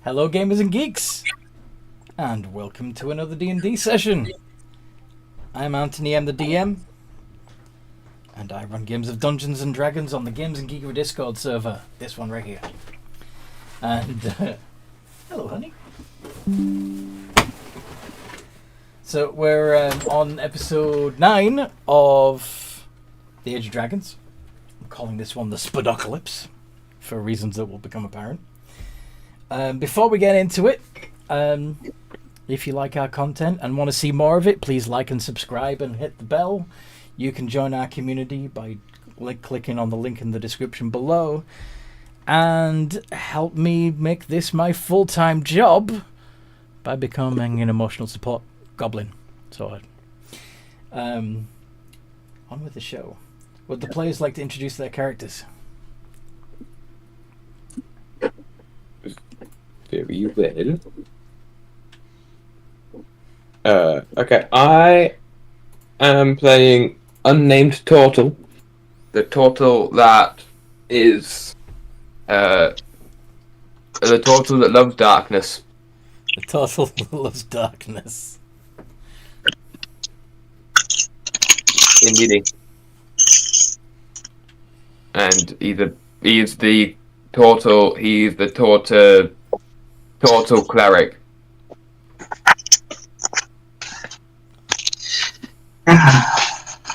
Hello gamers and geeks, and welcome to another D&D session. I'm Anthony, I'm the DM, and I run games of Dungeons and Dragons on the Games and Geekery Discord server, this one right here. And, hello honey. So we're on episode 9 of The Age of Dragons. I'm calling this one the Spudocalypse, for reasons that will become apparent. Before we get into it, if you like our content and want to see more of it, please like and subscribe and hit the bell. You can join our community by clicking on the link in the description below and help me make this my full-time job by becoming an emotional support goblin. So, on with the show. Would the players like to introduce their characters? Very well. Okay, I am playing Unnamed Turtle. The turtle that is the turtle that loves darkness. The turtle loves darkness. Indeed. And he's the turtle. He's the turtle cleric.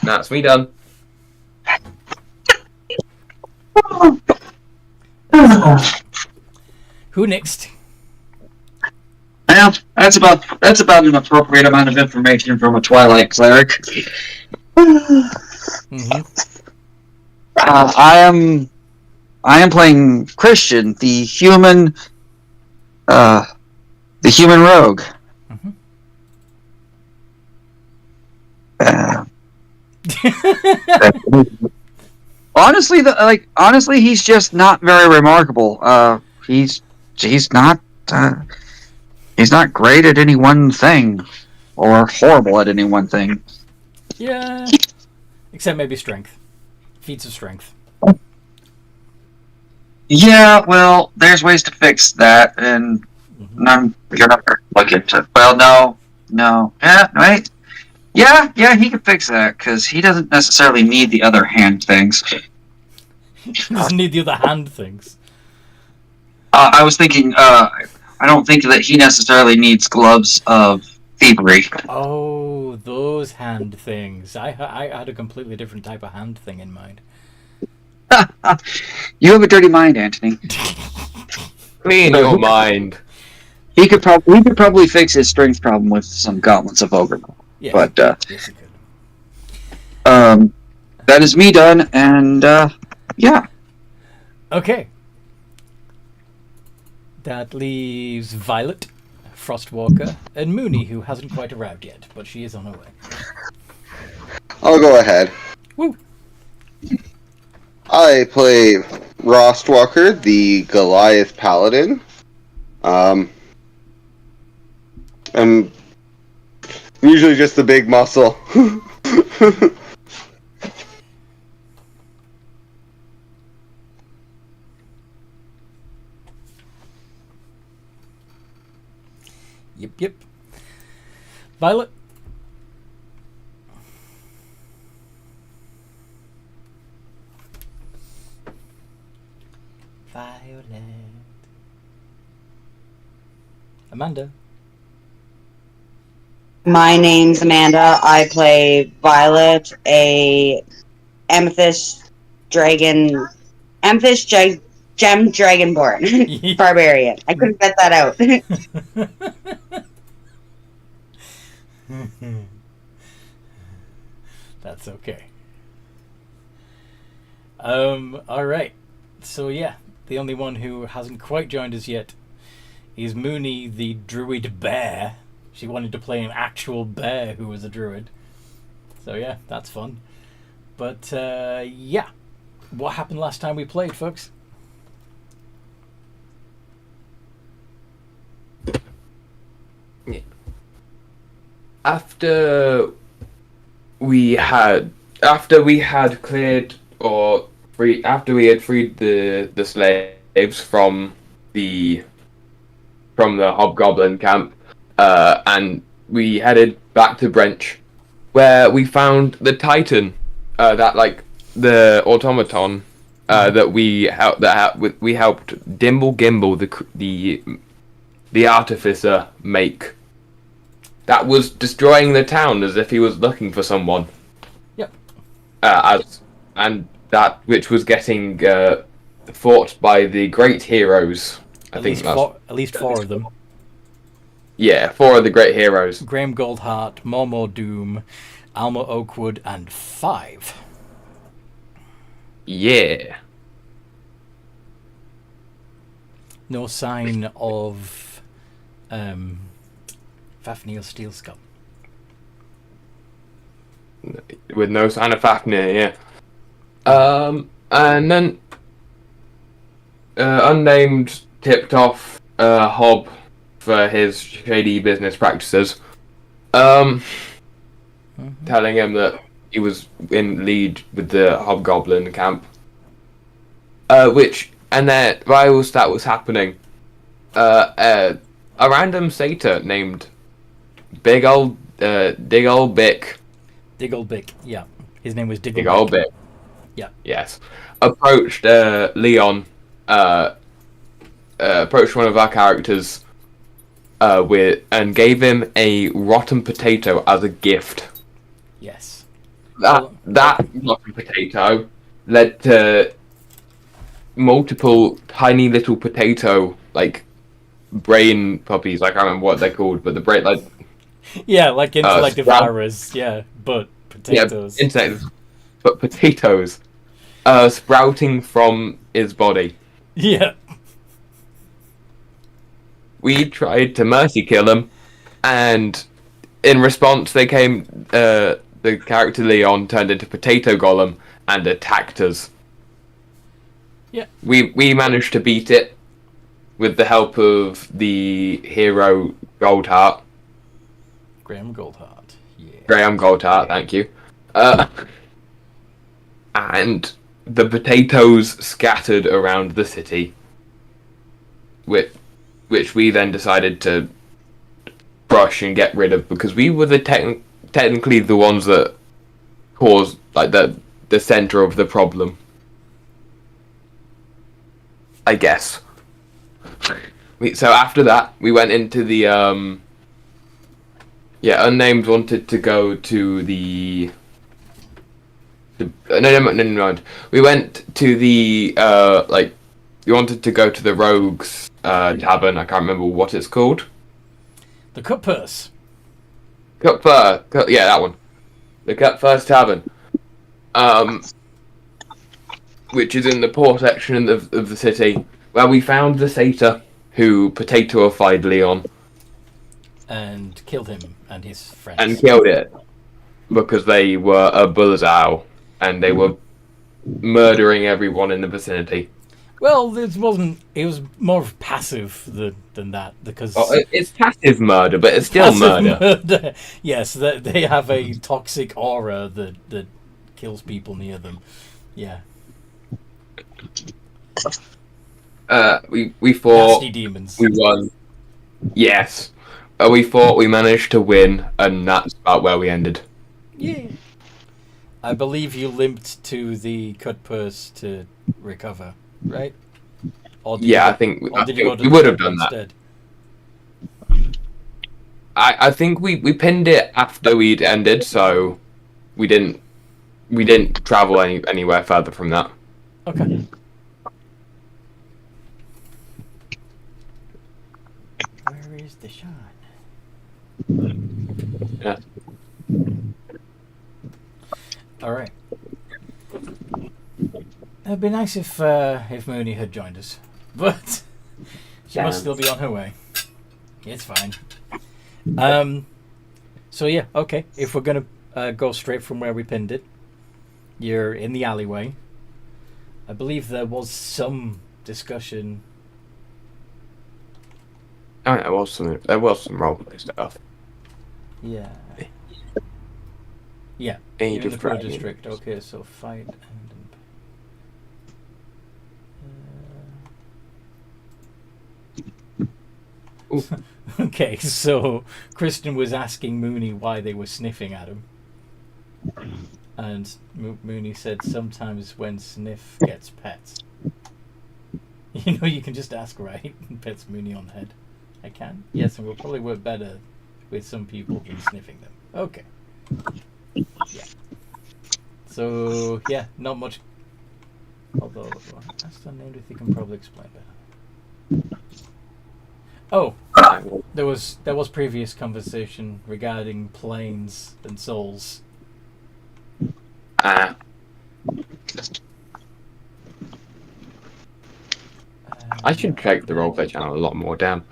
That's me done. Who next? Yeah, that's about an appropriate amount of information from a Twilight cleric. Mm-hmm. I am playing Christian, the human rogue. Mm-hmm. Honestly, he's just not very remarkable. He's not great at any one thing, or horrible at any one thing. Yeah, except maybe strength. Feats of strength. Yeah, well, there's ways to fix that, and you're not looking to. Well, no. Yeah, right. Yeah, he can fix that because he doesn't necessarily need the other hand things. He doesn't need the other hand things. I was thinking. I don't think that he necessarily needs gloves of thievery. Oh, those hand things. I had a completely different type of hand thing in mind. You have a dirty mind, Anthony. Clean your mind. We could probably fix his strength problem with some gauntlets of ogre. Yeah, but yes, you could. that is me done, and yeah. Okay. That leaves Violet, Frostwalker, and Mooney, who hasn't quite arrived yet, but she is on her way. I'll go ahead. Woo! I play Rostwalker, the Goliath Paladin. I'm usually just the big muscle. Yep. Violet? Violet. Amanda? My name's Amanda. I play Violet, a amethyst gem dragonborn barbarian. I couldn't get that out. That's okay. Alright. So yeah, the only one who hasn't quite joined us yet is Mooney, the druid bear. She wanted to play an actual bear who was a druid. So yeah, that's fun. But yeah. What happened last time we played, folks? After we had cleared after we had freed the slaves from the from the hobgoblin camp, and we headed back to Brench, where we found the Titan, the automaton that we helped Dimble Gimble, the artificer, make. That was destroying the town as if he was looking for someone. Yep. And that which was getting fought by the great heroes. At least 4 of them. Yeah, 4 of the great heroes. Graham Goldheart, Mormor Doom, Alma Oakwood, and 5. Yeah. No sign of Fafnir Steelskull. With no sign of Fafnir, yeah. And then Unnamed tipped off Hob for his shady business practices, telling him that he was in lead with the Hobgoblin camp. And then whilst that was happening, a random satyr named Big Ol' Bick. Diggleby, yeah. His name was Diggleby. Big Ol' Bick. Yeah. Yes. Approached Leon. Approached one of our characters and gave him a rotten potato as a gift. Yes. That rotten potato led to multiple tiny little potato brain puppies. I can't remember what they're called, but the brain Yeah, like intellect devourers, yeah, but potatoes. Yeah, insects, but potatoes sprouting from his body. Yeah. We tried to mercy kill him, and in response, they came. The character Leon turned into Potato Golem and attacked us. Yeah. We managed to beat it with the help of the hero Goldheart. Graham Goldheart. Yeah. Graham Goldheart, thank you. And the potatoes scattered around the city, which we then decided to brush and get rid of because we were technically the ones that caused the center of the problem, I guess. So after that, we went into the Unnamed wanted to go to the no mind. We went to the we wanted to go to the Rogues Tavern. I can't remember what it's called. The Cut Purse. Yeah, that one. The Cut Purse Tavern. Which is in the poor section of the city, where we found the satyr who potatoified Leon. And killed him and his friends. And killed it. Because they were a bullseye, and they were murdering everyone in the vicinity. Well, it was more of passive than that, because... It's passive murder, but it's still murder. Yes, they have a toxic aura that kills people near them. Yeah. We fought... Nasty demons. We won. Yes. We fought, we managed to win, and that's about where we ended. Yeah. I believe you limped to the Cut Purse to recover, right? I think we would have done that. I think we pinned it after we'd ended, so we didn't travel anywhere further from that. Okay. Where is the shine? Yeah. All right. It'd be nice if Mooney had joined us, but she must still be on her way. It's fine. So yeah, okay. If we're gonna go straight from where we pinned it, you're in the alleyway. I believe there was some discussion. Oh, there was some roleplay stuff. Yeah. Yeah. Age in of the Pro Dragons. District. Okay, so fight and. Okay, so Kristen was asking Mooney why they were sniffing at him. And Mooney said sometimes when Sniff gets pets. You know, you can just ask, right? And pets Mooney on the head. I can? Yes, and will probably work better with some people than sniffing them. Okay. Yeah. So, yeah, not much. Although, asked unnamed if he can probably explain better. Oh, there was previous conversation regarding planes and souls. I should check the roleplay channel a lot more, damn.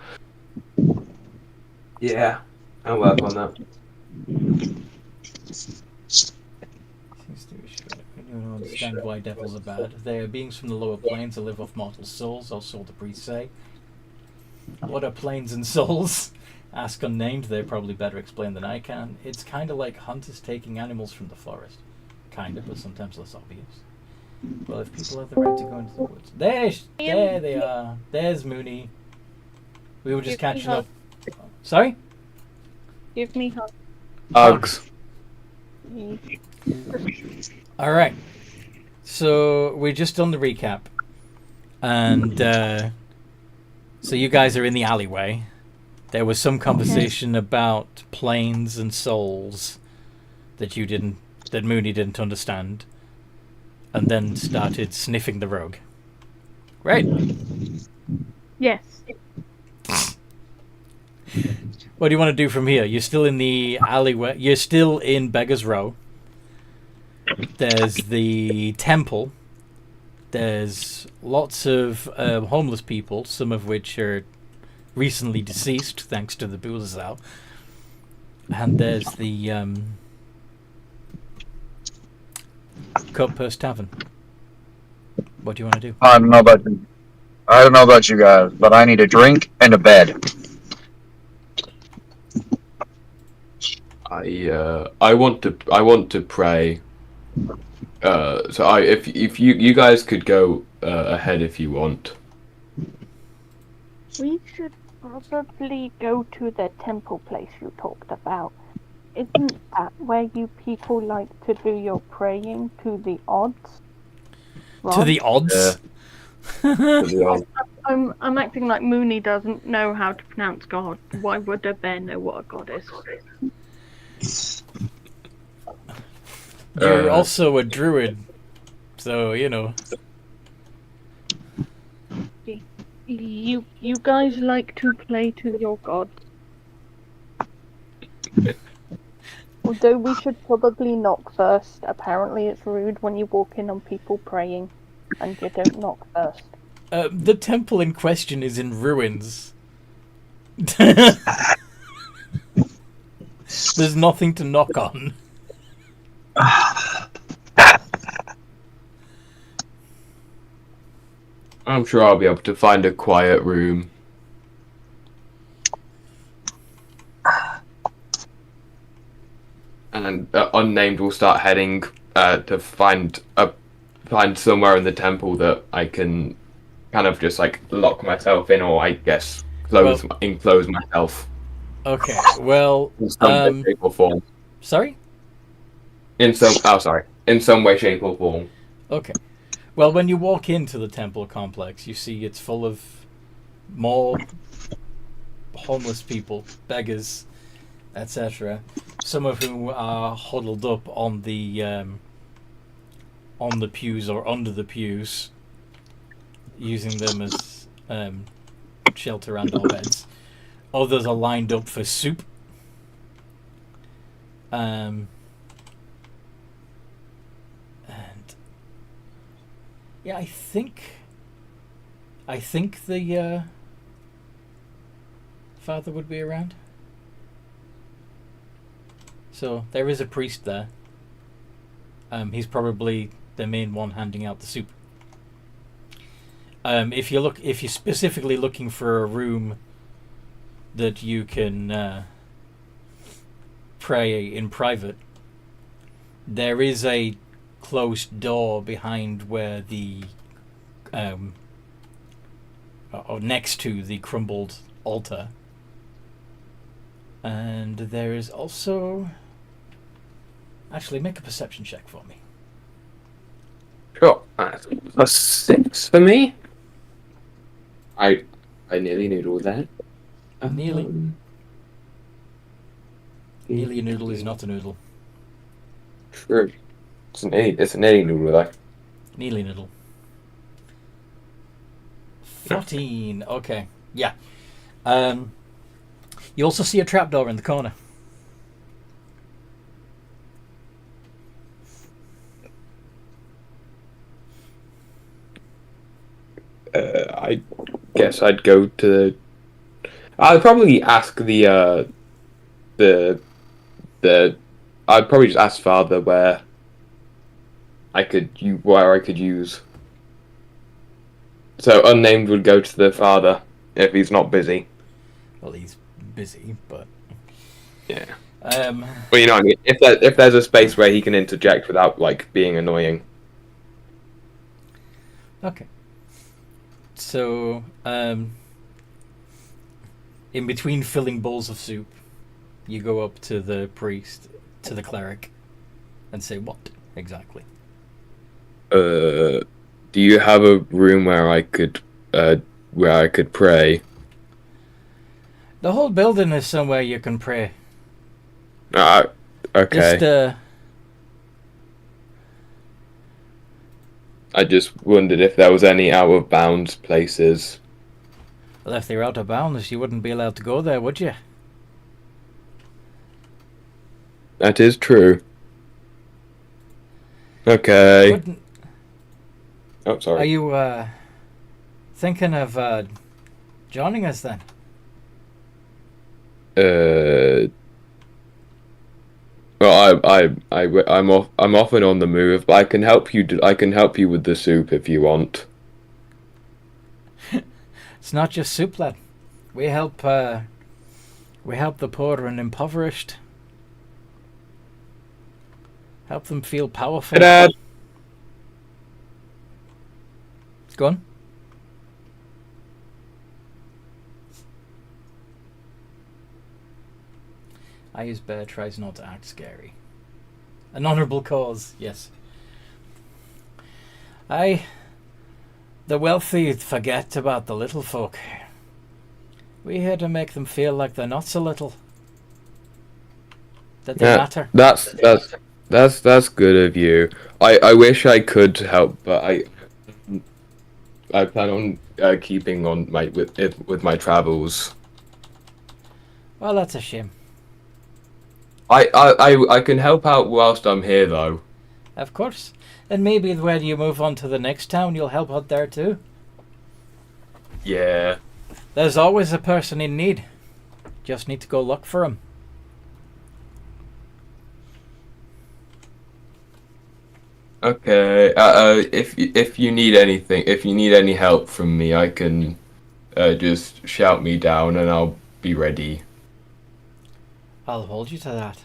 Yeah, I'll work on that. Seems to be sure. You don't understand why devils are bad. They are beings from the lower planes that live off mortal souls, or so the priests say. What are planes and souls? Ask unnamed, they're probably better explained than I can. It's kind of like hunters taking animals from the forest. Kind of, but sometimes less obvious. Well, if people have the right to go into the woods. There they are. There's Mooney. We were just catching up. Sorry? Give me Hugs. Alright. So, we're just on the recap. And, so you guys are in the alleyway. There was some conversation about planes and souls that Mooney didn't understand. And then started sniffing the rogue. Right? Yes. What do you want to do from here? You're still in the alleyway. You're still in Beggar's Row. There's the temple. There's lots of homeless people, some of which are recently deceased, thanks to the Boozal. And there's the Cutpurse Tavern. What do you want to do? I don't know about you guys, but I need a drink and a bed. I want to pray. If you guys could go ahead if you want. We should probably go to the temple place you talked about. Isn't that where you people like to do your praying to the odds? To the odds? I'm acting like Mooney doesn't know how to pronounce God. Why would a bear know what a god is? You're also a druid, so you know. You guys like to play to your gods. Although we should probably knock first. Apparently it's rude when you walk in on people praying and you don't knock first. The temple in question is in ruins. There's nothing to knock on. I'm sure I'll be able to find a quiet room. And unnamed will start heading to find somewhere in the temple that I can kind of just like lock myself in, or I guess enclose myself. Okay, well, in some way, shape, or form. Sorry? In some way, shape, or form. Okay. Well, when you walk into the temple complex, you see it's full of more homeless people, beggars, etc. Some of whom are huddled up on the pews or under the pews, using them as shelter and or beds. Others are lined up for soup. And yeah, I think the father would be around. So there is a priest there. He's probably the main one handing out the soup. If you're specifically looking for a room that you can pray in private, there is a closed door behind where the or next to the crumbled altar And there is also... Actually, make a perception check for me. Sure. That's a 6 for me. I nearly noodled that. Nearly. Um, Nearly a noodle is not a noodle. True. It's an nearly noodle though. Nearly noodle. 14. Okay. Yeah. You also see a trapdoor in the corner. I guess I'd go to. I'd probably ask the. I'd probably just ask Father where I could use. So unnamed would go to the father if he's not busy. Well, he's busy, but... Yeah. Um, Well, you know what I mean. If there's a space where he can interject without like being annoying. okay. So, in between filling bowls of soup, you go up to the priest, to the cleric, and say what exactly? Do you have a room where I could pray? The whole building is somewhere you can pray. Okay. Just, I just wondered if there was any out of bounds places. well, if they're out of bounds, you wouldn't be allowed to go there, would you? That is true. Okay. Wouldn't, Oh, are sorry. you, thinking of, joining us then? Well, I'm often on the move, but I can help you. I can help you with the soup if you want. It's not just soup, lad. We help the poor and impoverished. Help them feel powerful. Dad. Go on. I use bear tries not to act scary. An honourable cause, yes. The wealthy forget about the little folk. We're here to make them feel like they're not so little. That they matter. That's good of you. I wish I could help, but I plan on keeping on with my travels. Well, that's a shame. I can help out whilst I'm here though. Of course. And maybe when you move on to the next town, you'll help out there too. Yeah. There's always a person in need. Just need to go look for him. Okay. If you need anything, if you need any help from me, I can just shout me down and I'll be ready. I'll hold you to that.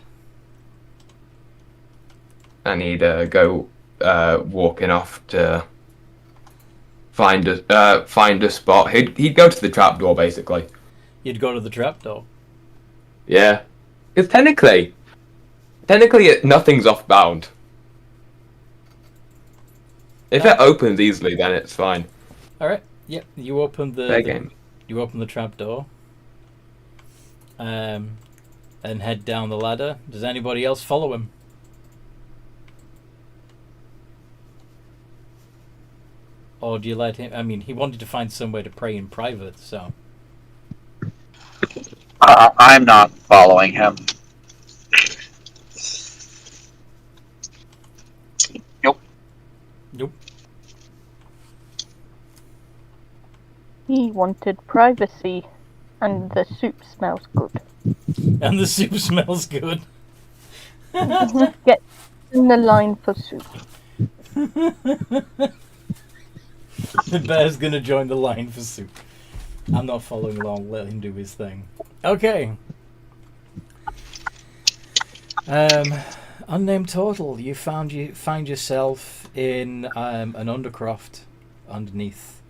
I need to go walking off to find a spot. He'd go to the trapdoor basically. You'd go to the trapdoor. Yeah. Because technically nothing's off bound. If it opens easily, then it's fine. All right. Yep. You open Fair game. You open the trapdoor. And head down the ladder. Does anybody else follow him? Or do you let him? I mean, he wanted to find somewhere to pray in private, so. I'm not following him. Nope. He wanted privacy, and the soup smells good. And the soup smells good. Get in the line for soup. The bear's gonna join the line for soup. I'm not following along. Let him do his thing. Okay. Unnamed total. You find yourself in an undercroft underneath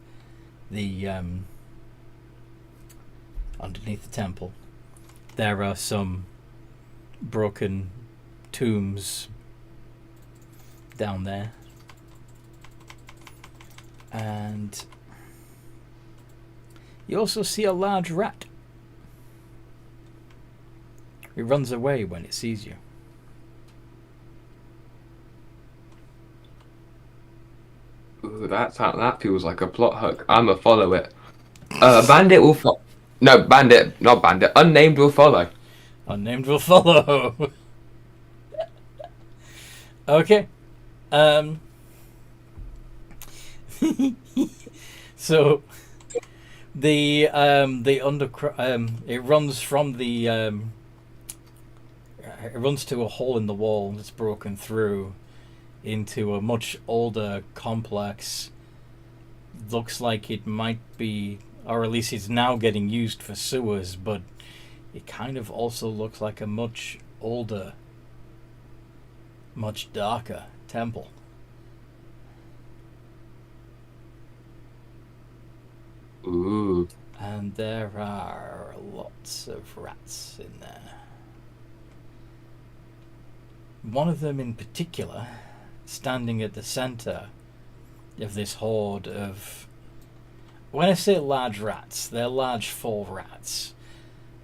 the temple. there are some broken tombs down there. And you also see a large rat. It runs away when it sees you. Ooh, that feels like a plot hook. I'ma follow it. Bandit will No, bandit, not bandit. Unnamed will follow. Unnamed will follow. Okay. So the it runs from the it runs to a hole in the wall that's broken through into a much older complex. Looks like it might be, or at least it's now getting used for sewers, but it kind of also looks like a much older, much darker temple. Ooh. And there are lots of rats in there. One of them in particular, standing at the center of this horde of... When I say large rats, they're large full rats.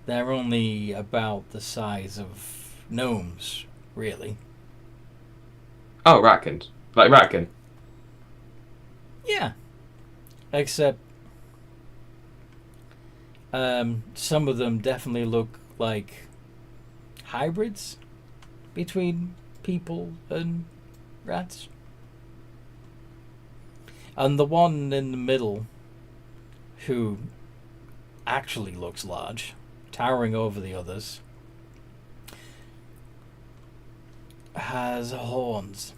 They're only about the size of gnomes, really. Oh, ratkins. Like ratkin. Yeah. Except some of them definitely look like hybrids between people and rats. And the one in the middle, who actually looks large, towering over the others, has horns.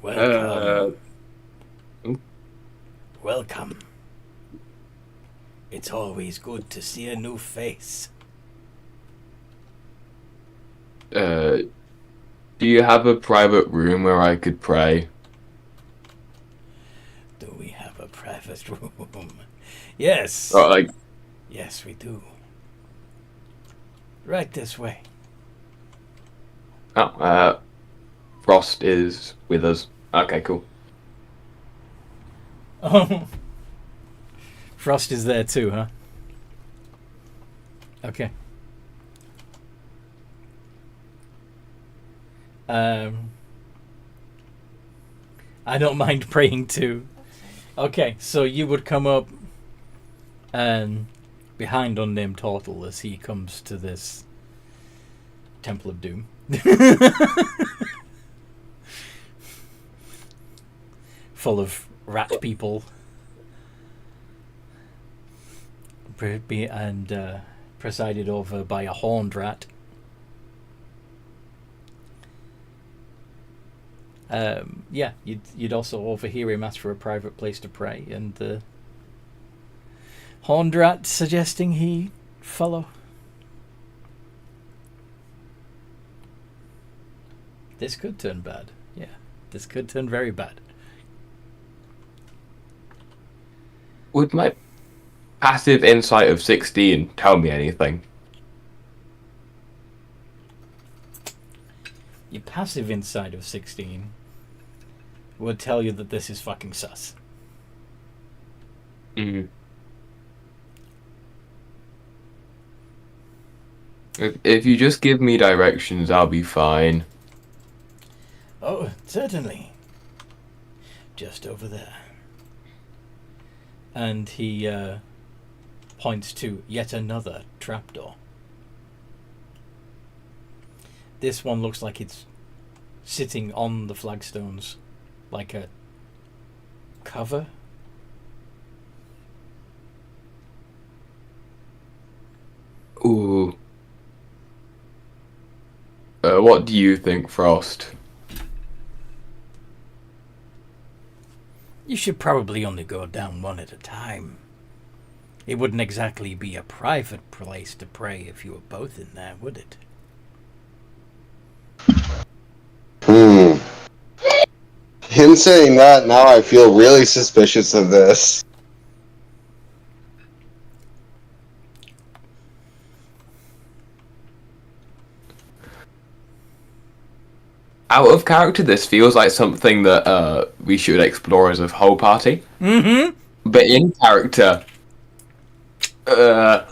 Welcome. Welcome. It's always good to see a new face. Do you have a private room where I could pray? Do we have a private room? Yes. Oh, like, Yes, we do. Right this way. Frost is with us. Okay, cool. Oh. Frost is there too, huh? Okay. I don't mind praying too. Okay, so you would come up behind Unnamed Turtle as he comes to this Temple of Doom. Full of rat people. And presided over by a horned rat. Yeah, you'd also overhear him ask for a private place to pray, and the horned rat suggesting he follow. This could turn bad. Yeah, this could turn very bad. Would my passive insight of 16 tell me anything? Your passive insight of 16 would tell you that this is fucking sus. Mm. If you just give me directions, I'll be fine. Oh, certainly. Just over there. And he points to yet another trapdoor. This one looks like it's sitting on the flagstones, like a cover. Ooh. What do you think, Frost? You should probably only go down one at a time. It wouldn't exactly be a private place to pray if you were both in there, would it? Him saying that, now I feel really suspicious of this. Out of character, this feels like something that we should explore as a whole party. Mm-hmm. But in character, I'll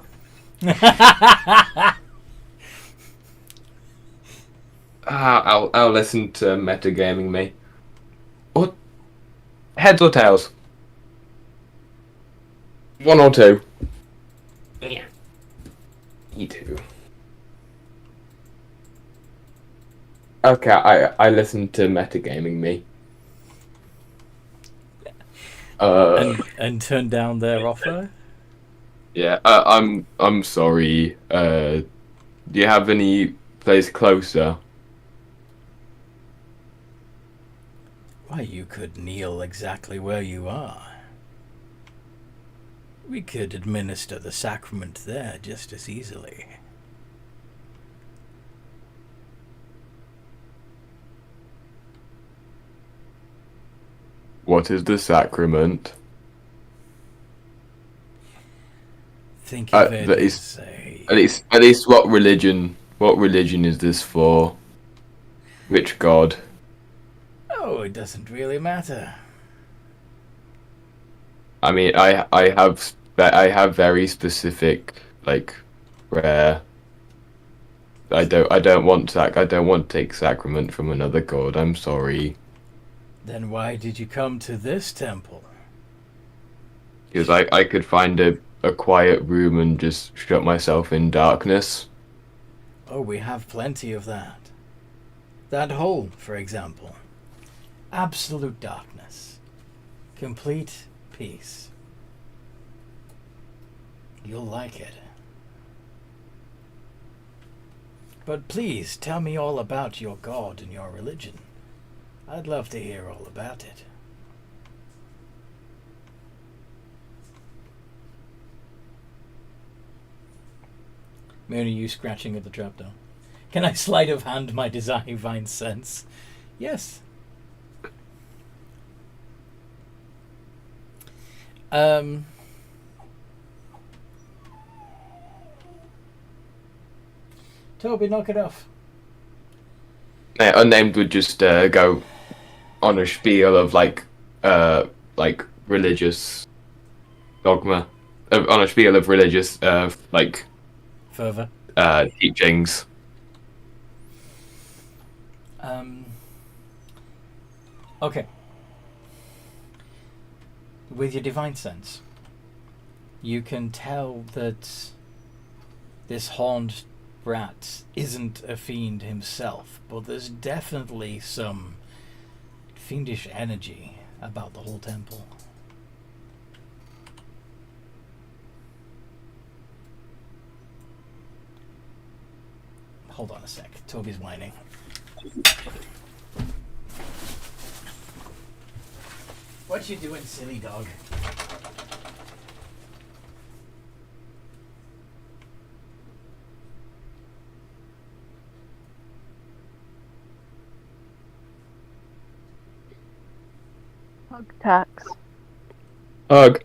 listen to metagaming me. What? Heads or tails? One or two? Yeah. Me too. Okay, I listen to metagaming me. And turn down their offer. Yeah, I'm sorry. Do you have any place closer? Why, you could kneel exactly where you are. We could administer the sacrament there just as easily. What is the sacrament? Think of it that as At least what religion is this for? Which god? Oh, it doesn't really matter. I mean, I have very specific, like, rare. I don't want to take sacrament from another god. I'm sorry. Then why did you come to this temple? Because I could find a quiet room and just shut myself in darkness. Oh, we have plenty of that. That hole, for example. Absolute darkness. Complete peace. You'll like it. But please, tell me all about your god and your religion. I'd love to hear all about it. Moon, are you scratching at the trapdoor? Can I sleight of hand my divine sense? Yes. Toby, knock it off. Unnamed would just go on a spiel of like religious dogma, on a spiel of religious Further. Teachings. Okay. With your divine sense, you can tell that this horned rat isn't a fiend himself, but there's definitely some fiendish energy about the whole temple. Hold on a sec. Toby's whining. What you doing, silly dog? Hug tax. Hug.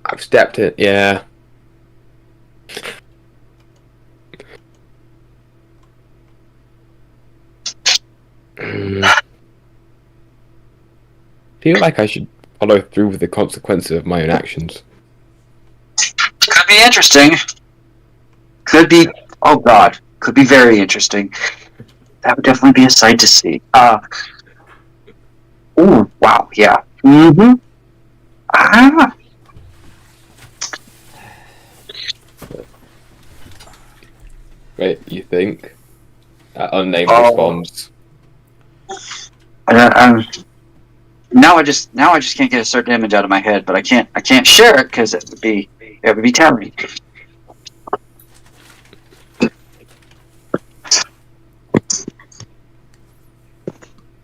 I've stepped it, yeah. Feel like I should follow through with the consequences of my own actions. Could be interesting. Could be. Oh God. Could be very interesting. That would definitely be a sight to see. Ooh, wow, yeah. Mm-hmm. Ah. Wait, you think? Unnamed response. Now I just can't get a certain image out of my head, but I can't share it because it would be telling.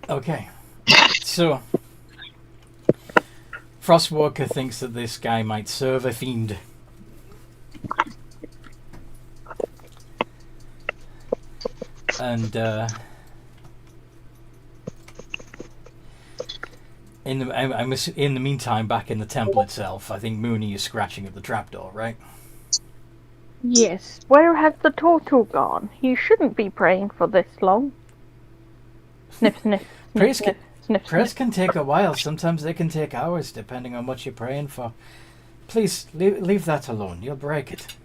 Okay. So, Frostwalker thinks that this guy might serve a fiend. And in the meantime, back in the temple itself, I think Mooney is scratching at the trapdoor, right? Yes. Where has the turtle gone? He shouldn't be praying for this long. Sniff, sniff, sniff, Prayers sniff, sniff, Prayers sniff. can take a while. Sometimes they can take hours, depending on what you're praying for. Please, leave that alone. You'll break it.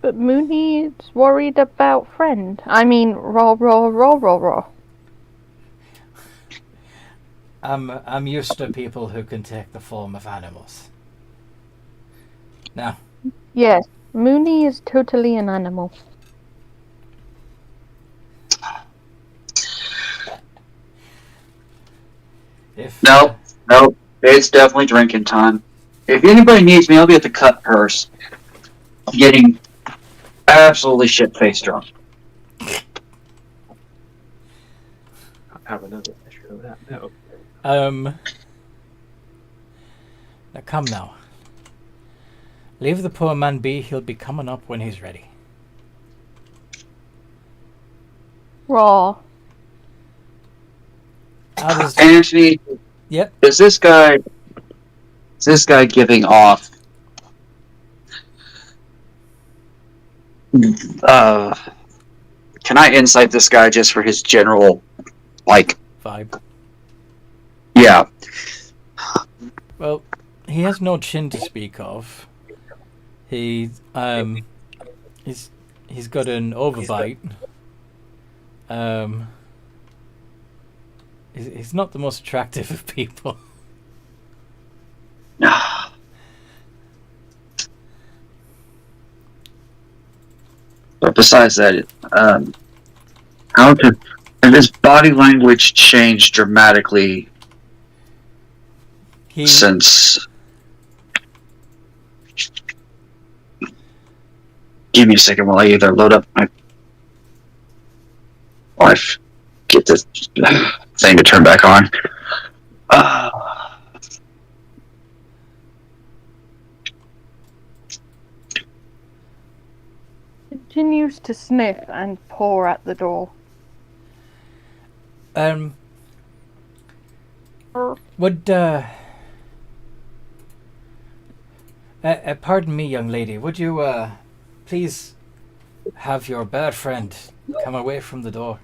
But Mooney is worried about friend. I mean, raw, raw, raw, raw, raw. I'm used to people who can take the form of animals. Now, Yes, Mooney is totally an animal. if Nope. Nope. It's definitely drinking time. If anybody needs me, I'll be at the cut purse. Getting absolutely shit-faced drunk. I have another measure of that. No. Now come now. Leave the poor man be. He'll be coming up when he's ready. Raw. How does? Anthony, Yep. is this guy giving off can I insight this guy just for his general, like, Vibe. yeah. Well, he has no chin to speak of. He's got an overbite. He's not the most attractive of people. But besides that, how could his body language changed dramatically He since? Give me a second while I either load up my life, get this thing to turn back on. Continues to sniff and paw at the door. would pardon me, young lady. Would you please have your bad friend come away from the door?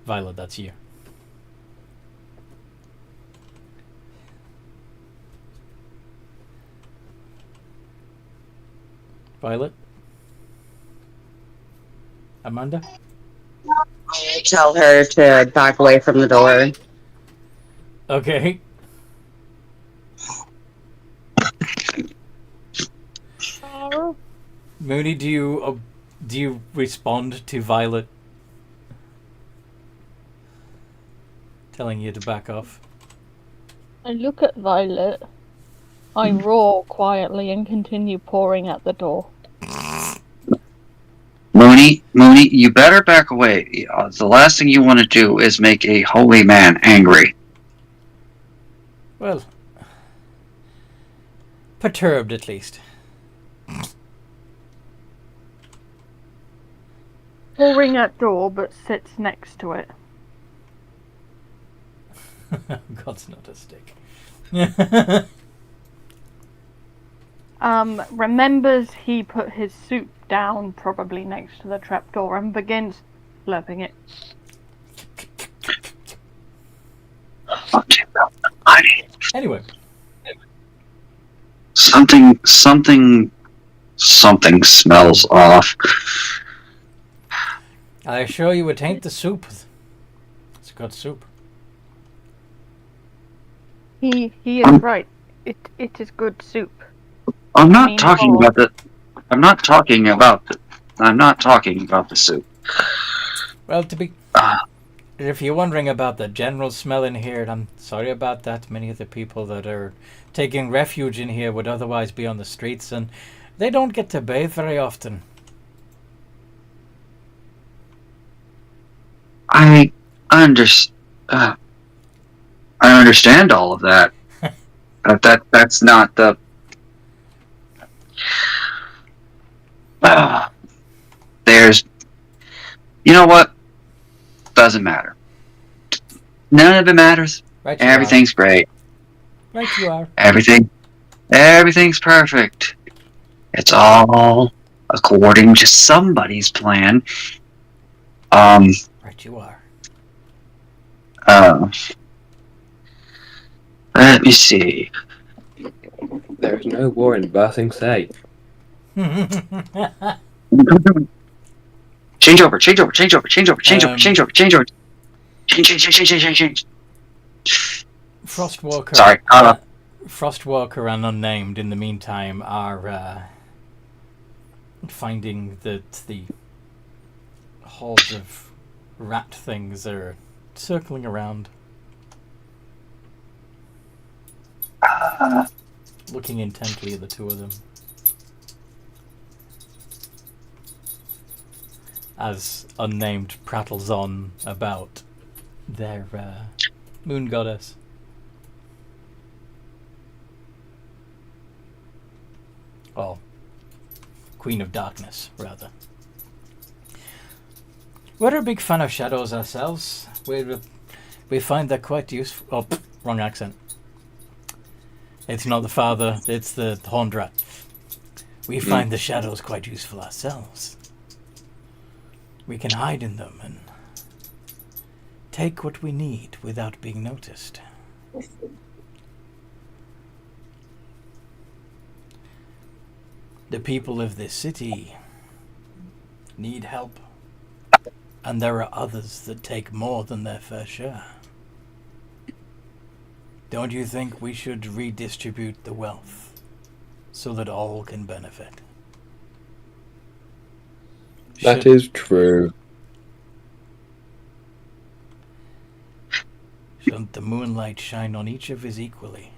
Violet, that's you. Violet? Amanda? I tell her to back away from the door. Okay. Mooney, do you respond to Violet telling you to back off? I look at Violet. I roar quietly and continue pouring at the door. Mooney, you better back away. The last thing you want to do is make a holy man angry. Well, perturbed at least. Pouring at door, but sits next to it. God's not a stick. Remembers he put his soup down, probably next to the trapdoor, and begins slurping it. Anyway, Something smells off. I assure you it ain't the soup. It's good soup. He is right. It is good soup. I'm not mean, talking oh. about the. I'm not talking about the soup. Well, if you're wondering about the general smell in here, I'm sorry about that. Many of the people that are taking refuge in here would otherwise be on the streets, and they don't get to bathe very often. I understand all of that. That's not the. There's, you know what? Doesn't matter. None of it matters. Right, you Everything's great. are. Right, you are. Everything's perfect. It's all according to somebody's plan. Right, you are. Let me see. There's no war in Birthing Say. Change over. Change. Frostwalker. Sorry. Frostwalker and Unnamed, in the meantime, are finding that the hordes of rat things are circling around, looking intently at the two of them. As Unnamed prattles on about their moon goddess. Well, Queen of Darkness, rather. We're a big fan of shadows ourselves. We find that quite useful. Oh, wrong accent. It's not the father, it's the horned rat. We find the shadows quite useful ourselves. We can hide in them and take what we need without being noticed. The people of this city need help, and there are others that take more than their fair share. Don't you think we should redistribute the wealth so that all can benefit? That is true. Shouldn't the moonlight shine on each of us equally?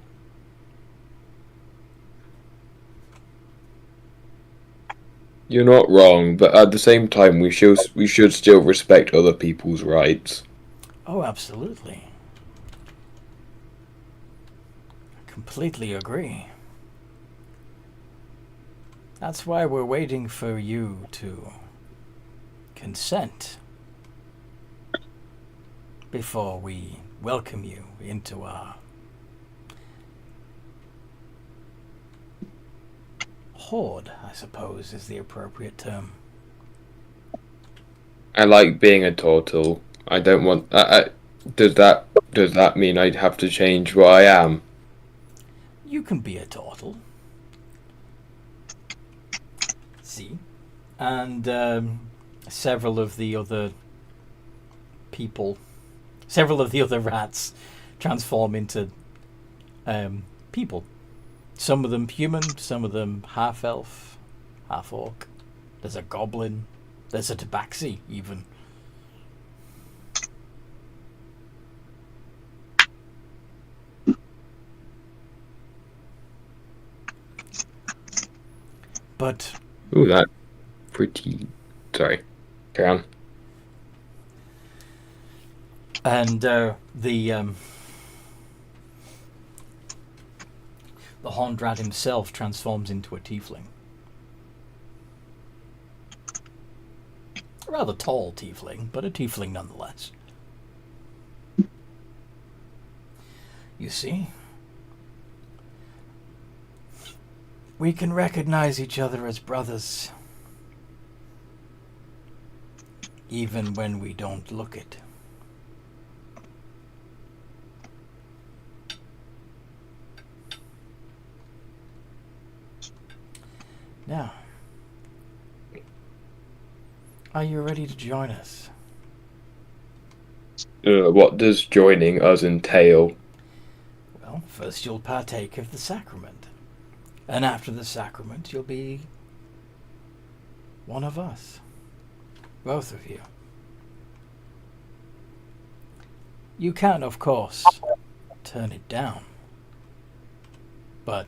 You're not wrong, but at the same time, we should still respect other people's rights. Oh, absolutely. I completely agree. That's why we're waiting for you to consent before we welcome you into our horde, I suppose is the appropriate term. I like being a turtle. I don't want. Does that mean I'd have to change what I am? You can be a turtle. See? And several of the other rats transform into people. Some of them human, some of them half-elf, half-orc. There's a goblin. There's a tabaxi, even. But... Ooh, that pretty... Sorry. Carry on. And the horned rat himself transforms into a tiefling. A rather tall tiefling, but a tiefling nonetheless. You see? We can recognize each other as brothers, even when we don't look it. Now, are you ready to join us? What does joining us entail? Well, first you'll partake of the sacrament. And after the sacrament, you'll be one of us. Both of you. You can, of course, turn it down. But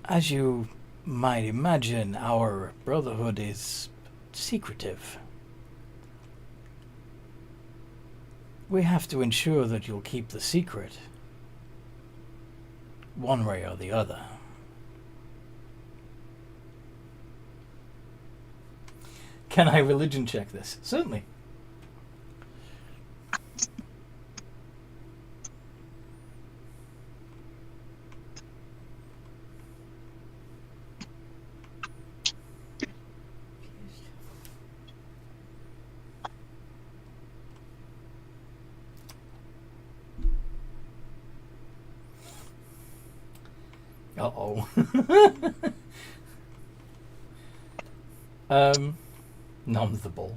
as you might imagine, our brotherhood is secretive. We have to ensure that you'll keep the secret one way or the other. Can I religion check this? Certainly. Uh-oh. Noms the ball.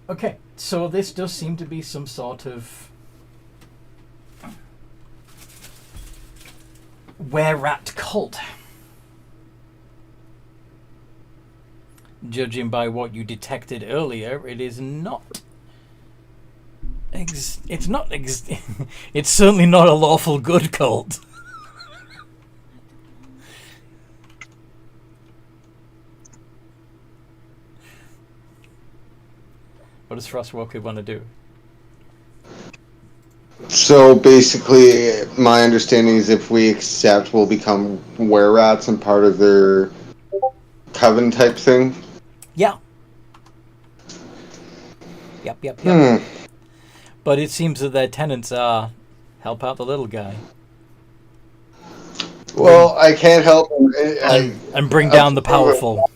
Okay, so this does seem to be some sort of were-rat cult. Judging by what you detected earlier, it is not. It's not. It's certainly not a lawful good cult. What does Frostwalker want to do? So basically, my understanding is if we accept, we'll become were-rats and part of their coven type thing. Yeah. Yep. But it seems that their tenets are help out the little guy. Well, I can't help. And bring down the powerful.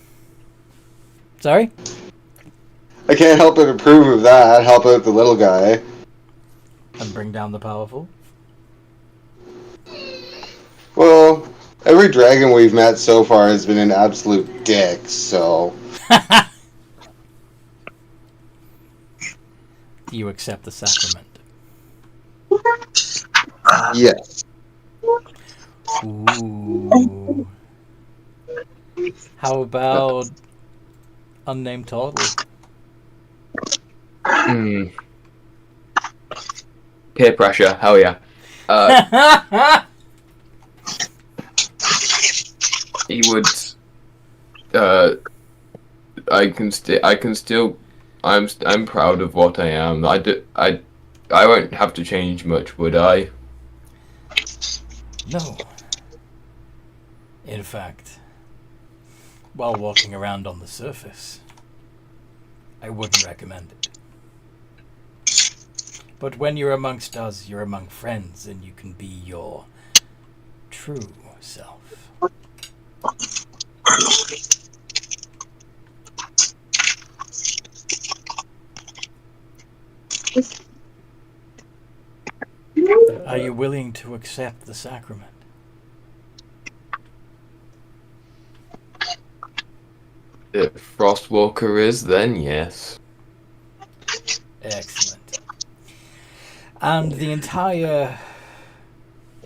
Sorry? I can't help but approve of that. Help out the little guy. And bring down the powerful. Well, every dragon we've met so far has been an absolute dick, so... Do you accept the sacrament? Yes. Ooh. How about unnamed total? Peer pressure, hell yeah. He would. I'm proud of what I am. I won't have to change much, would I? No. In fact, while walking around on the surface, I wouldn't recommend it. But when you're amongst us, you're among friends, and you can be your true self. Are you willing to accept the sacrament? If Frostwalker is, then yes. Excellent. And the entire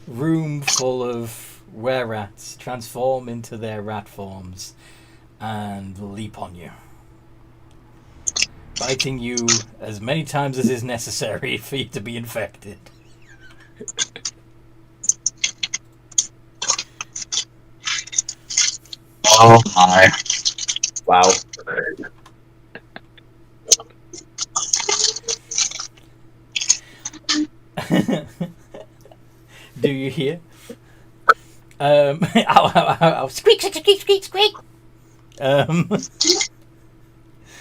room full of were-rats transform into their rat forms and leap on you, biting you as many times as is necessary for you to be infected. Oh my. Wow. Do you hear? Ow, ow, ow, ow. Squeak, squeak, squeak, squeak, squeak.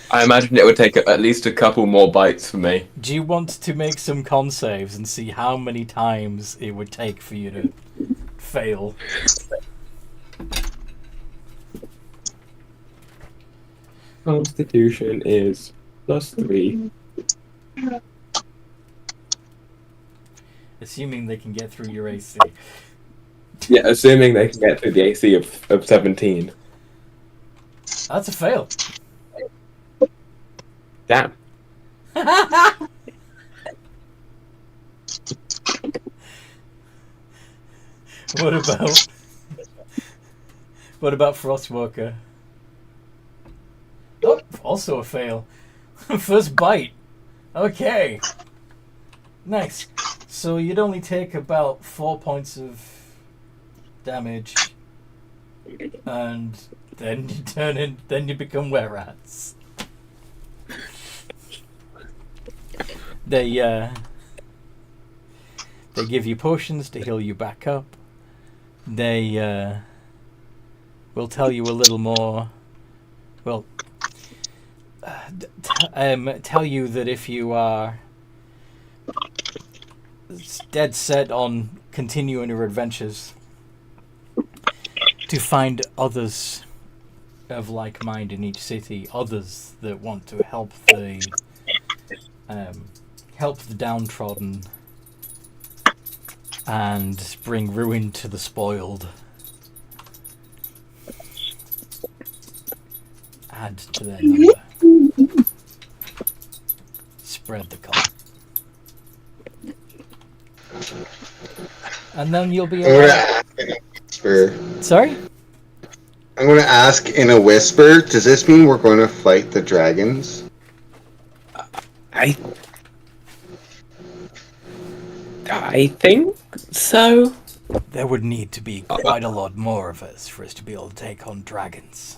I imagine it would take at least a couple more bites for me. Do you want to make some con saves and see how many times it would take for you to fail? Constitution is +3. Assuming they can get through your AC. Yeah, assuming they can get through the AC of 17. That's a fail. Damn. What about Frostwalker? Oh, also a fail. First bite. Okay. Nice. So you'd only take about 4 points of damage, and then you then you become were-rats. They give you potions to heal you back up. They will tell you a little more. Well, tell you that if you are dead set on continuing your adventures, to find others of like mind in each city, others that want to help the downtrodden and bring ruin to the spoiled. Add to their number. Spread the cult. And then you'll be I'm going to ask in a whisper. Sorry? I'm going to ask in a whisper, does this mean we're going to fight the dragons? I think so. There would need to be quite a lot more of us for us to be able to take on dragons.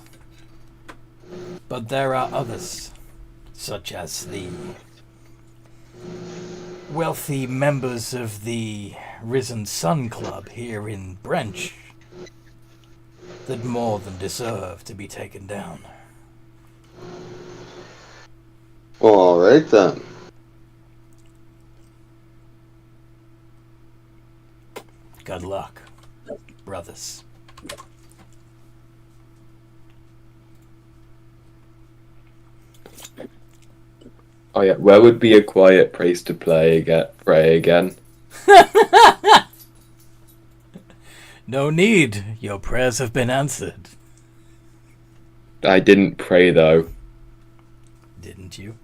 But there are others, such as the wealthy members of the Risen Sun Club here in Brench, that more than deserve to be taken down. All right then. Good luck, brothers. Oh yeah, where would be a quiet place to pray again? No need. Your prayers have been answered. I didn't pray though. Didn't you?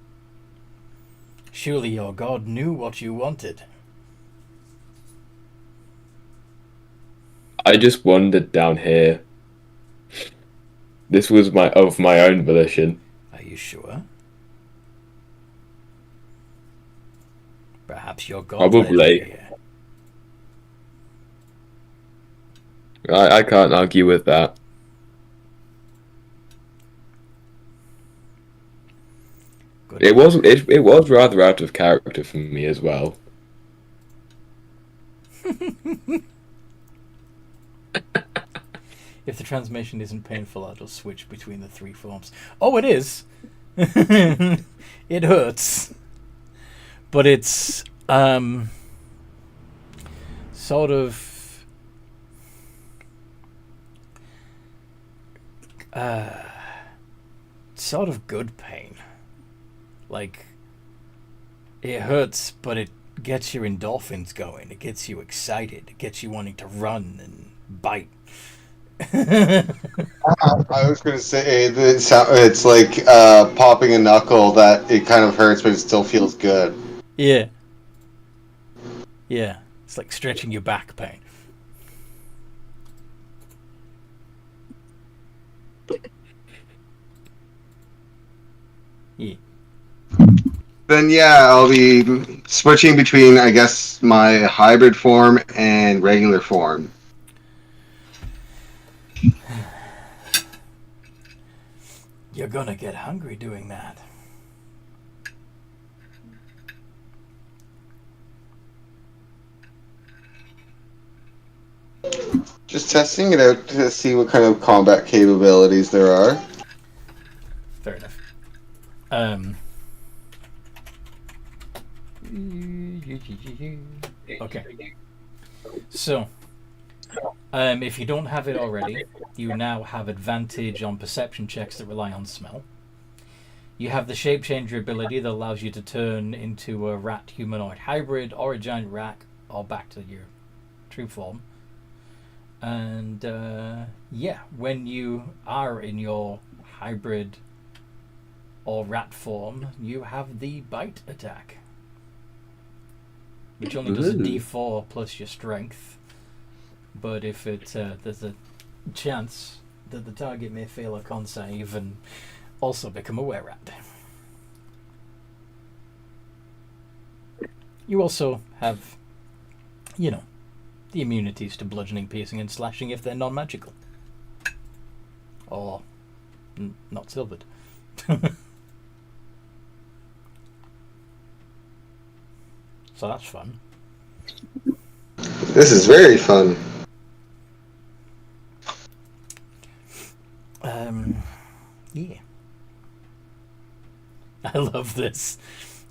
Surely your god knew what you wanted. I just wandered down here. This was of my own volition. Are you sure? Perhaps your god Probably. led you here. I can't argue with that. Good. It was rather out of character for me as well. If the transmission isn't painful, I'll just switch between the three forms. Oh, it is! It hurts. But it's, sort of... sort of good pain. Like, it hurts, but it gets your endorphins going. It gets you excited. It gets you wanting to run and bite. I was going to say it's like popping a knuckle that it kind of hurts, but it still feels good. Yeah. Yeah. It's like stretching your back pain. Yeah. Then yeah, I'll be switching between, I guess, my hybrid form and regular form. You're gonna get hungry doing that. Just testing it out to see what kind of combat capabilities there are. Fair enough. Okay. So, if you don't have it already, you now have advantage on perception checks that rely on smell. You have the shape changer ability that allows you to turn into a rat humanoid hybrid or a giant rat or back to your true form. And yeah, when you are in your hybrid or rat form, you have the bite attack, which only does a d4 plus your strength. But if it there's a chance that the target may fail a con save and also become a were-rat. You also have, you know, the immunities to bludgeoning, piercing, and slashing if they're non-magical. Or not silvered. So that's fun. This is very fun. Yeah. I love this.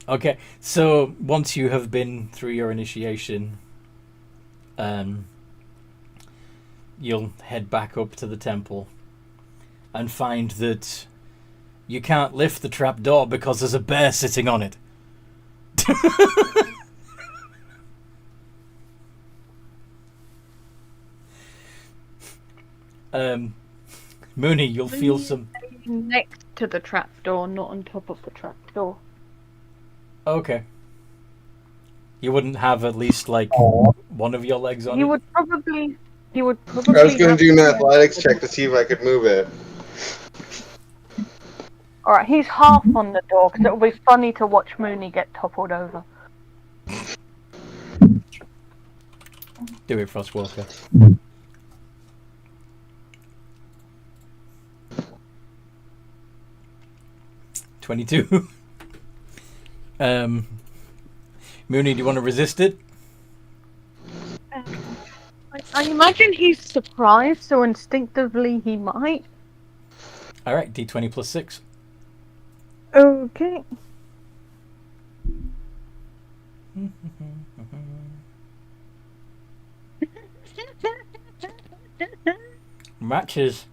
Okay, so once you have been through your initiation, you'll head back up to the temple and find that you can't lift the trapdoor because there's a bear sitting on it. Mooney, you'll feel some... Next to the trapdoor, not on top of the trapdoor. Okay. You wouldn't have at least, like, one of your legs on He it? would probably. I was going to do an athletics check to see if I could move it. Alright, he's half on the door because it'll be funny to watch Mooney get toppled over. Do it, Frostwalker. $22. Mooney, do you want to resist it? I imagine he's surprised, so instinctively he might. Alright, D20 plus 6. Okay. Matches.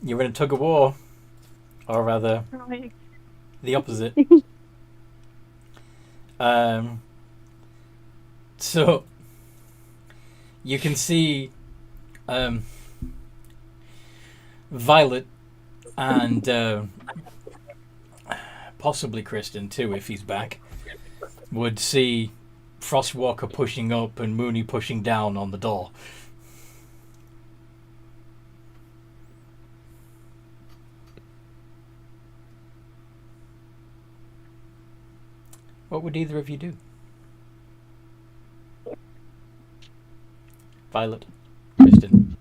You're in a tug of war. Or rather, Right. the opposite. So, you can see Violet and possibly Kristen too, if he's back, would see Frostwalker pushing up and Mooney pushing down on the door. What would either of you do? Violet, Kristen.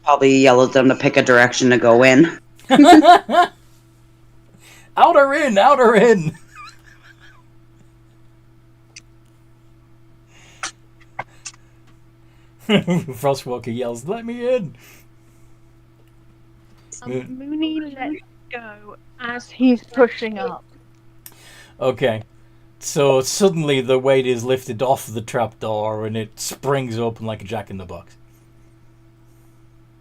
Probably yell at them to pick a direction to go in. Out or in, out or in. Frostwalker yells, "Let me in!" Mooney lets go as he's pushing up. Okay, so suddenly the weight is lifted off the trapdoor and it springs open like a jack-in-the-box.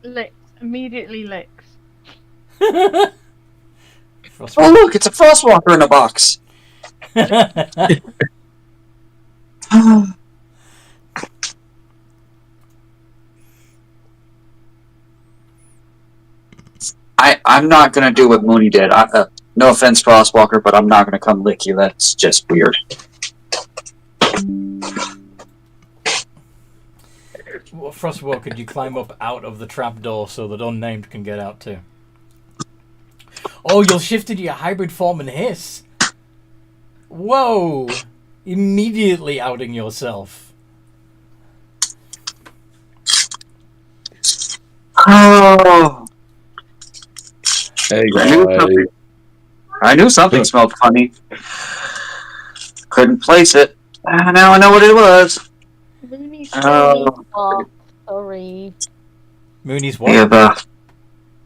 Licks. Immediately licks. Oh look, it's a Frostwalker in a box. I'm not gonna do what Mooney did. No offense, Frostwalker, but I'm not gonna come lick you. That's just weird. Well, Frostwalker, could you climb up out of the trapdoor so that Unnamed can get out too? Oh, you'll shift into your hybrid form and hiss. Whoa! Immediately outing yourself. Oh, Hey I knew something smelled funny. Couldn't place it. Now I know what it was. Mooney still needs a bath. Sorry. Mooney's what? Yeah,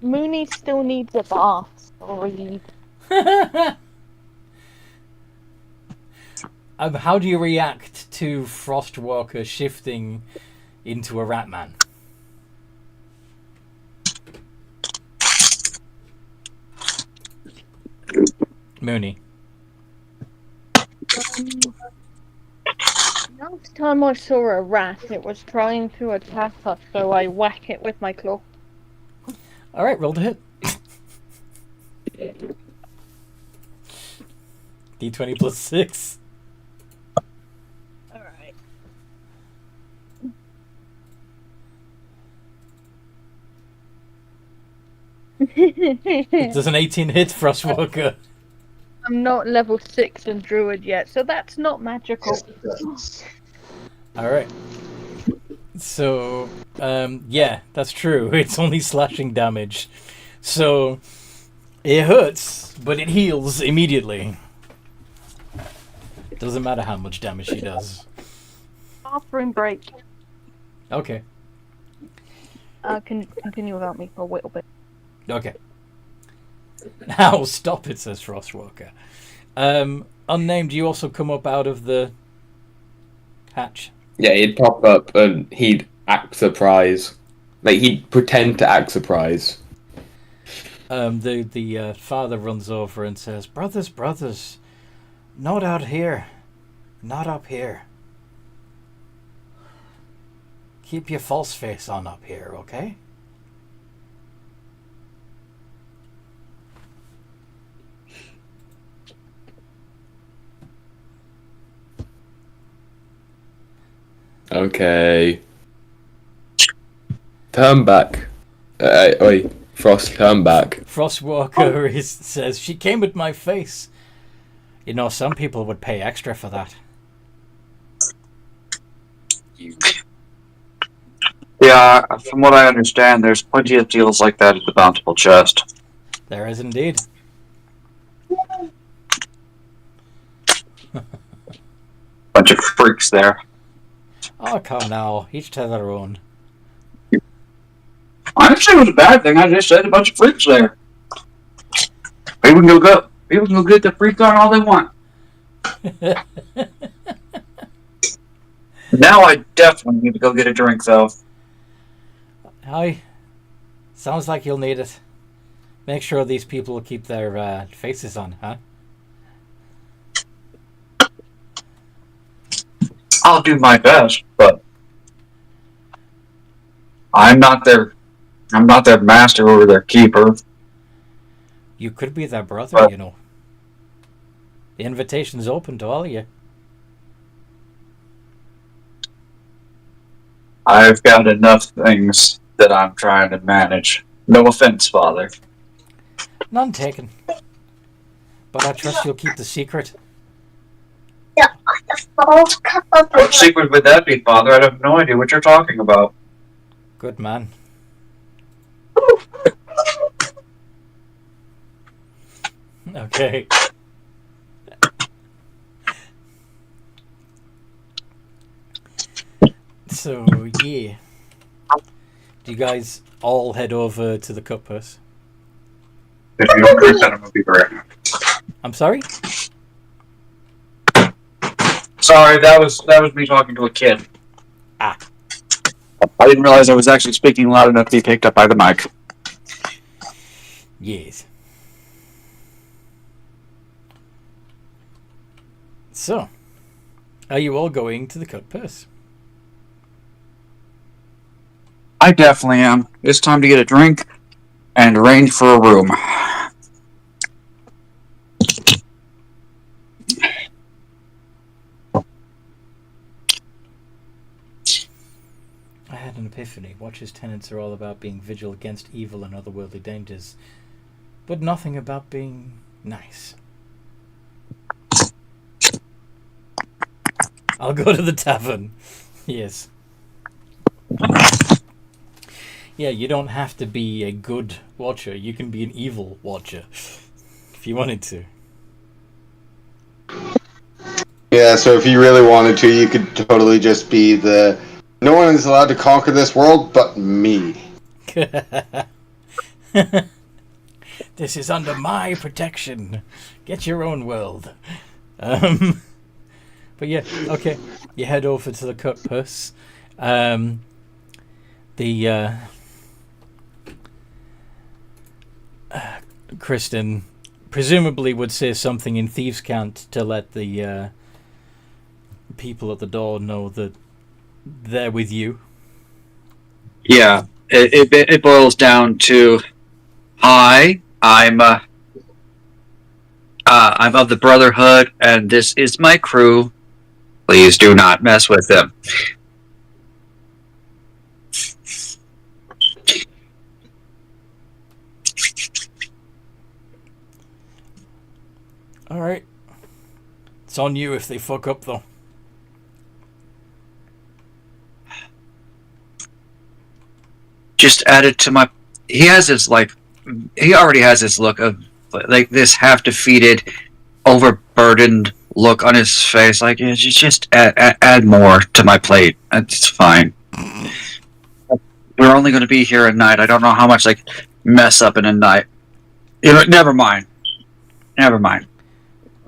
Mooney still needs a bath. Sorry. How do you react to Frostwalker shifting into a Ratman? Mooney. Last time I saw a rat, it was trying to attack us, so I whack it with my claw. Alright, roll to hit. D20 plus 6. Alright. Does an 18 hit, Frostwalker? I'm not level 6 in Druid yet, so that's not magical. Alright. So, yeah, that's true. It's only slashing damage. So, it hurts, but it heals immediately. Doesn't matter how much damage she does. Bathroom break. Okay. Can continue without me for a little bit. Okay. Now stop it, says Frostwalker. Unnamed, you also come up out of the hatch. Yeah, he'd pop up and he'd act surprised. Like, he'd pretend to act surprised. The father runs over and says, brothers, not out here. Not up here. Keep your false face on up here, okay? Okay. Turn back. Oi, Frost, turn back. Frostwalker says, she came at my face. You know, some people would pay extra for that. Yeah, from what I understand, there's plenty of deals like that at the Bountiful Chest. There is indeed. Bunch of freaks there. Oh, come now. Each to their own. I didn't say it was a bad thing. I just said a bunch of freaks there. People can go get the freak on all they want. Now I definitely need to go get a drink, though. Hi. Sounds like you'll need it. Make sure these people keep their faces on, huh? I'll do my best, but I'm not their master or their keeper. You could be their brother, you know. The invitation's open to all of you. I've got enough things that I'm trying to manage. No offense, Father. None taken. But I trust you'll keep the secret. What secret would that be, Father? I have no idea what you're talking about. Good man. Okay. So, yeah. Do you guys all head over to the cuppas? If you don't drink that, I'm gonna be right now. I'm sorry? Sorry, that was me talking to a kid. Ah. I didn't realize I was actually speaking loud enough to be picked up by the mic. Yes. So, are you all going to the cut purse? I definitely am. It's time to get a drink and arrange for a room. I had an epiphany. Watch's tenets are all about being vigilant against evil and otherworldly dangers, but nothing about being nice. I'll go to the tavern. Yes. Yeah, you don't have to be a good watcher. You can be an evil watcher if you wanted to. Yeah, so if you really wanted to, you could totally just be the... No one is allowed to conquer this world but me. This is under my protection. Get your own world. But yeah, okay. You head over to the cut purse. Kristen presumably would say something in Thieves' Cant to let the people at the door know that they're with you. Yeah, it boils down to, hi, I'm of the Brotherhood, and this is my crew. Please do not mess with them. Alright. It's on you if they fuck up, though. Just added to my... He already has this look of, like, this half-defeated, overburdened look on his face, like, yeah, just add more to my plate. It's fine. We're only going to be here at night. I don't know how much, like, mess up in a night. Never mind.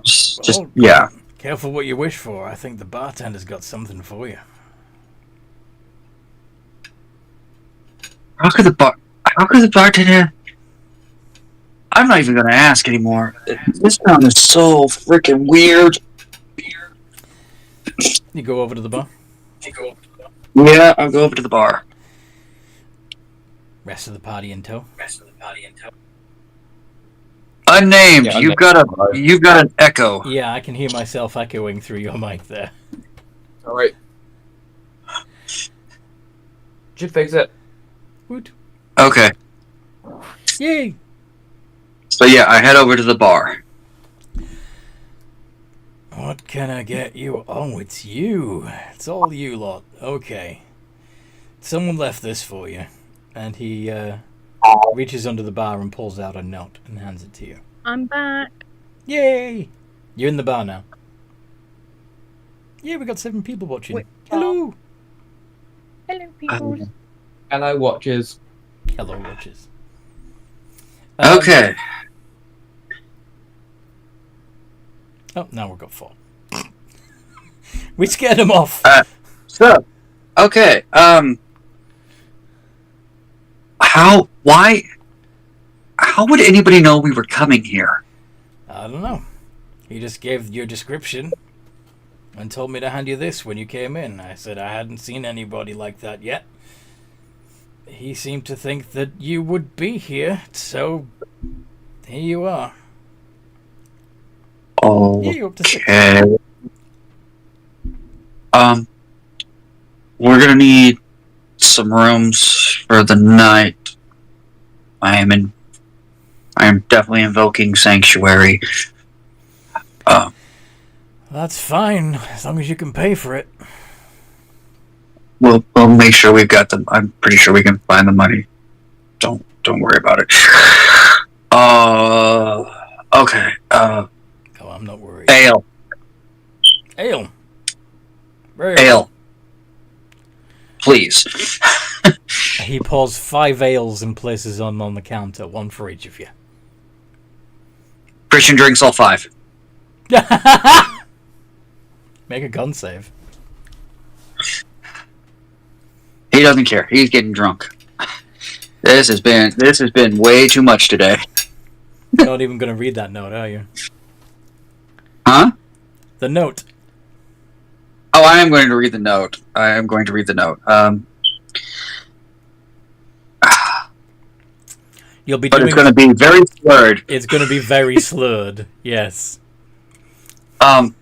Just Well, yeah. Careful what you wish for. I think the bartender's got something for you. How could the bartender? I'm not even going to ask anymore. This town is so freaking weird. You go over to the bar. Yeah, I'll go over to the bar. Rest of the party in tow. Unnamed. Yeah, You've got an echo. Yeah, I can hear myself echoing through your mic there. All right. Should fix it. Woot. Okay. Yay! So yeah, I head over to the bar. What can I get you? Oh, it's you. It's all you lot. Okay. Someone left this for you. And he reaches under the bar and pulls out a note and hands it to you. I'm back. Yay! You're in the bar now. Yeah, we got 7 people watching. Wait, Hello! Hello, people. Hello, watchers. Hello, watchers. Okay. Oh, now we've got 4. We scared them off. So, okay. How would anybody know we were coming here? I don't know. He just gave your description and told me to hand you this when you came in. I said I hadn't seen anybody like that yet. He seemed to think that you would be here, so here you are. Oh, Yeah, you're up to 6. okay. We're gonna need some rooms for the night. I am definitely invoking sanctuary. That's fine, as long as you can pay for it. We'll make sure we've got them. I'm pretty sure we can find the money. Don't worry about it. Okay. Oh, I'm not worried. Ale. Ale. Very Ale. Please. He pours 5 ales and places on the counter, 1 for each of you. Christian drinks all 5. Make a gun save. He doesn't care. He's getting drunk. This has been way too much today. You're not even going to read that note, are you? Huh? The note. Oh, I am going to read the note. You'll be But doing. it's going to be very slurred. It's going to be very slurred. Yes. I'm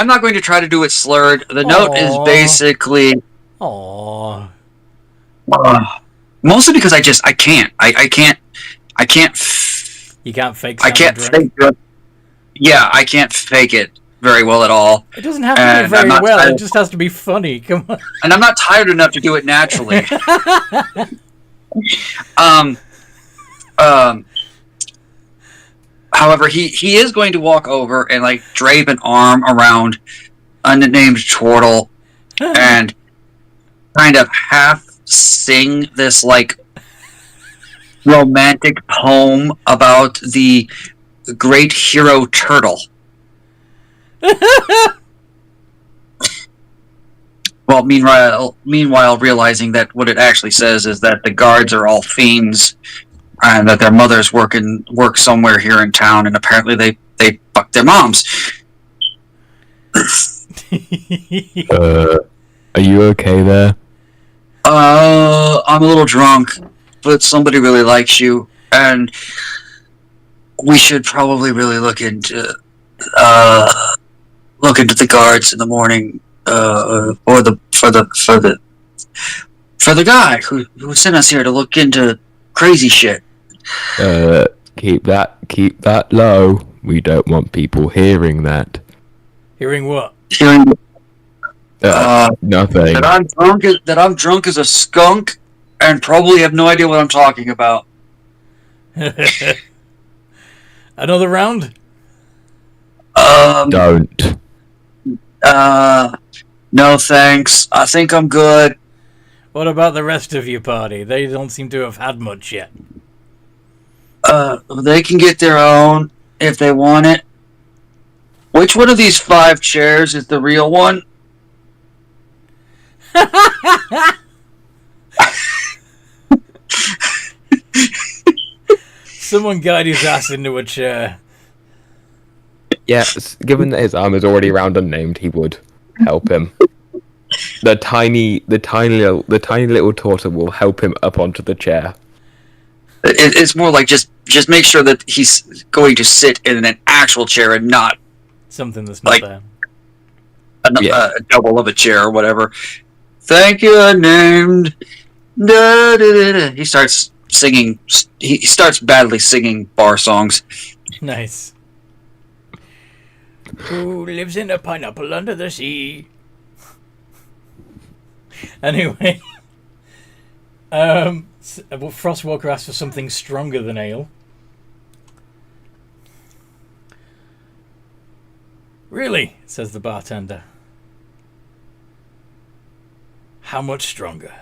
not going to try to do it slurred. The note is Aw. basically Aww. mostly because I can't. I can't. You can't fake. I can't sound drunk. fake. Yeah, I can't fake it very well at all. It doesn't have to And be I'm very not well. tired- It just has to be funny. Come on. And I'm not tired enough to do it naturally. However, he is going to walk over and like drape an arm around unnamed Chortle and kind of half sing this like romantic poem about the great hero Turtle. Well, meanwhile, realizing that what it actually says is that the guards are all fiends, and that their mothers work somewhere here in town, and apparently they fuck their moms. Are you okay there? I'm a little drunk, but somebody really likes you, and we should probably really look into the guards in the morning, for the guy who sent us here to look into crazy shit. Keep that low. We don't want people hearing that. Hearing what? Hearing Nothing. that I'm drunk as a skunk, and probably have no idea what I'm talking about. Another round? Don't. No thanks. I think I'm good. What about the rest of your party? They don't seem to have had much yet. They can get their own if they want it. Which one of these 5 chairs is the real one? Someone guide his ass into a chair. Yes, given that his arm is already round unnamed, he would help him. The tiny little tortoise will help him up onto the chair. It's more like just make sure that he's going to sit in an actual chair and not Something that's not Like- there. a double of a chair or whatever. Thank you, unnamed. Da, da, da, da. He starts singing. He starts badly singing bar songs. Nice. Who lives in a pineapple under the sea? Anyway. Frostwalker asks for something stronger than ale. Really? Says the bartender. How much stronger?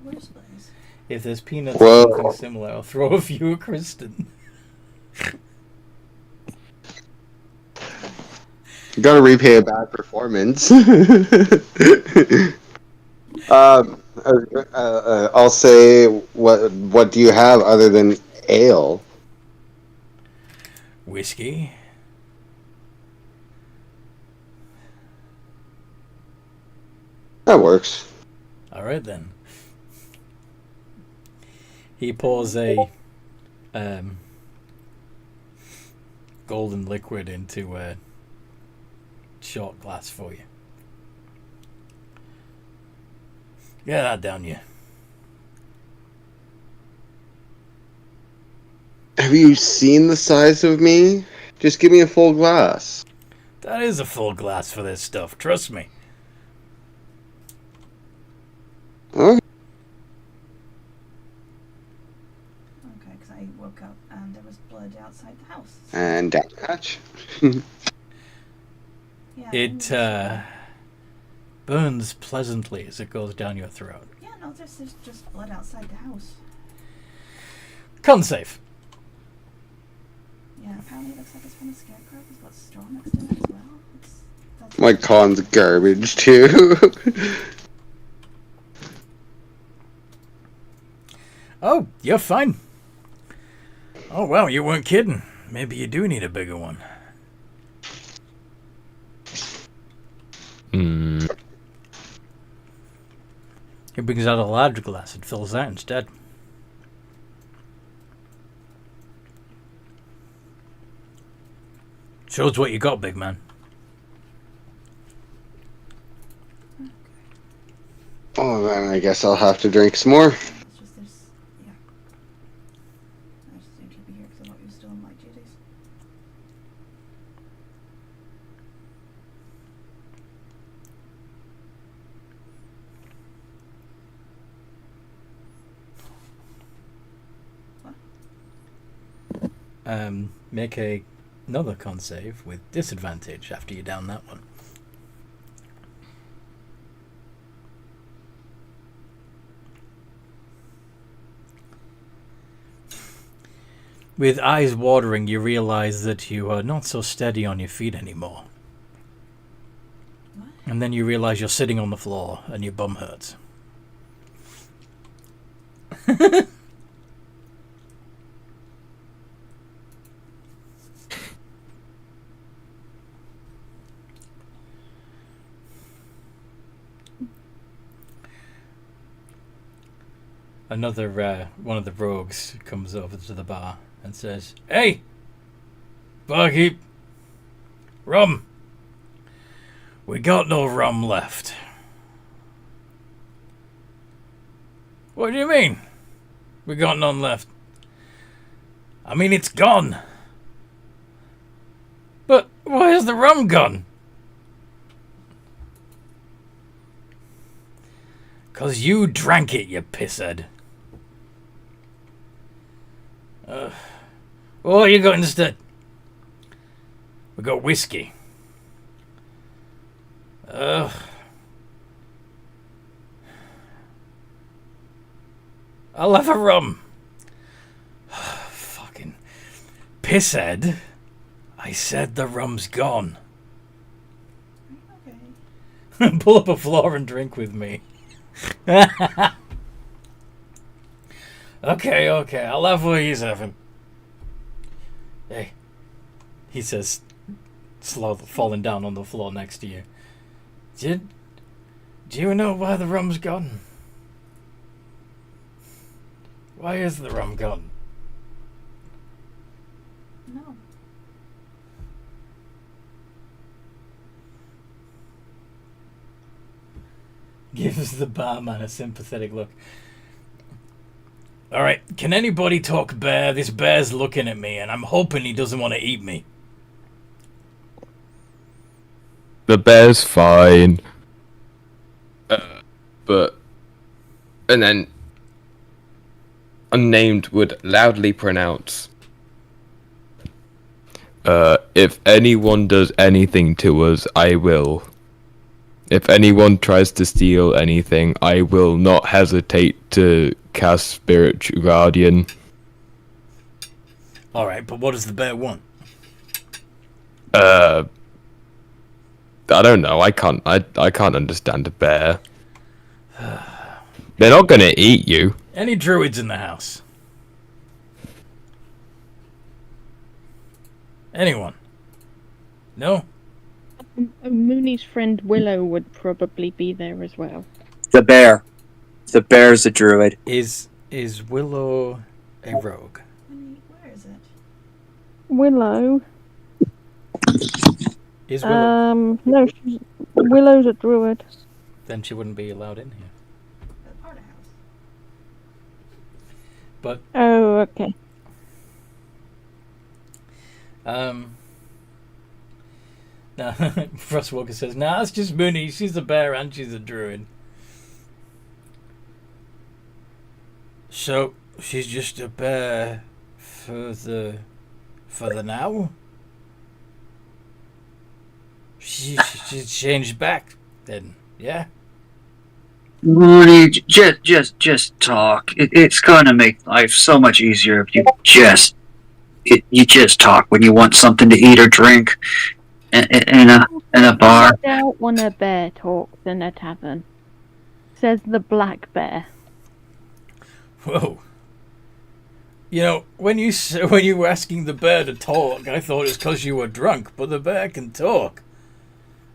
Where's Blaze? If there's peanuts Whoa. or something similar, I'll throw a few at Kristen. You gotta repay a bad performance. I'll say, what do you have other than ale? Whiskey. That works. Alright then. He pours a golden liquid into a short glass for you. Get that down you. Have you seen the size of me? Just give me a full glass. That is a full glass for this stuff, trust me. Okay. Okay, because I woke up and there was blood outside the house. And down the hatch. Yeah. It burns pleasantly as it goes down your throat. Yeah, no, there's just blood outside the house. Con save. Yeah, apparently it looks like it's from a scarecrow. There's got straw next to it as well. That's My con's garbage too. Oh, you're fine. Oh, wow, you weren't kidding. Maybe you do need a bigger one. Hmm. He brings out a larger glass and fills that instead. Shows what you got, big man. Oh, then I guess I'll have to drink some more. it's just there's yeah. I just assumed he'd be here because I thought he was still on light duties. Make another con save with disadvantage after you down that one. With eyes watering, you realize that you are not so steady on your feet anymore. What? And then you realize you're sitting on the floor and your bum hurts. Another one of the rogues comes over to the bar and says, "Hey, barkeep, rum. We got no rum left." What do you mean? We got none left. I mean, it's gone. But why is the rum gone? 'Cause you drank it, you pisshead. What you got instead? We got whiskey. Ugh. I'll have a rum. Fucking pisshead. I said the rum's gone. Okay. Pull up a floor and drink with me. Okay, I'll have what he's having. Hey, he says, slowly falling down on the floor next to you. Do you know why the rum's gone? Why is the rum gone? No. Gives the barman a sympathetic look. Alright, can anybody talk bear? This bear's looking at me and I'm hoping he doesn't want to eat me. The bear's fine. But... And then... Unnamed would loudly pronounce... if anyone does anything to us, I will. If anyone tries to steal anything, I will not hesitate to cast Spiritual Guardian. Alright, but what does the bear want? I don't know. I can't understand a bear. They're not gonna eat you. Any druids in the house? Anyone? No? Mooney's friend Willow would probably be there as well. The bear. The bear's a druid. Is Willow a rogue? Where is it? Willow? Is Willow? No, Willow's a druid. Then she wouldn't be allowed in here. The part of house. But Oh, okay. no, Frostwalker says, nah, it's just Mooney. She's a bear and she's a druid. So she's just a bear for the now. She changed back then, yeah. Mooney, just talk. It's gonna make life so much easier if you just talk when you want something to eat or drink in a bar. I doubt when a bear talks in a tavern. Says the black bear. Whoa. You know, when you were asking the bear to talk, I thought it's because you were drunk, but the bear can talk.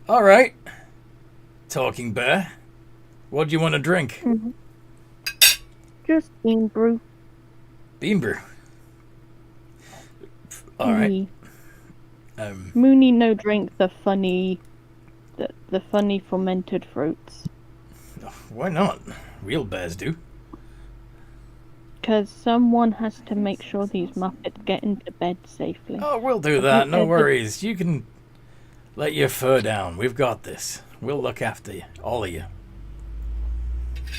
All right, talking bear. What do you want to drink? Mm-hmm. Just bean brew. Bean brew. All right. Mooney no drink the funny fermented fruits. Why not? Real bears do. Because someone has to make sure these Muppets get into bed safely. Oh, we'll do that. No worries. You can let your fur down. We've got this. We'll look after you, all of you.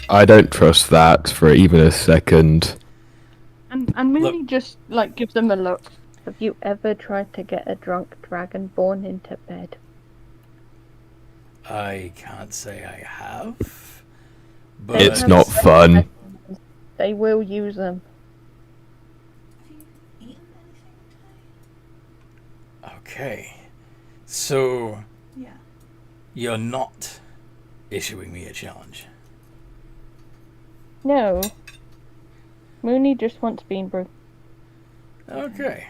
I don't trust that for even a second. And Mooney just gives them a look. Have you ever tried to get a drunk dragonborn into bed? I can't say I have. But It's not fun. They will use them. Have you eaten anything today? Okay. So Yeah. you're not issuing me a challenge. No. Mooney just wants bean brew. Okay.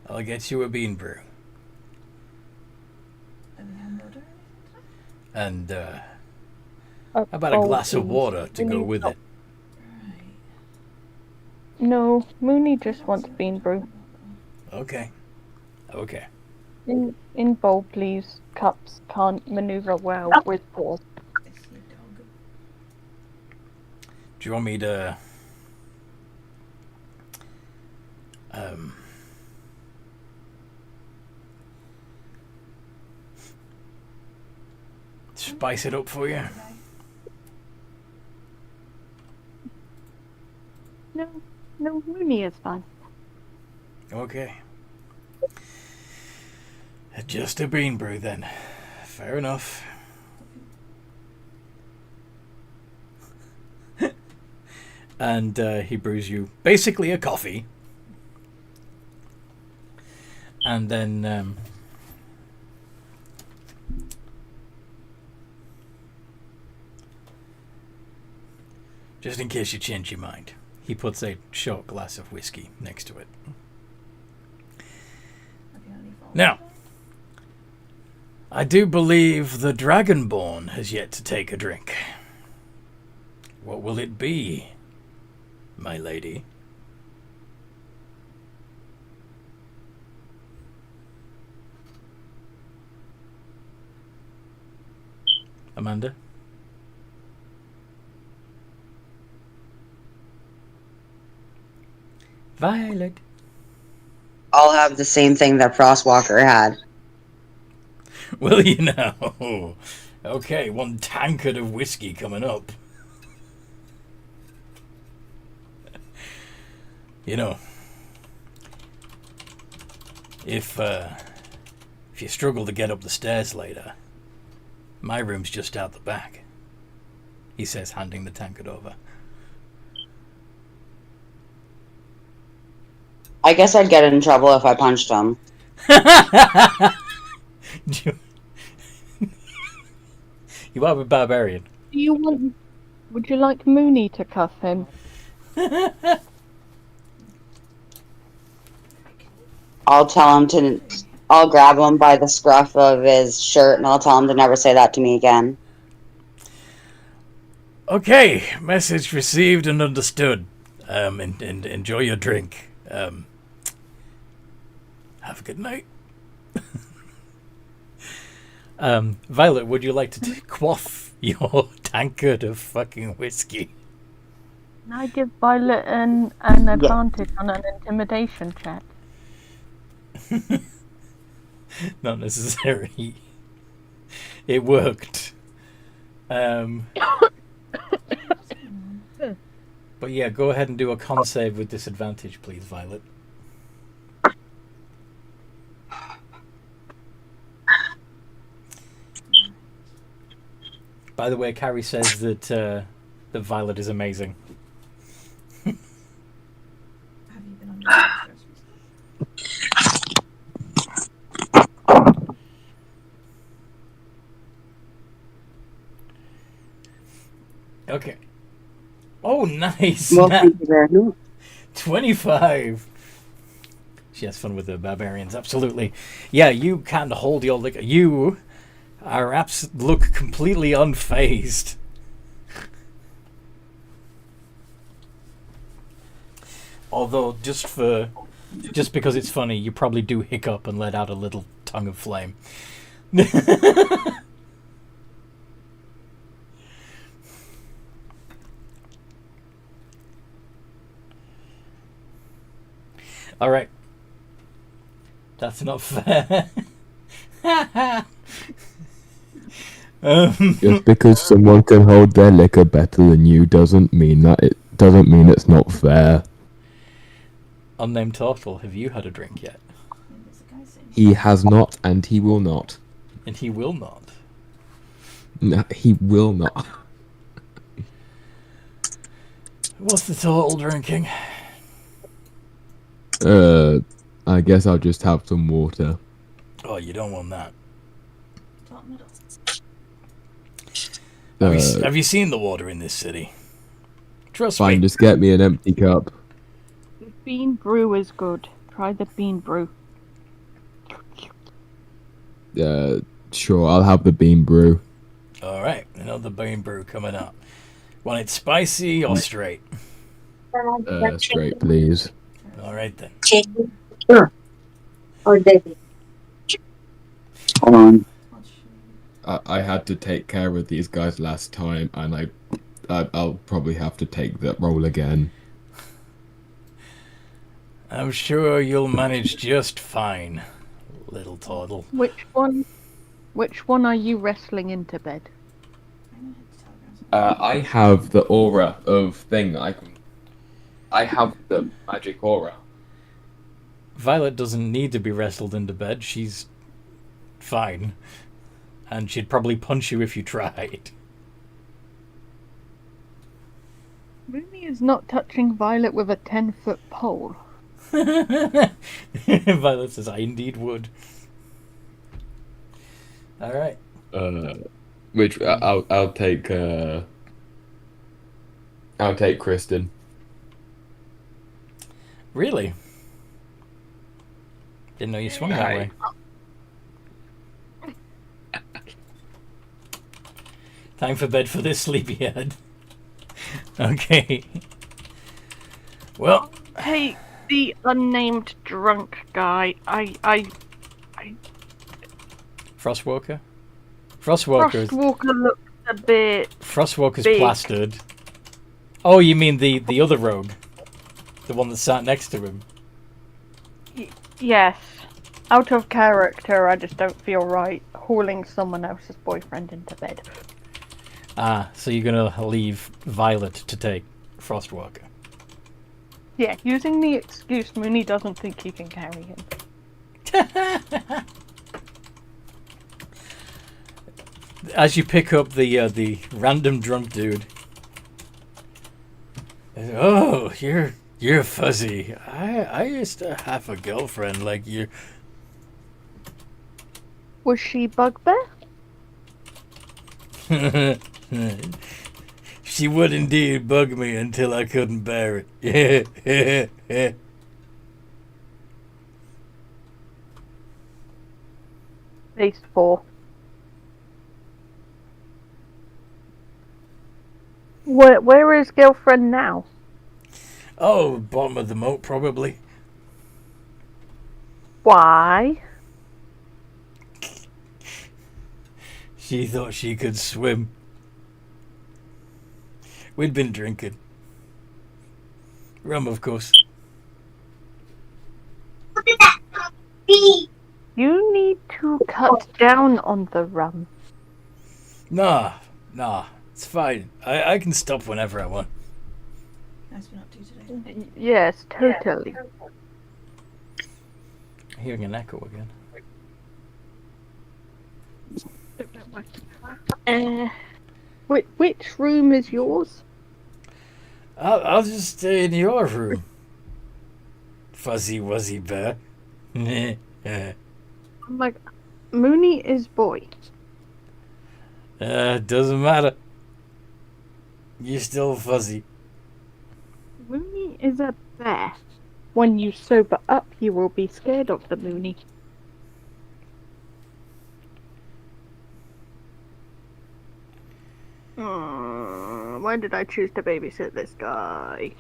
I'll get you a bean brew. Have you had water or anything today? And how about a glass of water to go with it? Right. No, Mooney just wants bean brew. Okay. Okay. In bowl, please. Cups can't maneuver well with paws. I see a dog. Do you want me to spice it up for you? No, Mooney is fine. Okay. Just a bean brew then. Fair enough. And he brews you basically a coffee. And then just in case you change your mind, he puts a short glass of whiskey next to it. Now, I do believe the Dragonborn has yet to take a drink. What will it be, my lady? Amanda? Violet? I'll have the same thing that Frostwalker had. Well, you know. Okay, one tankard of whiskey coming up. You know, if you struggle to get up the stairs later, my room's just out the back, he says, handing the tankard over. I guess I'd get in trouble if I punched him. You are a barbarian. Do you want? Would you like Mooney to cuff him? I'll grab him by the scruff of his shirt and I'll tell him to never say that to me again. Okay, message received and understood. And enjoy your drink. Have a good night. Violet, would you like to quaff your tankard of fucking whiskey? Can I give Violet an advantage on an intimidation check? Not necessary. It worked. But yeah, go ahead and do a con save with disadvantage, please, Violet. By the way, Carrie says that that Violet is amazing. Have you been on your Okay. Oh, nice. Well, thank you very much. 25. She has fun with the barbarians, absolutely. Yeah, you can't hold your liquor. You are look completely unfazed. Although, just because it's funny, you probably do hiccup and let out a little tongue of flame. All right. That's not fair. Just because someone can hold their liquor better than you doesn't mean it's not fair. Unnamed Turtle, have you had a drink yet? He has not, and he will not. And he will not. No, he will not. What's the total drinking? I guess I'll just have some water. Oh, you don't want that. Uh, Have you seen the water in this city? Trust Fine, me. just get me an empty cup. The bean brew is good. Try the bean brew. Sure, I'll have the bean brew. All right, another bean brew coming up. Want it spicy or straight? Straight, please. All right then. Sure. Or David. Hold on. I had to take care of these guys last time, and I'll probably have to take that role again. I'm sure you'll manage just fine, little turtle. Which one are you wrestling into bed? I have the aura of thing. I have the magic aura. Violet doesn't need to be wrestled into bed. She's fine. And she'd probably punch you if you tried. Mooney is not touching Violet with a 10-foot pole. Violet says, I indeed would. Alright. Which I'll take. I'll take Kristen. Really? Didn't know you swung that way. Time for bed for this sleepyhead. Okay. Well, Hey, the unnamed drunk guy. Frostwalker? Frostwalker's Frostwalker looks a bit. Frostwalker's big. plastered. Oh, you mean the other rogue? The one that sat next to him? Yes. Out of character, I just don't feel right hauling someone else's boyfriend into bed. Ah, so you're gonna leave Violet to take Frostwalker. Yeah, using the excuse Mooney doesn't think he can carry him. As you pick up the random drunk dude. Oh, you're fuzzy. I used to have a girlfriend like you. Was she Bugbear? She would indeed bug me until I couldn't bear it. Phase 4. Where is girlfriend now? Oh, bottom of the moat, probably. Why? She thought she could swim. We'd been drinking. Rum, of course. You need to cut down on the rum. Nah, it's fine. I can stop whenever I want. Nice for not to today. Yes, totally. Hearing an echo again. Which room is yours? I'll just stay in your room. Fuzzy wuzzy bear. Like, Mooney is boy. Doesn't matter. You're still fuzzy. Mooney is a bear. When you sober up, you will be scared of the Mooney. Why did I choose to babysit this guy?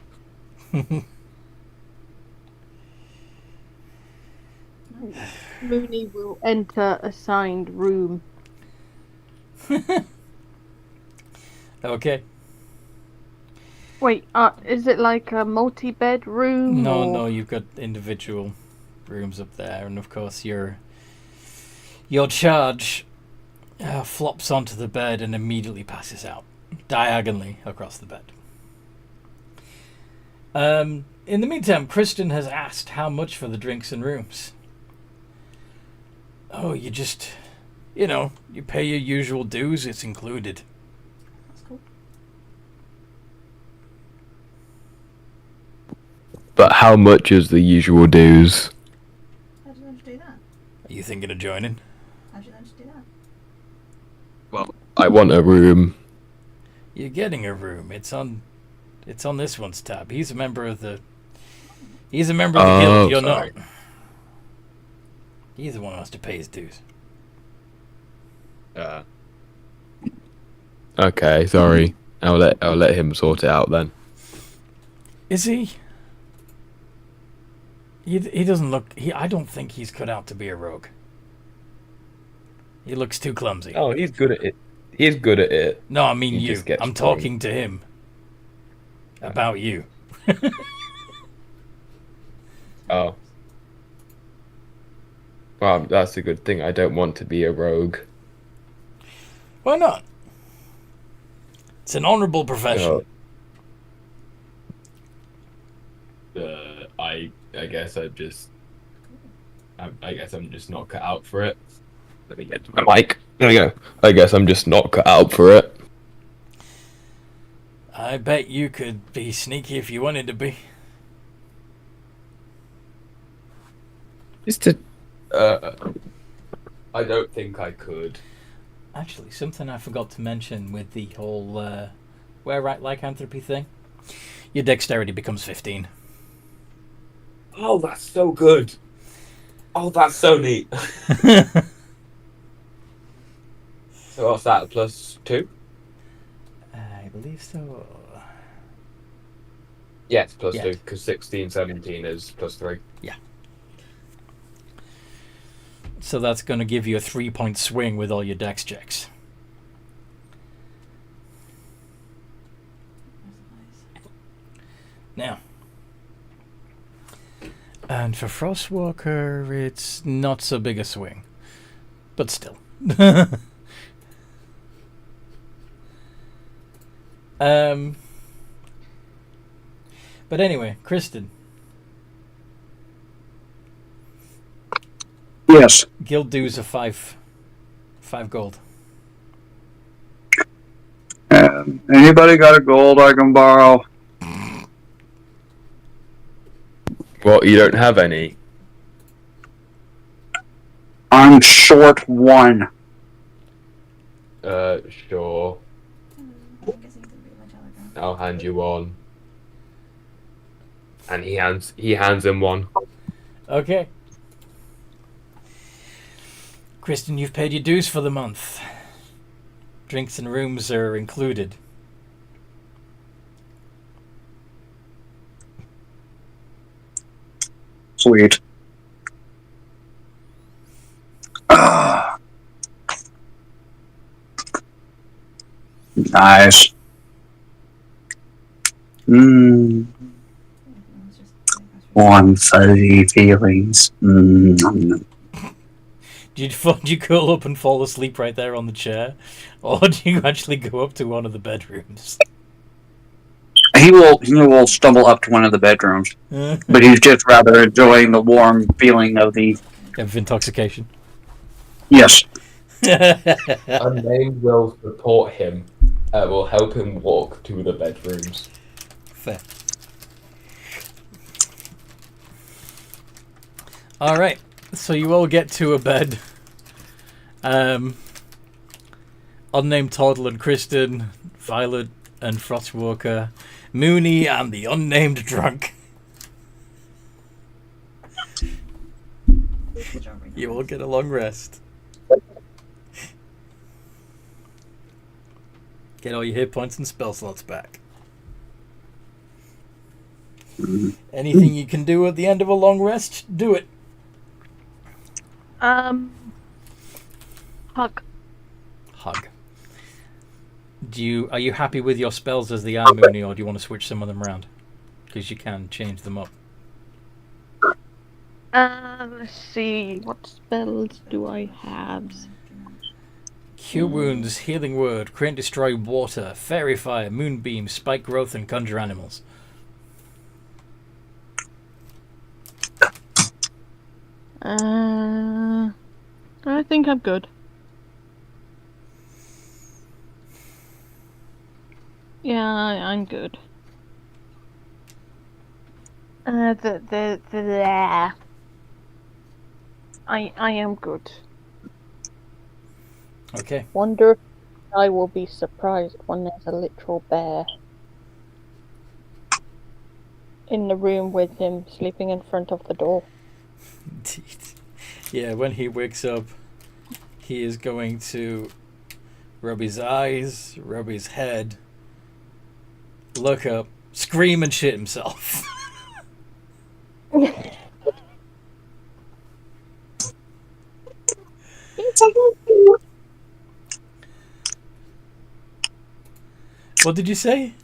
Mooney will enter assigned room. Okay. Wait, is it like a multi-bed room? No, you've got individual rooms up there, and of course your charge flops onto the bed and immediately passes out, diagonally across the bed. In the meantime, Kristen has asked how much for the drinks and rooms. Oh, you just, you pay your usual dues, it's included. That's cool. But how much is the usual dues? How do you learn to do that? Are you thinking of joining? How do you learn to do that? Well, I want a room. You're getting a room. It's on this one's tab. He's a member of the guild. You're sorry. not. He's the one who has to pay his dues. Okay, sorry. I'll let him sort it out then. Is he? He doesn't look. I don't think he's cut out to be a rogue. He looks too clumsy. Oh, he's good at it. He's good at it. No, I mean He you. just gets I'm talking to him about you. Oh. Well, that's a good thing. I don't want to be a rogue. Why not? It's an honorable profession. I guess I guess I'm just not cut out for it. Let me get to my mic. There we go. I guess I'm just not cut out for it. I bet you could be sneaky if you wanted to be. Just to I don't think I could. Actually, something I forgot to mention with the whole were-rat lycanthropy thing. Your dexterity becomes 15. Oh, that's so good. Oh, that's so neat. So what's that? +2? I believe so. Yeah, it's +2 Yeah. because 16, 17 is +3. So that's going to give you a 3-point swing with all your dex checks. Now. And for Frostwalker, it's not so big a swing. But still. But anyway, Kristen. yes. Guild dues are 5 gold. Anybody got a gold I can borrow? What, you don't have any? I'm short 1. Sure. I'm guessing you can read my telegram. I'll hand you one. And he hands him one. Okay. Kristen, you've paid your dues for the month. Drinks and rooms are included. Sweet. Nice. It's just Warm, fuzzy feelings. Do you curl up and fall asleep right there on the chair? Or do you actually go up to one of the bedrooms? He will stumble up to one of the bedrooms, but he's just rather enjoying the warm feeling of the... Of intoxication. Yes. Unnamed will support him. Will help him walk to the bedrooms. Fair. Alright, so you all get to a bed. Unnamed Toddle and Kristen, Violet and Frostwalker, Mooney and the unnamed drunk. You all get a long rest. Get all your hit points and spell slots back. Anything you can do at the end of a long rest, do it. Hug. Hug. Are you happy with your spells as they are, Mooney, or do you want to switch some of them around? Because you can change them up. Let's see. What spells do I have? Cure wounds, healing word, create and destroy water, fairy fire, moonbeam, spike growth, and conjure animals. I think I'm good. Yeah, I'm good. I am good. Okay. Wonder if I will be surprised when there's a literal bear in the room with him sleeping in front of the door. Yeah, when he wakes up, he is going to rub his eyes, rub his head, look up, scream and shit himself. What did you say?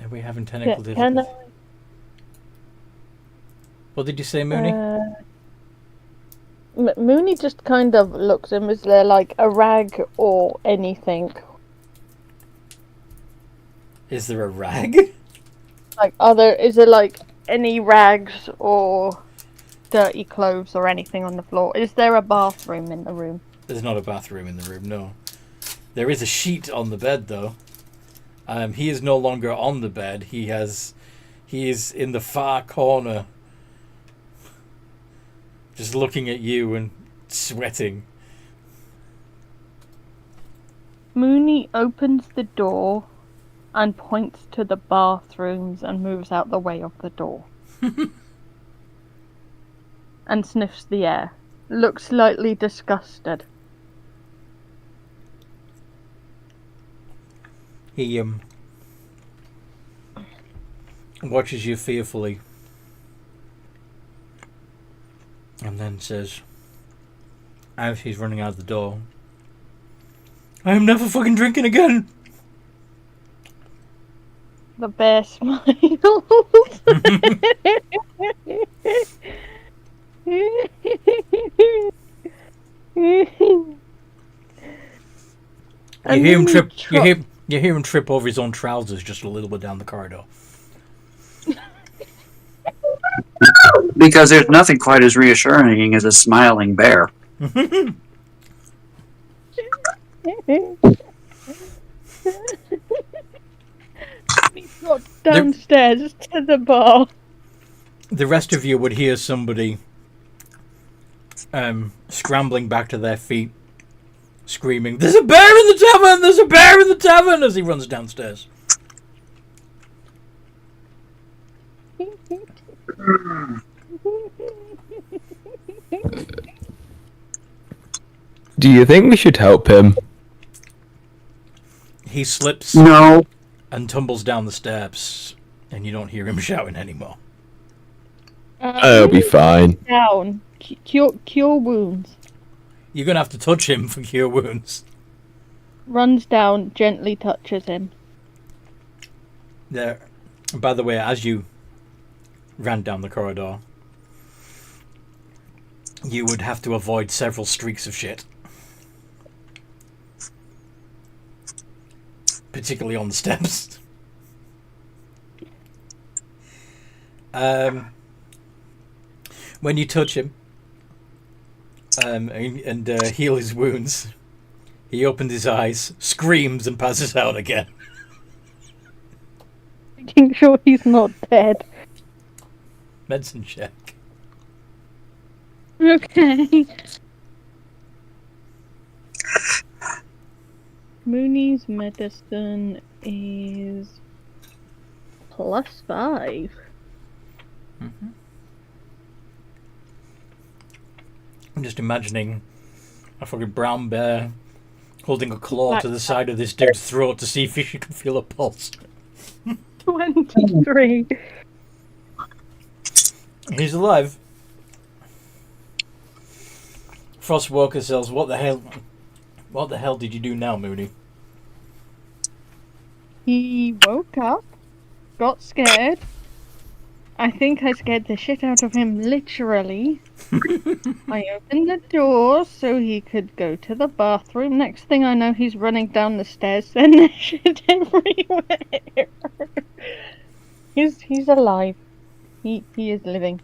Are we having technical difficulties? What did you say, Mooney? Mooney just kind of looks at him. Is there like a rag or anything? Is there a rag? Like, is there like any rags or dirty clothes or anything on the floor. Is there a bathroom in the room? There's not a bathroom in the room, no. There is a sheet on the bed, though. He is no longer on the bed. He is in the far corner, just looking at you and sweating. Mooney opens the door and points to the bathrooms and moves out the way of the door. And sniffs the air. Looks slightly disgusted. He watches you fearfully and then says, as he's running out the door, I am never fucking drinking again. The bear smiles. You hear him trip. You hear him trip over his own trousers just a little bit down the corridor. Because there's nothing quite as reassuring as a smiling bear. He got downstairs to the bar. The rest of you would hear somebody scrambling back to their feet, screaming, "There's a bear in the tavern! There's a bear in the tavern!" as he runs downstairs. Do you think we should help him? He slips No. and tumbles down the steps, and you don't hear him shouting anymore. I'll be fine. Down. Cure wounds. You're going to have to touch him for cure wounds. Runs down, gently touches him. There. By the way, as you ran down the corridor, you would have to avoid several streaks of shit. Particularly on the steps. When you touch him and heal his wounds, he opens his eyes, screams, and passes out again. Making sure he's not dead. Medicine check. Okay. Mooney's medicine is +5. Mm-hmm. I'm just imagining a fucking brown bear holding a claw to the side of this dude's throat to see if he can feel a pulse. 23. He's alive. Frostwalker says, What the hell did you do now, Mooney? He woke up, got scared. I think I scared the shit out of him, literally. I opened the door so he could go to the bathroom. Next thing I know, he's running down the stairs and there's shit everywhere. He's alive. He is living.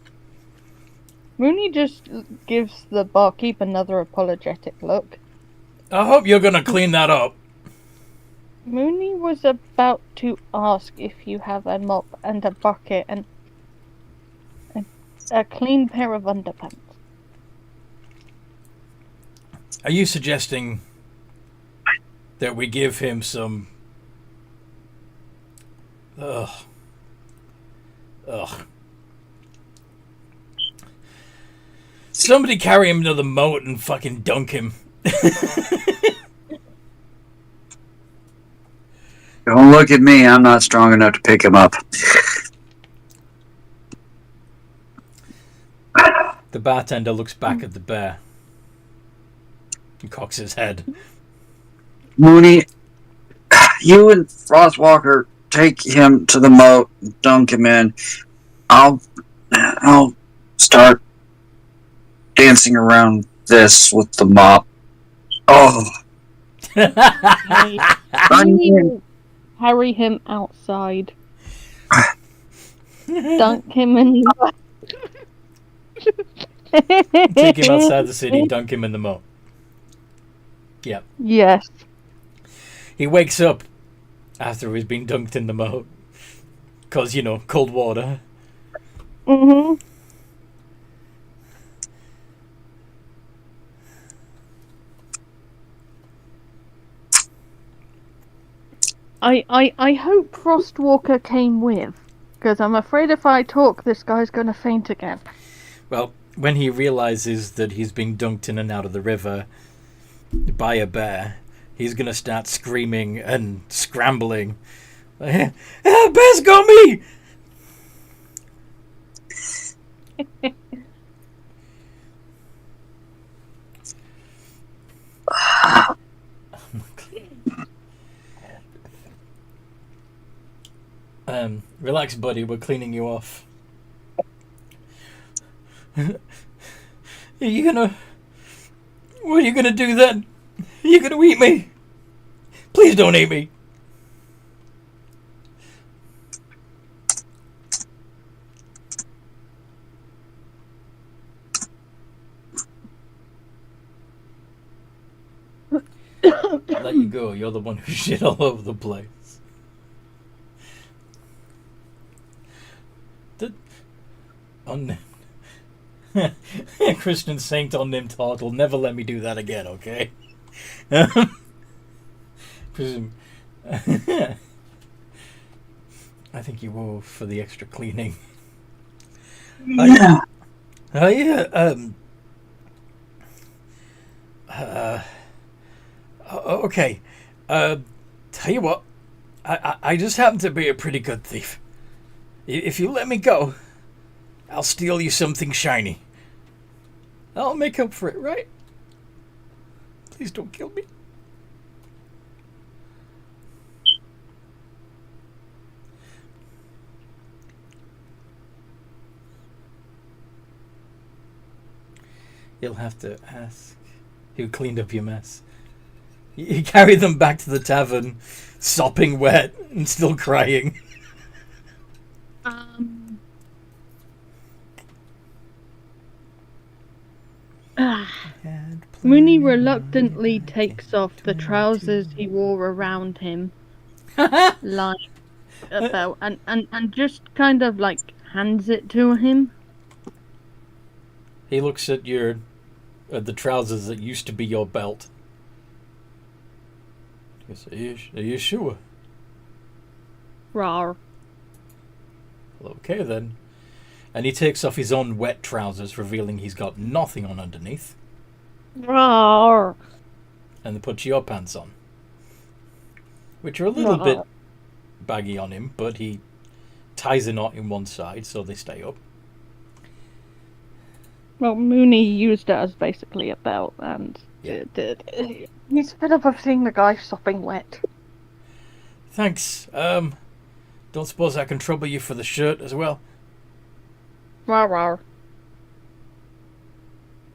Mooney just gives the barkeep another apologetic look. I hope you're gonna clean that up. Mooney was about to ask if you have a mop and a bucket and a clean pair of underpants. Are you suggesting that we give him some... Ugh. Somebody carry him to the moat and fucking dunk him. Don't look at me. I'm not strong enough to pick him up. The bartender looks back at the bear and cocks his head. Mooney, you and Frostwalker take him to the moat, dunk him in. I'll start dancing around this with the mop. Oh. Harry him outside. Dunk him in the Take him outside the city, dunk him in the moat. Yep. Yes. He wakes up after he's been dunked in the moat. Because, cold water. Mhm. I hope Frostwalker came with, because I'm afraid if I talk, this guy's gonna faint again. Well, when he realizes that he's being dunked in and out of the river by a bear, he's gonna start screaming and scrambling. Ah, bear's got me! Relax, buddy. We're cleaning you off. What are you gonna do then? Are you gonna eat me? Please don't eat me. Let you go. You're the one who shit all over the place. Unnamed. Christian Saint unnamed turtle. Never let me do that again, okay? Presume. I think you owe for the extra cleaning. Yeah. Okay. Tell you what. I just happen to be a pretty good thief. If you let me go, I'll steal you something shiny. I'll make up for it, right? Please don't kill me. You'll have to ask who cleaned up your mess. You carry them back to the tavern, sopping wet and still crying. Mooney reluctantly takes off the trousers he wore around him, like a belt, and just kind of like hands it to him. He looks at the trousers that used to be your belt. He goes, are you sure? Rawr. Well, okay then. And he takes off his own wet trousers, revealing he's got nothing on underneath. Rawr. And then puts your pants on, which are a little bit baggy on him, but he ties a knot in one side so they stay up. Well, Mooney used it as basically a belt, and he's fed up of seeing the guy sopping wet. Thanks. Don't suppose I can trouble you for the shirt as well? Rawr, rawr.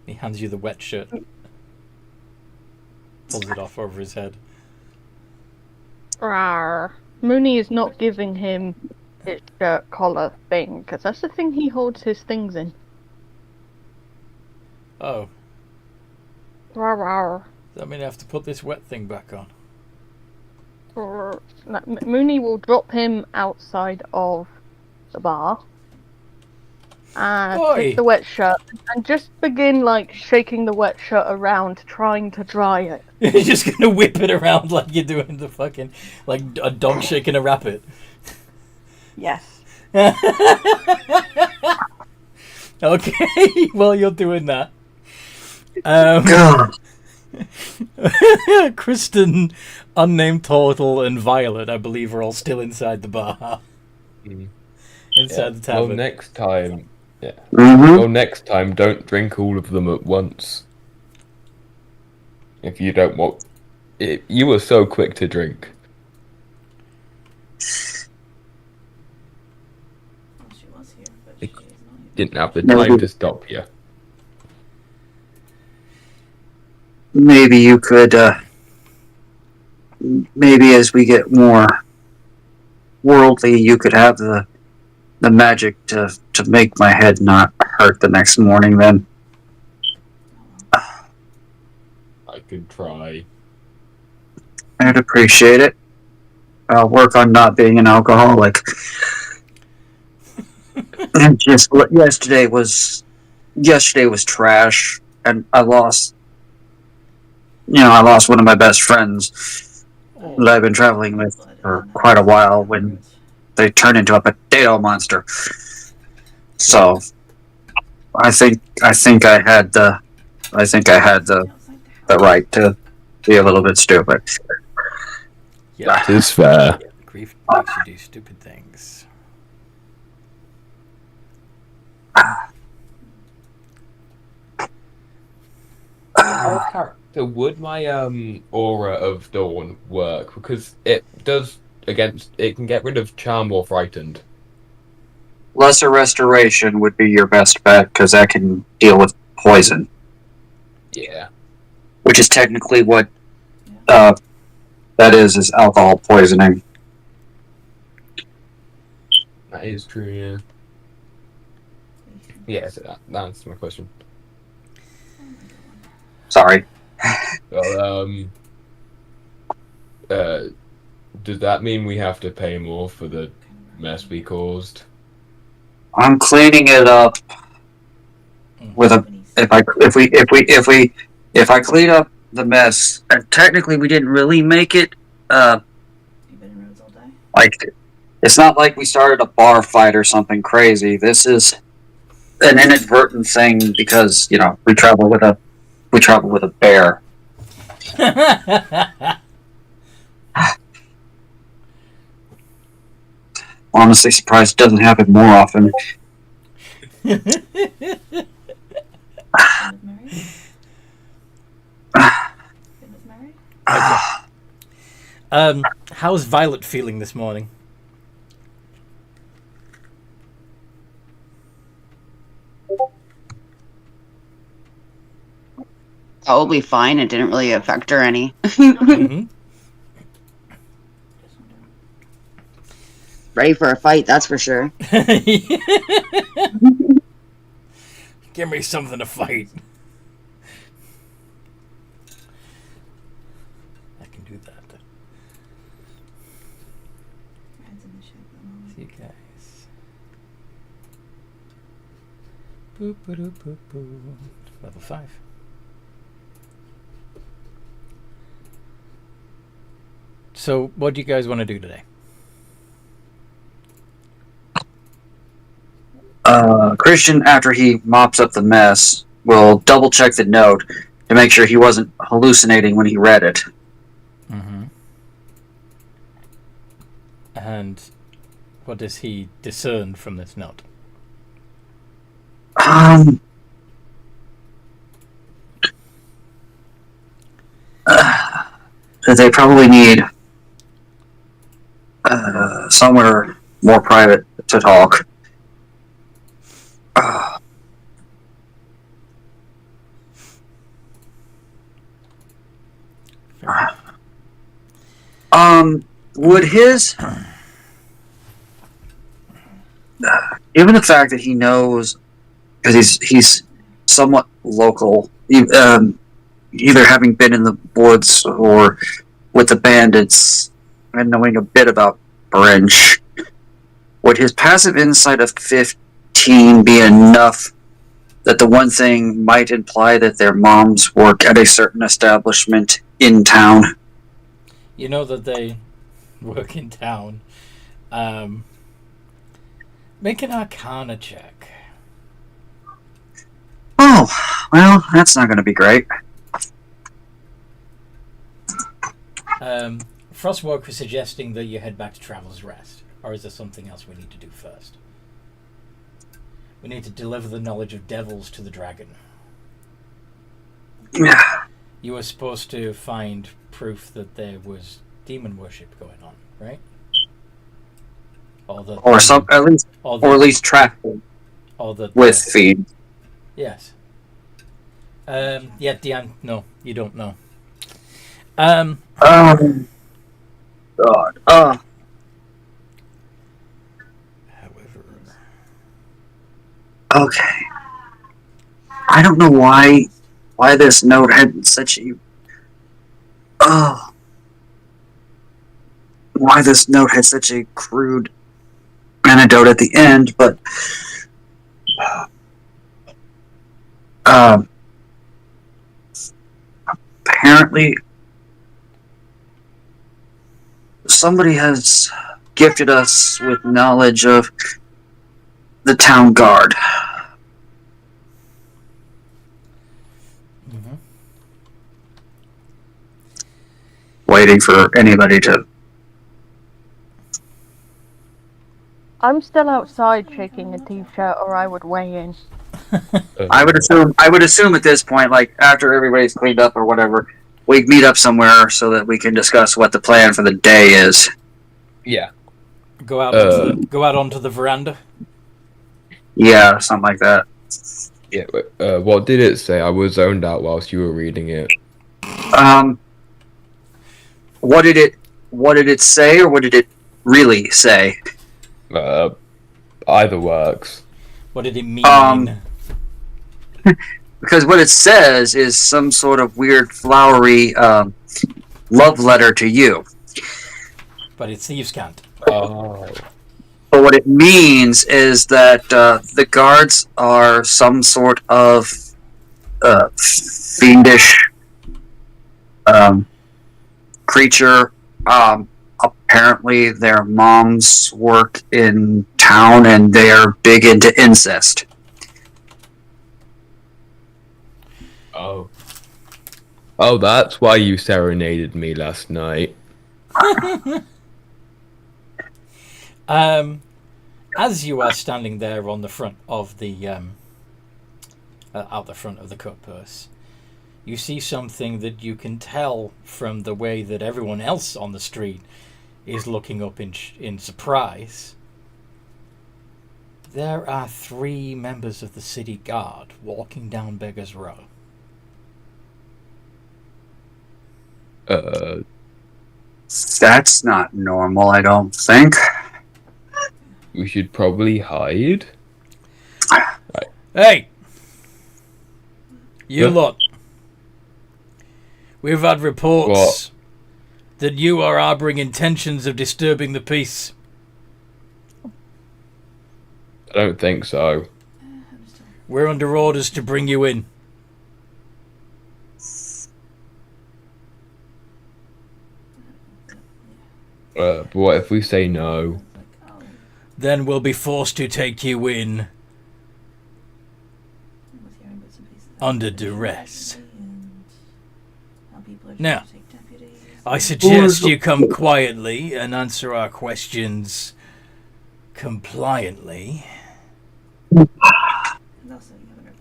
He hands you the wet shirt. Pulls it off over his head. Rawr. Mooney is not giving him his shirt collar thing, because that's the thing he holds his things in. Oh. Rawr, rawr. Does that mean I have to put this wet thing back on? Mooney will drop him outside of the bar and take the wet shirt and just begin shaking the wet shirt around, trying to dry it. You're just gonna whip it around like you're doing the fucking like a dog shaking a rabbit. Yes. Okay, well you're doing that. God. Kristen, unnamed turtle, and Violet, I believe, are all still inside the bar. Inside the tavern. Well, next time, Mm-hmm. Well, next time, don't drink all of them at once. If you don't want, you were so quick to drink. Well, she was here, but she is not here. Didn't have the time to stop you. Maybe you could, maybe as we get more worldly, you could have the magic to make my head not hurt the next morning. Then I could try. I'd appreciate it. I'll work on not being an alcoholic. And just yesterday was trash, and I lost one of my best friends that I've been traveling with for quite a while when they turned into a potato monster. So I think I had the right to be a little bit stupid. Yeah. That is fair. Yeah, grief makes you do stupid things. So would my aura of dawn work? Because it can get rid of charm or frightened. Lesser restoration would be your best bet because that can deal with poison, Yeah. which is technically what that is alcohol poisoning. That is true, yeah. Yeah, so that answers my question. Sorry. Well, does that mean we have to pay more for the mess we caused? I'm cleaning it up with a if I clean up the mess, and technically we didn't really make it You've been in roads all day? like it's not like we started a bar fight or something crazy. This is an inadvertent thing because, we travel with a bear. Honestly surprised it doesn't happen more often. Been with Mary? Been with Mary? How's Violet feeling this morning? Probably fine. It didn't really affect her any. Mm-hmm. Ready for a fight, that's for sure. Give me something to fight. I can do that. Ryan's in the ship at the moment. See you guys. Boop, boop, boop, boop. Level 5. So, what do you guys want to do today? Christian, after he mops up the mess, will double check the note to make sure he wasn't hallucinating when he read it. Mm-hmm. And what does he discern from this note? They probably need somewhere more private to talk. Would his given the fact that he knows, because he's somewhat local, either having been in the woods or with the bandits and knowing a bit about Brench, would his passive insight of 15 be enough that the one thing might imply that their moms work at a certain establishment in town? You know that they work in town. Make an Arcana check. Oh, well, that's not going to be great. Frostwalk was suggesting that you head back to Travel's Rest. Or is there something else we need to do first? We need to deliver the knowledge of devils to the dragon. You were supposed to find proof that there was demon worship going on, right? Or at least traffic with feed. Yes. Yeah, Deanne, no, you don't know. God. However, Okay. I don't know why this note had such a why this note had such a crude anecdote at the end, but apparently somebody has gifted us with knowledge of the town guard. Mm-hmm. Waiting for anybody to. I'm still outside shaking a t-shirt, or I would weigh in. I would assume at this point, like after everybody's cleaned up or whatever, we meet up somewhere so that we can discuss what the plan for the day is. Yeah. Go out onto the veranda. Yeah, something like that. Yeah. What did it say? I was zoned out whilst you were reading it. What did it say, or what did it really say? Either works. What did it mean? Because what it says is some sort of weird flowery love letter to you. But it's thieves' cant. Oh. But what it means is that the guards are some sort of fiendish creature. Apparently, their moms work in town, and they are big into incest. Oh. Oh, that's why you serenaded me last night. As you are standing there on the front of the out the front of the cutpurse, you see something that you can tell from the way that everyone else on the street is looking up in surprise. There are 3 members of the city guard walking down Beggar's Row. That's not normal, I don't think. We should probably hide. Right. Hey! You Yeah. lot. We've had reports that you are harboring intentions of disturbing the peace. I don't think so. We're under orders to bring you in. But what if we say no? Then we'll be forced to take you in under duress. Now, I suggest you come quietly and answer our questions compliantly,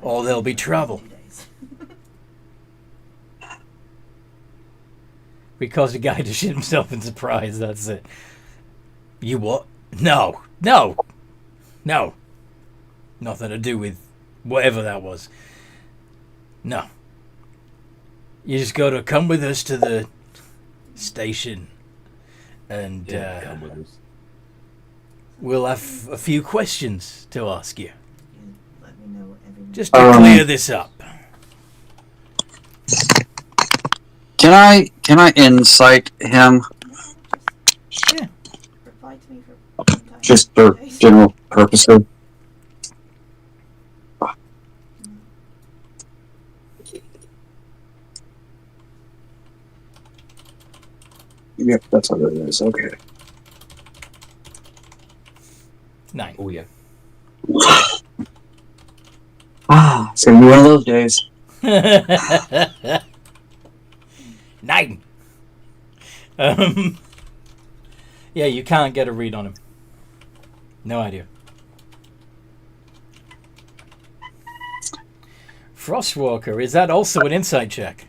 or there'll be trouble. We caused a guy to shit himself in surprise, that's it. You what? No. Nothing to do with whatever that was. No. You just got to come with us to the station, and Come with us. we'll have a few questions to ask you. Just to clear this up. Can I insight him Yeah. just for general purposes? Yep, that's what it is. Okay. 9. Oh yeah. Ah, it's gonna be one of those days. 9. Yeah, you can't get a read on him. No idea. Frostwalker, is that also an insight check?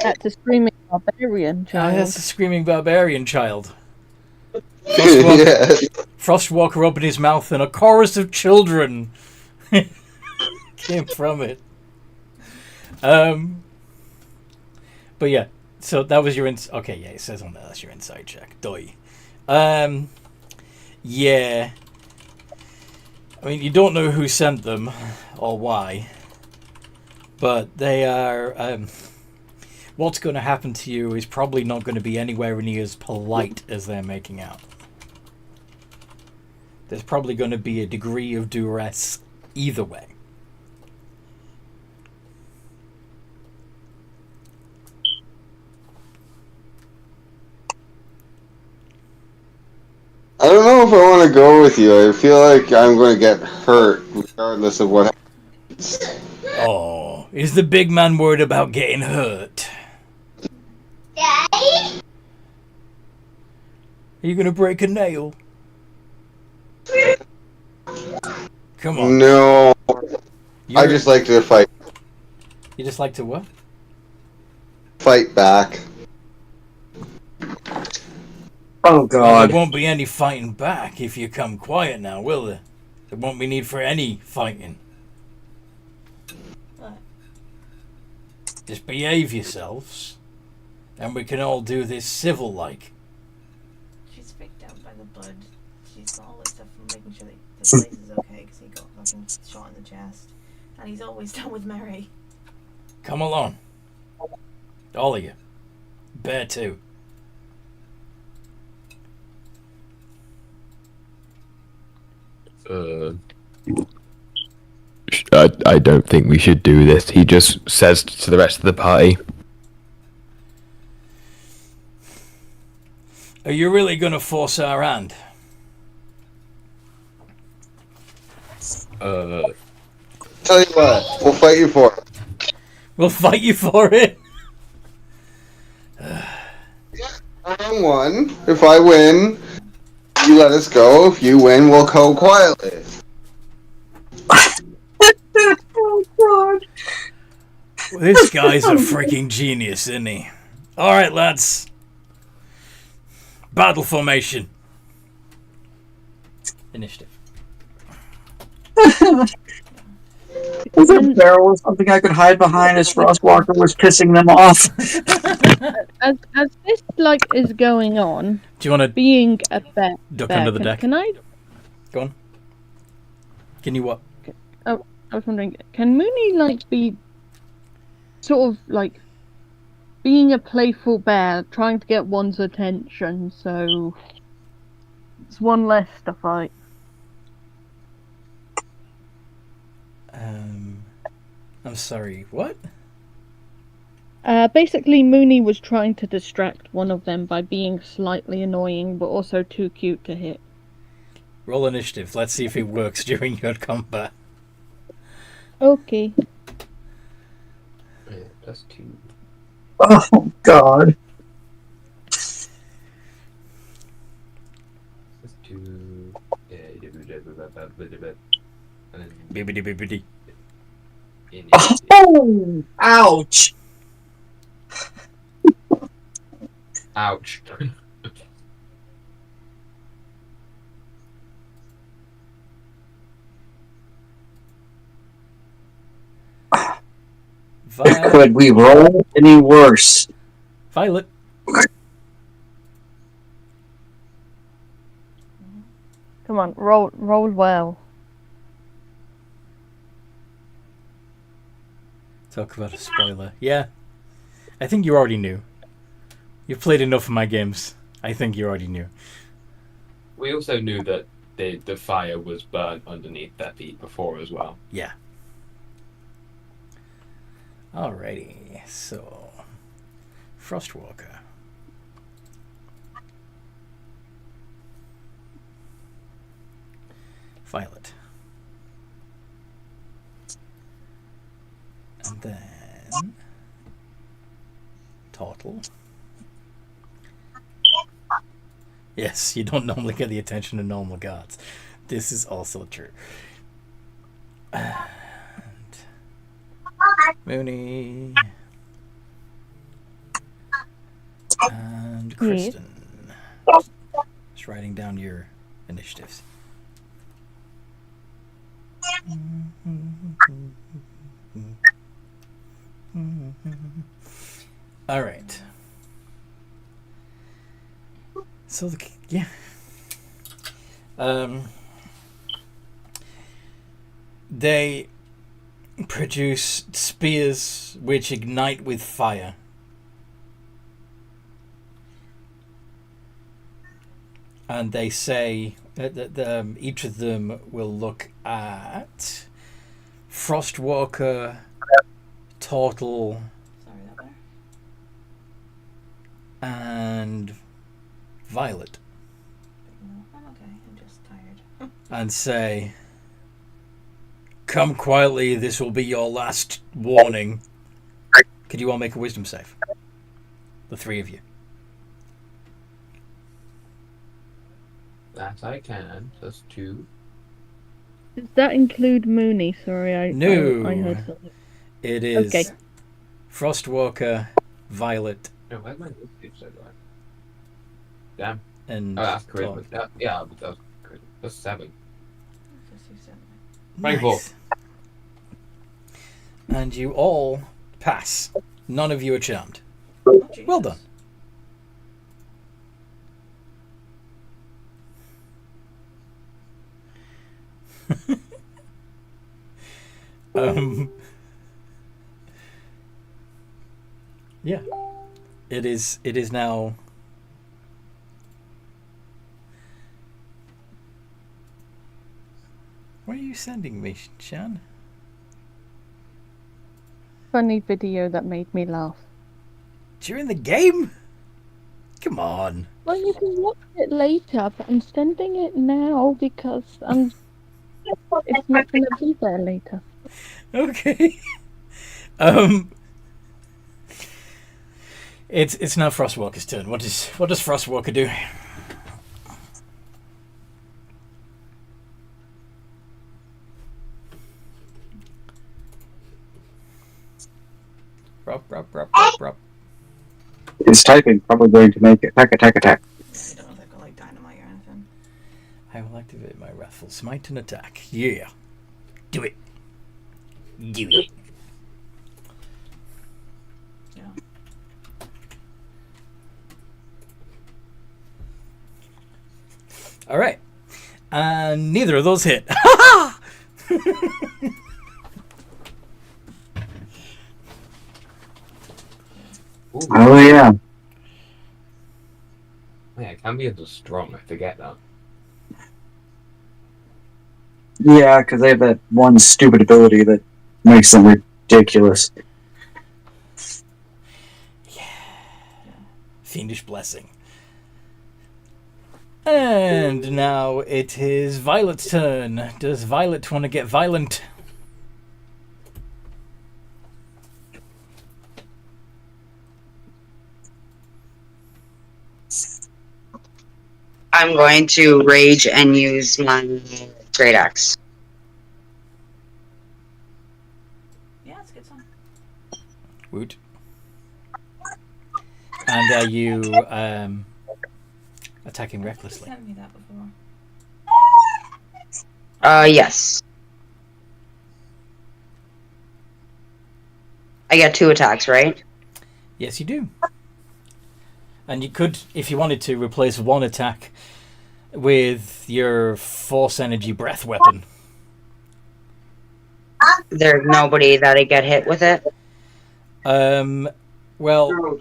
That's a screaming barbarian Ah, child. that's a screaming barbarian child. Yeah. Frostwalker opened his mouth and a chorus of children came from it. But yeah, So that was your okay, yeah, it says on there that's your insight check. Doi. Yeah. I mean, you don't know who sent them or why, but they are. What's going to happen to you is probably not going to be anywhere near as polite as they're making out. There's probably going to be a degree of duress either way. I don't know if I want to go with you. I feel like I'm going to get hurt regardless of what happens. Oh, is the big man worried about getting hurt? Are you going to break a nail? Come on. No. I You're- just like to fight You just like to what? back. Oh Well, God. there won't be any fighting back if you come quiet now, will there? There won't be need for any fighting. What? Just behave yourselves, and we can all do this civil-like. She's freaked out by the blood. She's got all this stuff from making sure that the Blaze is okay because he got fucking shot in the chest. And he's always done with Mary. Come along. All of you. Bear too. I don't think we should do this. He just says to the rest of the party. Are you really going to force our hand? Uh, Tell you what, we'll fight you for it. We'll fight you for it. Round one. If I win, you let us go. If you win, we'll go quietly. Oh God. This guy's a freaking genius, isn't he? All right, lads. Battle formation. Initiative. Was it a barrel or something I could hide behind as Frostwalker was pissing them off? As this like is going on, Do you want to being a bear, duck under the can, deck? can I? Go on. Can you what? I was wondering, can Mooney like be sort of like being a playful bear, trying to get one's attention, so it's one less to fight. I'm sorry, what? Basically, Mooney was trying to distract one of them by being slightly annoying, but also too cute to hit. Roll initiative. Let's see if it works during your combat. Okay. Plus 2. Oh God. Plus 2. Bibbidi bibbidi. Oh! Ouch! Ouch. Could we roll any worse? Violet. Come on, roll well. Talk about a spoiler. Yeah. I think you already knew. You've played enough of my games. I think you already knew. We also knew that the fire was burnt underneath their feet before as well. Yeah. Alrighty, so Frostwalker. Violet. And then Turtle. Yes, you don't normally get the attention of normal gods. This is also true. And Mooney. And Kristen. Just writing down your initiatives. All right. So yeah. They produce spears which ignite with fire. And they say that each of them will look at Frostwalker, Turtle, Sorry, that there. and Violet, No, I'm okay. I'm just tired. and say, "Come quietly, this will be your last warning." Could you all make a wisdom save? The three of you. That I can. Plus 2. Does that include Mooney? Sorry, I heard something. It is Okay. Frostwalker, Violet, No, where's my wisdom save? Damn. and Oh, that's Turtle. charisma. Yeah, that's charisma. Plus 7. Just you said that. 24. Nice. And you all pass. None of you are charmed. Oh, Jesus. Well done. Yeah. It is now. Where are you sending me, Shan? Funny video that made me laugh. During the game? Come on. Well, you can watch it later, but I'm sending it now because it's not going to be there later. Okay. It's now Frostwalker's turn. What does Frostwalker do? Rup. It's typing, probably going to make it. Attack. I don't know if they've got like dynamite or anything. I will activate my Wrathful Smite and attack. Yeah. Do it. Do it. Yeah. Alright. And neither of those hit. Ooh. Oh, yeah. Yeah, Cambions are strong. I forget that. Yeah, because they have that one stupid ability that makes them ridiculous. Fiendish Blessing. And now it is Violet's turn. Does Violet want to get violent? I'm going to rage and use my great axe. Yeah, it's a good song. Woot. And are you attacking You recklessly? sent me that before. Yes. I get 2 attacks, right? Yes, you do. And you could, if you wanted to, replace one attack with your Force Energy Breath weapon. There's nobody that I get hit with it. Well,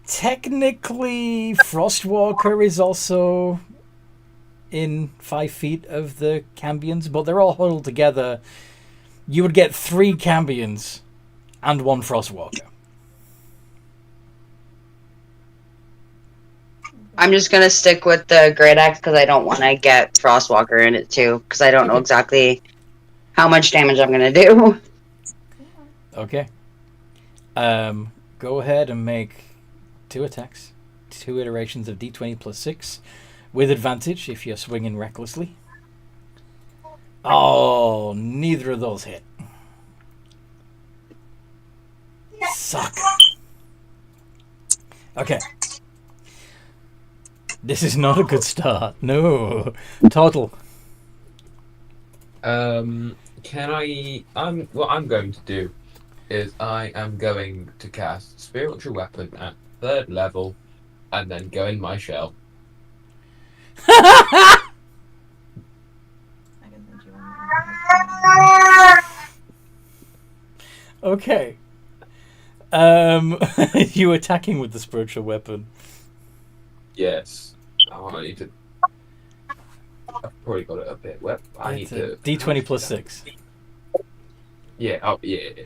technically, Frostwalker is also in 5 feet of the Cambions, but they're all huddled together. You would get 3 Cambions and 1 Frostwalker. I'm just gonna stick with the great axe because I don't want to get Frostwalker in it too, because I don't know exactly how much damage I'm gonna do. Okay. Go ahead and make 2 attacks. 2 iterations of D20 plus 6. With advantage if you're swinging recklessly. Oh, neither of those hit. Suck. Okay. This is not a good start. No. Total. What I'm going to do is I am going to cast Spiritual Weapon at 3rd level and then go in my shell. I can send you one. Okay. You attacking with the spiritual weapon. Yes. Oh, I need to. I've probably got it a bit wet. I need It's to. a D20 plus 6. Yeah. Oh, yeah. Yeah,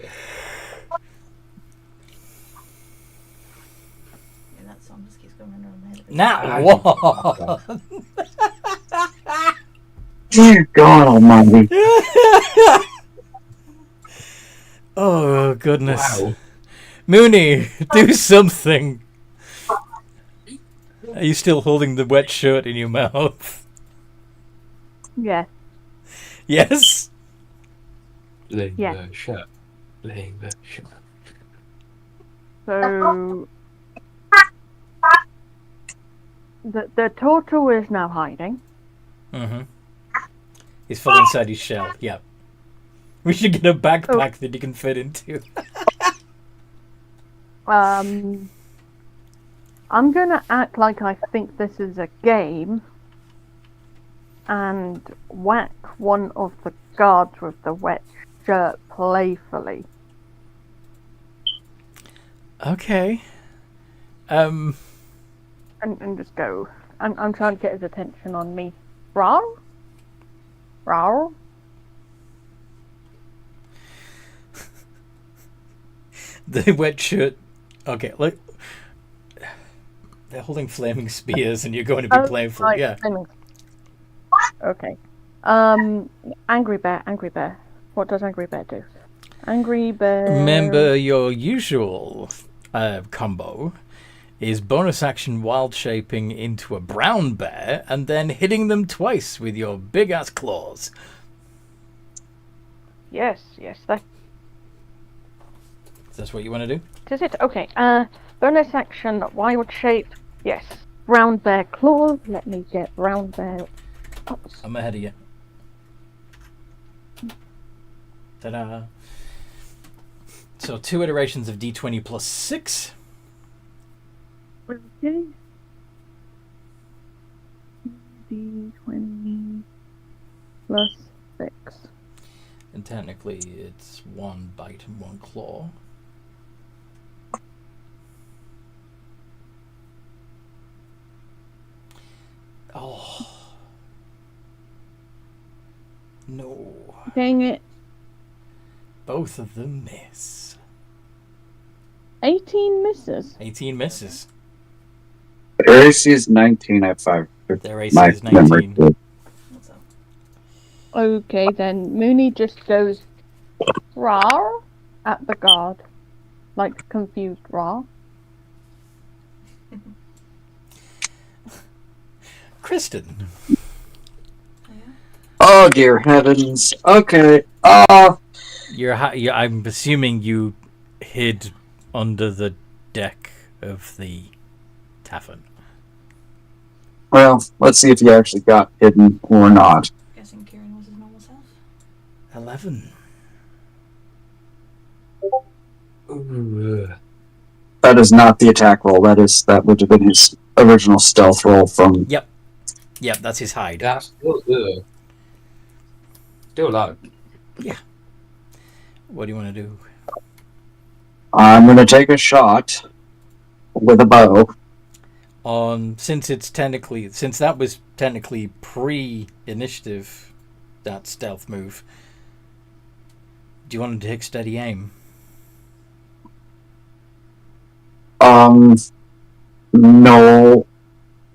that song just keeps going around my head. Now what? Dear God Almighty! Oh goodness. Wow. Mooney, do something. Are you still holding the wet shirt in your mouth? Yes. Yes? Laying Yeah. the shirt. Laying the shirt. So the turtle is now hiding. Mm-hmm. He's full inside his shell, yeah. We should get a backpack that he can fit into. I'm gonna act like I think this is a game and whack one of the guards with the wet shirt playfully. Okay. And just go. I'm trying to get his attention on me. Rawr? Rawr? The wet shirt. Okay, look. They're holding flaming spears and you're going to be playful, right, yeah. Okay. Angry bear. What does angry bear do? Angry bear. Remember your usual combo is bonus action wild shaping into a brown bear and then hitting them twice with your big ass claws. Yes, That's what you want to do? Does it? Okay. Bonus action, wild shape. Yes. Brown bear claws. Let me get brown bear. Oops. I'm ahead of you. Ta-da. So 2 iterations of D20 plus 6. Okay. D20 plus 6. And technically it's 1 bite and 1 claw. Oh. No. Dang it. Both of them miss. 18 misses. 18 misses. Their AC is 19 at 5. Their AC My is memory 19. good. What's up? Okay, then Mooney just goes rawr at the guard. Like confused rawr. Kristen. Oh dear heavens. Okay. I'm assuming you hid under the deck of the tavern. Well, let's see if he actually got hidden or not. Guessing Kieran was his normal self. 11. Ooh. That is not the attack roll. That would have been his original stealth roll from. Yep, that's his hide. That's still good. Still low. What do you want to do? I'm gonna take a shot with a bow. Since that was technically pre-initiative, that stealth move. Do you want to take steady aim? No,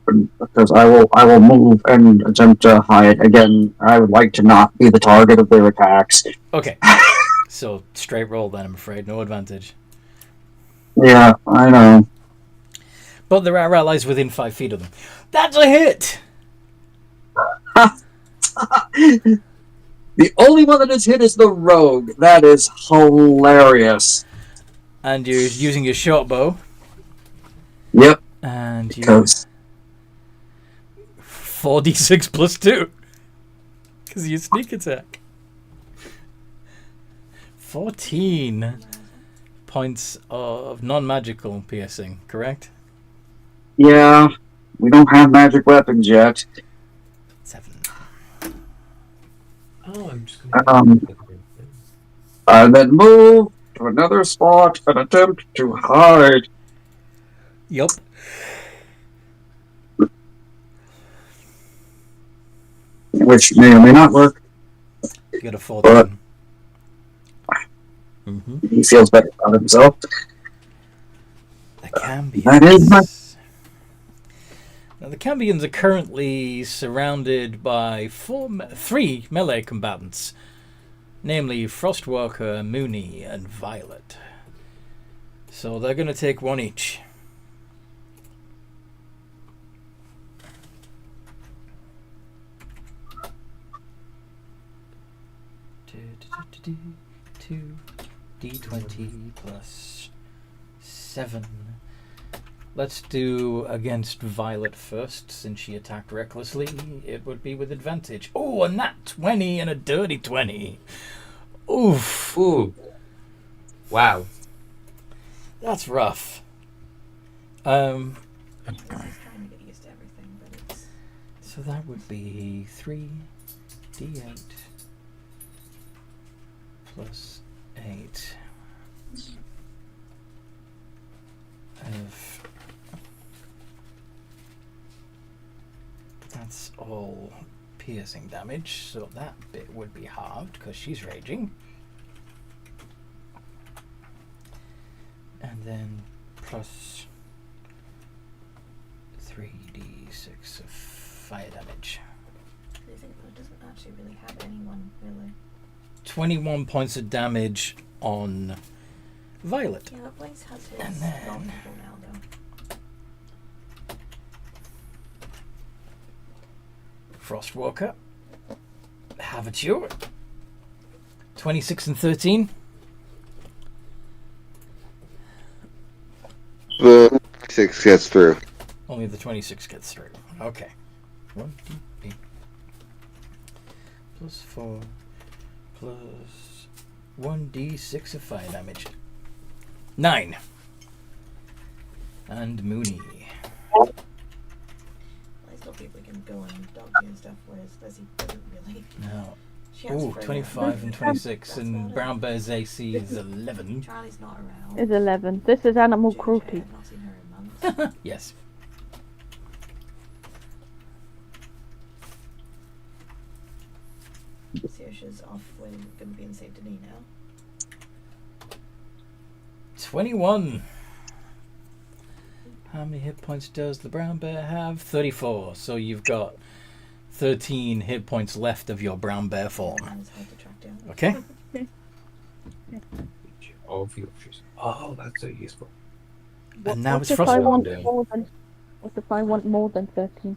because I will move and attempt to hide. Again, I would like to not be the target of their attacks. Okay. So straight roll then, I'm afraid. No advantage. Yeah, I know. But there are allies within 5 feet of them. That's a hit! The only one that is hit is the rogue. That is hilarious. And you're using your short bow. Yep. And you... Because 4d6 plus 2. Because of your sneak attack. 14 points of non-magical piercing, correct? Yeah, we don't have magic weapons yet. 7. Oh, I'm just Um, And then move to another spot and attempt to hide. Yup. Which may or may not work. Get a 14. Mm-hmm. He feels better about himself. The Cambions. That is my... Now, the Cambions are currently surrounded by 3 melee combatants, namely Frostwalker, Mooney, and Violet. So they're going to take 1 each. Two D20 plus 7. Let's do against Violet first, since she attacked recklessly. It would be with advantage. Oh, a nat 20 and a dirty 20. Oof. Ooh. Wow. That's rough. I'm just trying to get used to everything, but it's... So that would be 3d8 plus 8 of... That's all piercing damage, so that bit would be halved because she's raging. And then plus 3d6 of fire damage. I think it doesn't actually really have anyone, really. 21 points of damage on Violet. Yeah, but Blaze has his And then- vulnerable now, though. Frostwalker. Have it you. 26 and 13. The 6 gets through. Only the 26 gets through. Okay. 1d8 plus 4 plus 1d6 of fire damage. 9. And Mooney. Well, he's got people who can go and dog you and stuff, whereas Lizzie doesn't really. No. She has Ooh, Freya. 25 and 26, That's and about it. Brown Bear's AC is 11. Charlie's not around. Is 11. This is animal JJ, cruelty. I've not seen her in months. Yes. Saoirse's off when going to be in Saint Denis now. 21. How many hit points does the brown bear have? 34. So you've got 13 hit points left of your brown bear form. And it's hard to track down. Okay? Of your choice. Oh, that's so useful. And now What it's if I Frostwalker. want more than? What if I want more than 13?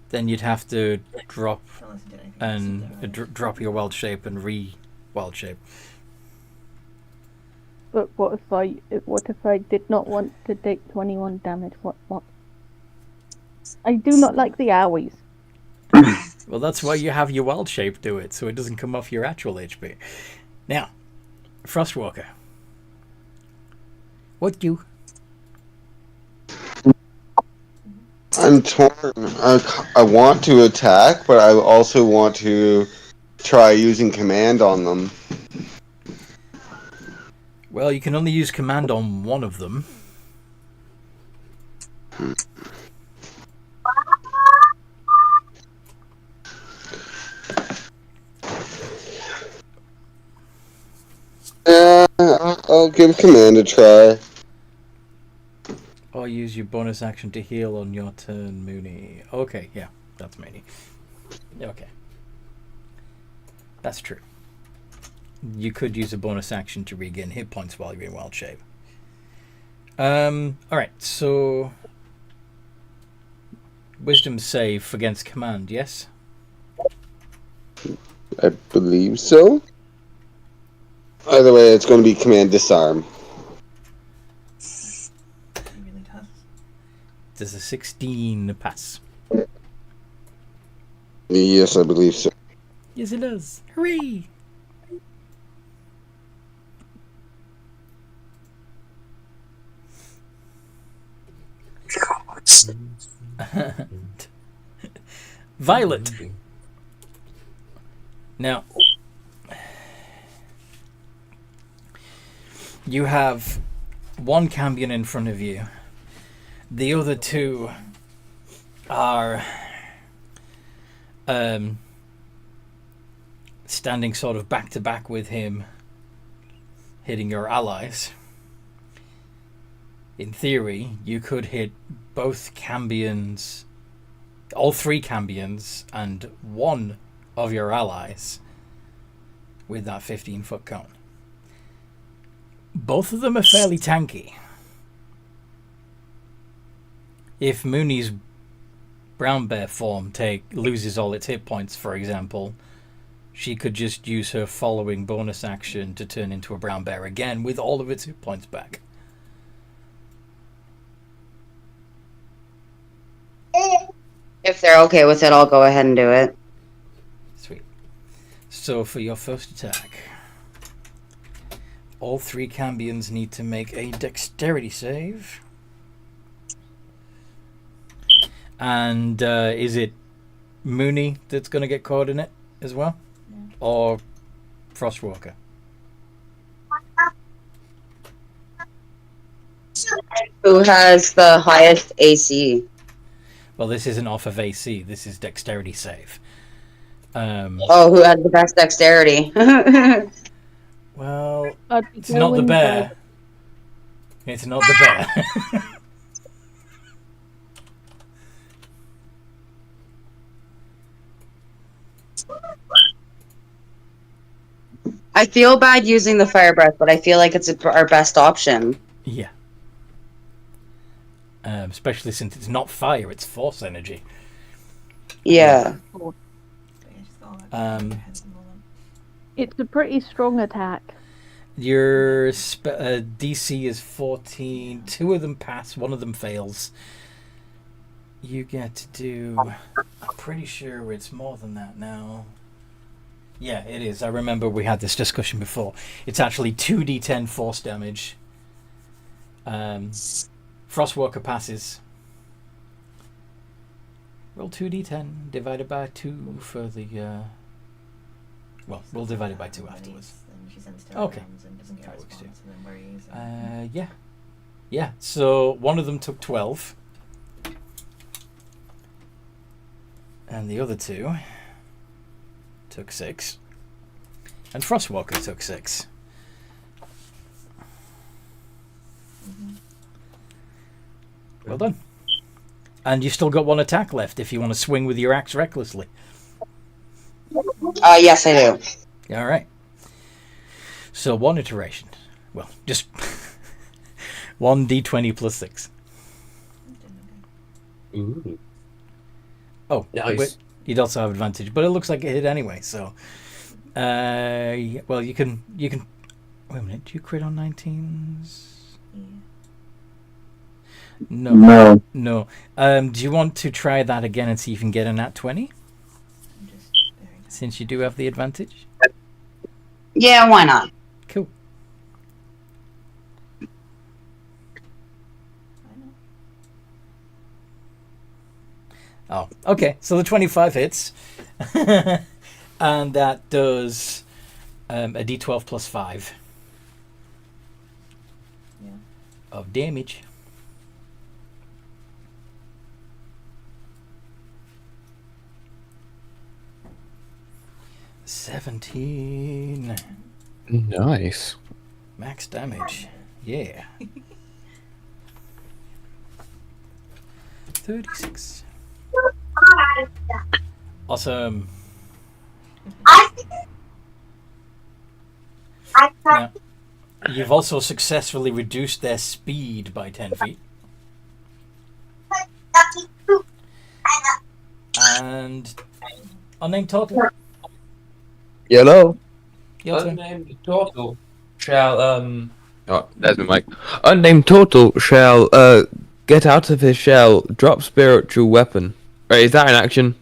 Then you'd have to drop Unless it did anything and else, it did. drop your wild shape and wild shape. But what if I did not want to take 21 damage? What? I do not like the owies. Well, that's why you have your wild shape do it, so it doesn't come off your actual HP. Now, Frostwalker. What you? I'm torn. I want to attack, but I also want to try using command on them. Well, you can only use command on one of them. I'll give command a try. Or use your bonus action to heal on your turn, Mooney. Okay, yeah, that's Mooney. Okay. That's true. You could use a bonus action to regain hit points while you're in wild shape. Alright, so... Wisdom save against command, yes? I believe so. Either way, it's going to be command disarm. It really does. Does a 16 pass? Yes, I believe so. Yes, it does. Hooray! Violet. Now, you have one Cambion in front of you. The other two are standing sort of back to back with him, hitting your allies. In theory, you could hit both Cambions, all three Cambions, and one of your allies with that 15-foot cone. Both of them are fairly tanky. If Mooney's brown bear form loses all its hit points, for example, she could just use her following bonus action to turn into a brown bear again with all of its hit points back. If they're okay with it, I'll go ahead and do it. Sweet. So for your first attack, all three Cambions need to make a dexterity save. And is it Mooney that's going to get caught in it as well? Yeah. Or Frostwalker? Who has the highest AC? Well, this isn't off of AC. This is dexterity save. Oh, who has the best dexterity? Well, I'd be it's not the going bear. It's not the bear. I feel bad using the fire breath, but I feel like it's our best option. Yeah. Especially since it's not fire, it's force energy. Yeah. But yeah, she's got all that Um, in her head at the moment. It's a pretty strong attack. Your DC is 14. Two of them pass, one of them fails. You get to do... I'm pretty sure it's more than that now. Yeah, it is. I remember we had this discussion before. It's actually 2d10 force damage. Frostwalker passes. Roll 2d10 divided by 2 for the... Well, we'll divide it by 2 afterwards. And she sends to her Okay. rounds and doesn't get a That works response, and then worries. And Yeah. Yeah, so one of them took 12. And the other two took 6. And Frostwalker took 6. Well done. And you've still got one attack left if you want to swing with your axe recklessly. Yes, I do. All right. So one iteration. Well, just 1d20 plus 6. Ooh. Oh, Nice. wait, you'd also have advantage, but it looks like it hit anyway. So, well, you can. Wait a minute. Do you crit on 19s? yeah. No. Do you want to try that again and see if you can get a nat 20? I'm just very tired. Since you do have the advantage. Yeah, why not? Cool. I know. Oh, okay. So the 25 hits, and that does a d12 plus 5 Yeah. of damage. $17 Nice. max damage. Yeah. 36. Awesome. Now, you've also successfully reduced their speed by 10 feet. And unnamed total. Yellow. Your turn. Unnamed turtle shall Oh, there's my mic. Unnamed turtle shall get out of his shell, drop spiritual weapon. Right, is that an action?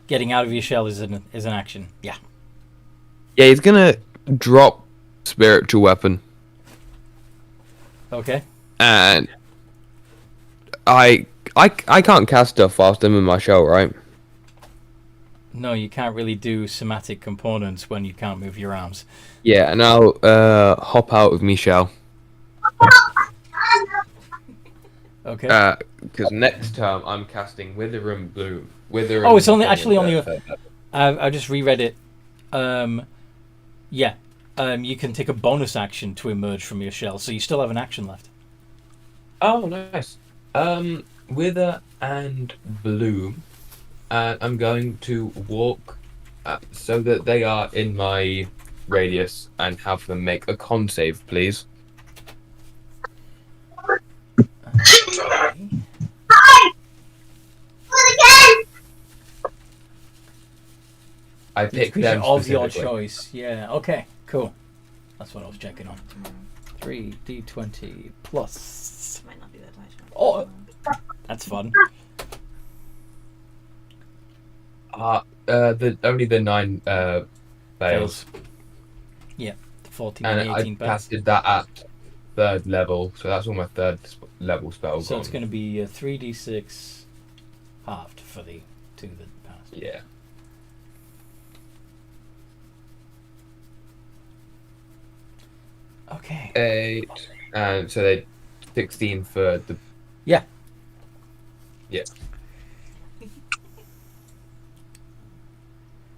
Getting out of your shell is an action. Yeah. Yeah, he's gonna drop spiritual weapon, Okay. and I can't cast stuff whilst I'm in my shell, right? No, you can't really do somatic components when you can't move your arms. Yeah, and I'll hop out of Michelle. Okay. Because next term I'm casting Wither and Bloom. Wither. Oh, it's and only thing actually is, only. third level. I just reread it. Yeah. You can take a bonus action to emerge from your shell, so you still have an action left. Oh, nice. Wither and Bloom. And I'm going to walk so that they are in my radius and have them make a con save, please. Okay. I Each picked creature them of your specifically. choice. Yeah. Okay. Cool. That's what I was checking on. 3d20 plus. Might not be that high. Oh, that's fun. Only the 9 fails. Yeah. 14 And and I 18 pass. casted that at 3rd level, so that's all my 3rd level spell So gone. it's going to be 3d6 halved for the 2 that passed. Yeah. Okay. 8, and so they 16 for the. Yeah. Yeah.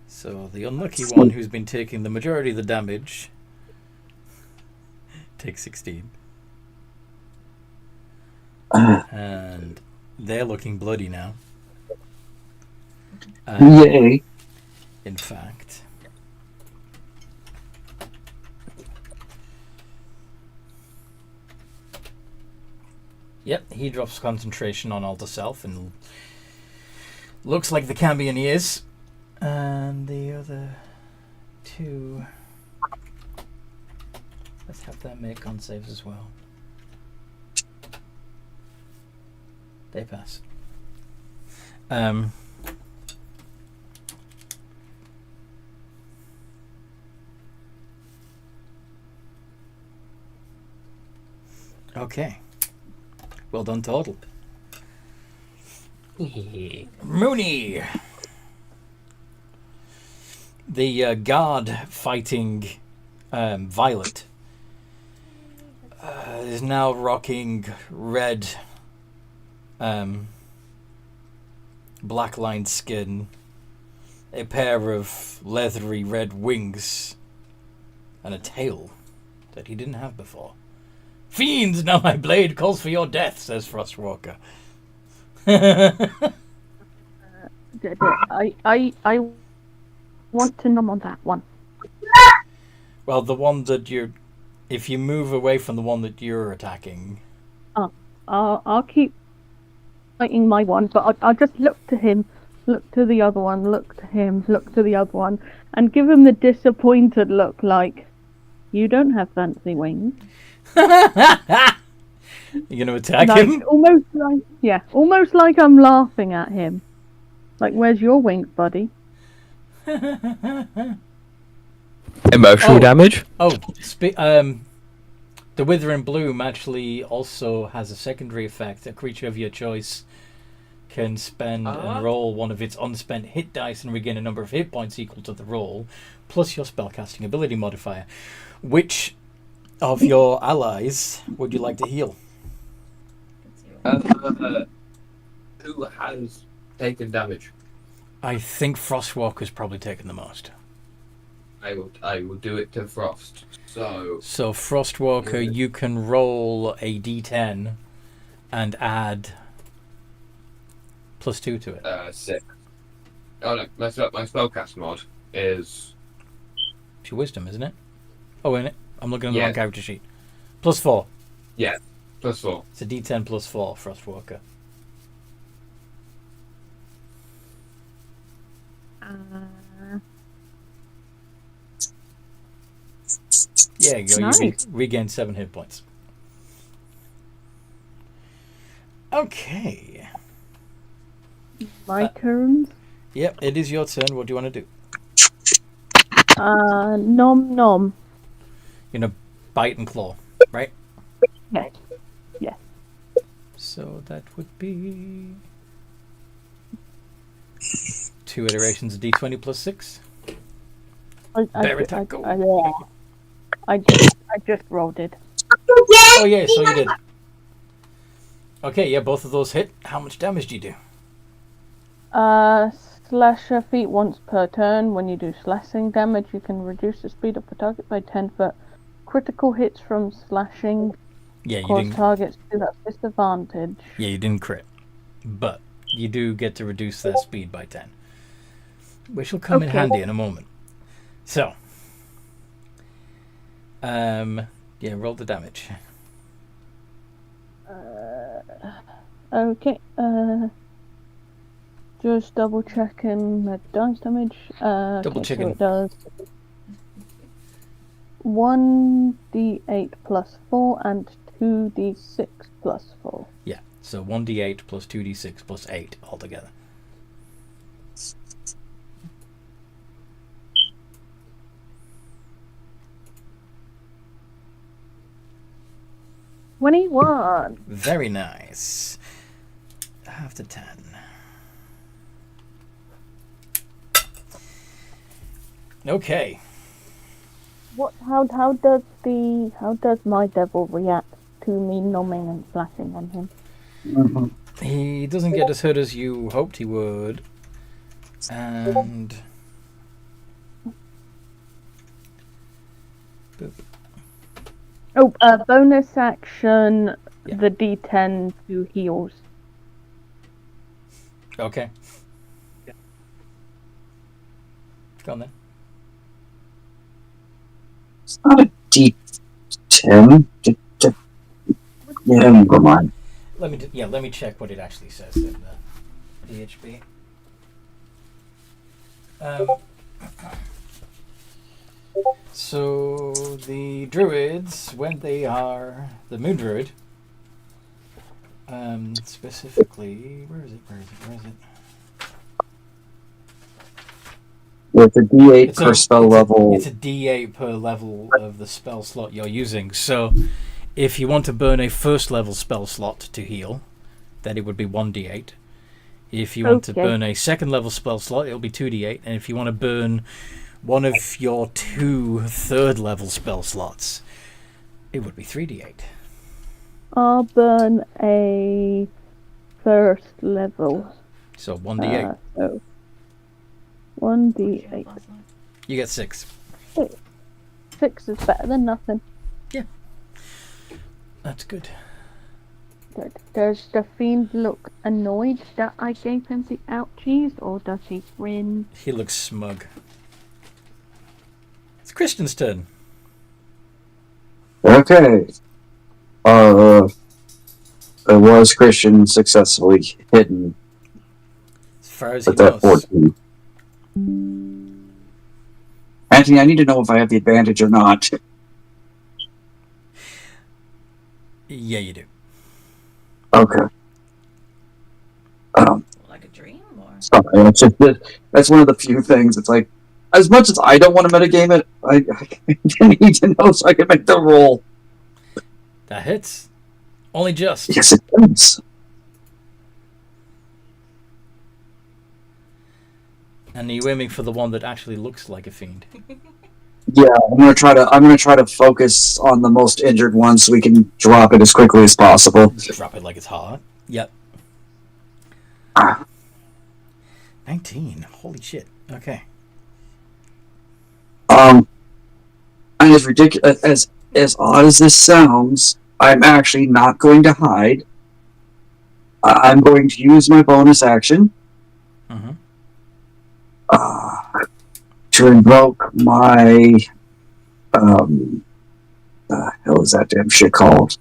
So the unlucky one who's been taking the majority of the damage takes 16. And they're looking bloody now. Yay. In fact. Yep, he drops concentration on Alter Self and looks like the Cambion he is. And the other 2, let's have them make con saves as well. They pass. Okay. Well done, total. Mooney! The guard fighting Violet is now rocking red, black-lined skin, a pair of leathery red wings, and a tail that he didn't have before. Fiends, now my blade calls for your death, says Frostwalker. I want to nom on that one. Well, the one that you're... If you move away from the one that you're attacking... I'll keep fighting my one, but I'll just look to him, look to the other one, look to him, look to the other one, and give him the disappointed look like, you don't have fancy wings. You're going to attack him? Almost like I'm laughing at him. Like, where's your wings, buddy? Emotional damage? The Withering Bloom actually also has a secondary effect. A creature of your choice can spend and roll one of its unspent hit dice and regain a number of hit points equal to the roll, plus your spellcasting ability modifier. Which of your allies would you like to heal? Who has taken damage? I think Frostwalker's probably taken the most. I will do it to Frost. So Frostwalker, you can roll a d10 and add +2 to it. 6. Oh no, my spellcast mod is... It's your wisdom, isn't it? Oh, isn't it? I'm looking at the Yeah. wrong character sheet. +4. Yeah, +4. It's a d10 +4, Frostwalker. Yeah, you go. Nice. You regain 7 hit points. Okay. My turn. Yep, it is your turn. What do you want to do? Nom nom. You're going to bite and claw, right? Yes. Yes. So that would be 2 2 iterations of D20 plus 6. I Bear attack, go. I just rolled it. Oh, yeah, so you did. Okay, yeah, both of those hit. How much damage do you do? Slash your feet once per turn. When you do slashing damage, you can reduce the speed of the target by 10 foot. Critical hits from slashing Yeah, you cause didn't. targets to have disadvantage. Yeah, you didn't crit, but you do get to reduce that speed by 10, which will come in handy in a moment. So, yeah, roll the damage. Okay. Just double checking the dice damage. Double okay, checking. So it does 1d8 plus 4 and 2d6 plus 4. Yeah, so 1d8 plus 2d6 plus 8 altogether. $21. Very nice. Half to 10. Okay. How does my devil react to me numbing and flashing on him? He doesn't get as hurt as you hoped he would. And... Boop. Oh, bonus action, Yeah. the D10 to heals. Okay. Go on then. It's not a D10. Yeah, never mind. Let me check what it actually says in the DHB. So the druids, when they are the moon druid, specifically, where is it? With a D8 per spell level. It's a D8 per level of the spell slot you're using. So if you want to burn a first level spell slot to heal, then it would be 1d8. If you want to burn a second level spell slot, it'll be 2d8. And if you want to burn one of your 2 third level spell slots, it would be 3d8. I'll burn a first level. So 1d8. So 1d8. You get 6. 6 is better than nothing. Yeah. That's good. Does the fiend look annoyed that I gave him the ouchies, or does he grin? He looks smug. It's Christian's turn. Okay. It was Christian successfully hidden As far as he with that knows. 14. Anthony, I need to know if I have the advantage or not. Yeah, you do. Okay. Like a dream, or Sorry, that's one of the few things. It's like, as much as I don't want to metagame it, I need to know so I can make the roll. That hits. Only just. Yes, it does. And are you aiming for the one that actually looks like a fiend? Yeah, I'm gonna try to focus on the most injured one so we can drop it as quickly as possible. Drop it like it's hot. Yep. 19. Holy shit. Okay. And as ridiculous as odd as this sounds, I'm actually not going to hide. I'm going to use my bonus action Mm-hmm. to invoke my the hell is that damn shit called?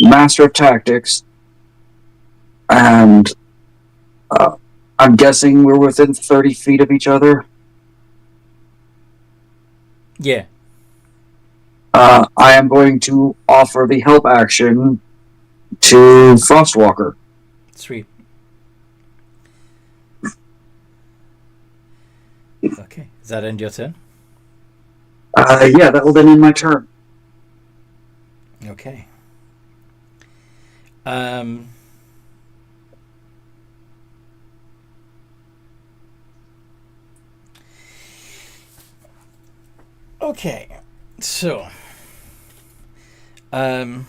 Master of Tactics, and I'm guessing we're within 30 feet of each other. Yeah. I am going to offer the help action to Frostwalker. Sweet. Okay. Does that end your turn? Yeah, that will then end my turn. Okay. Um, okay, so the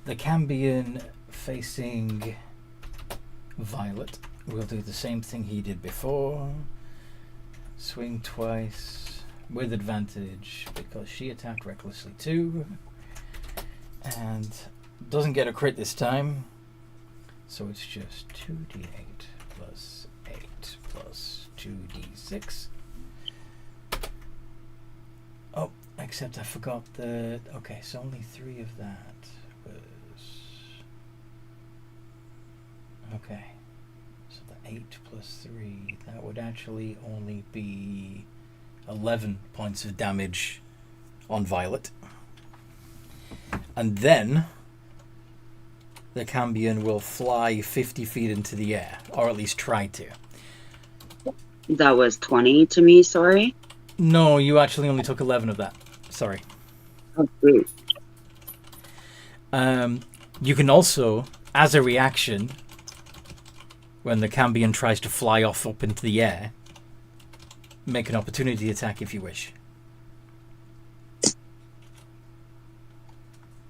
Cambion facing Violet will do the same thing he did before. Swing twice with advantage because she attacked recklessly too. And doesn't get a crit this time. So it's just 2d8 plus 8 plus 2d6. Oh, except I forgot the... Okay, so only 3 of that was... Okay. So the 8 plus 3, that would actually only be 11 points of damage on Violet. And then the Cambion will fly 50 feet into the air, or at least try to. That was 20 to me, sorry. No, you actually only took 11 of that. Sorry. Oh, sweet. You can also, as a reaction, when the Cambion tries to fly off up into the air, make an opportunity attack if you wish.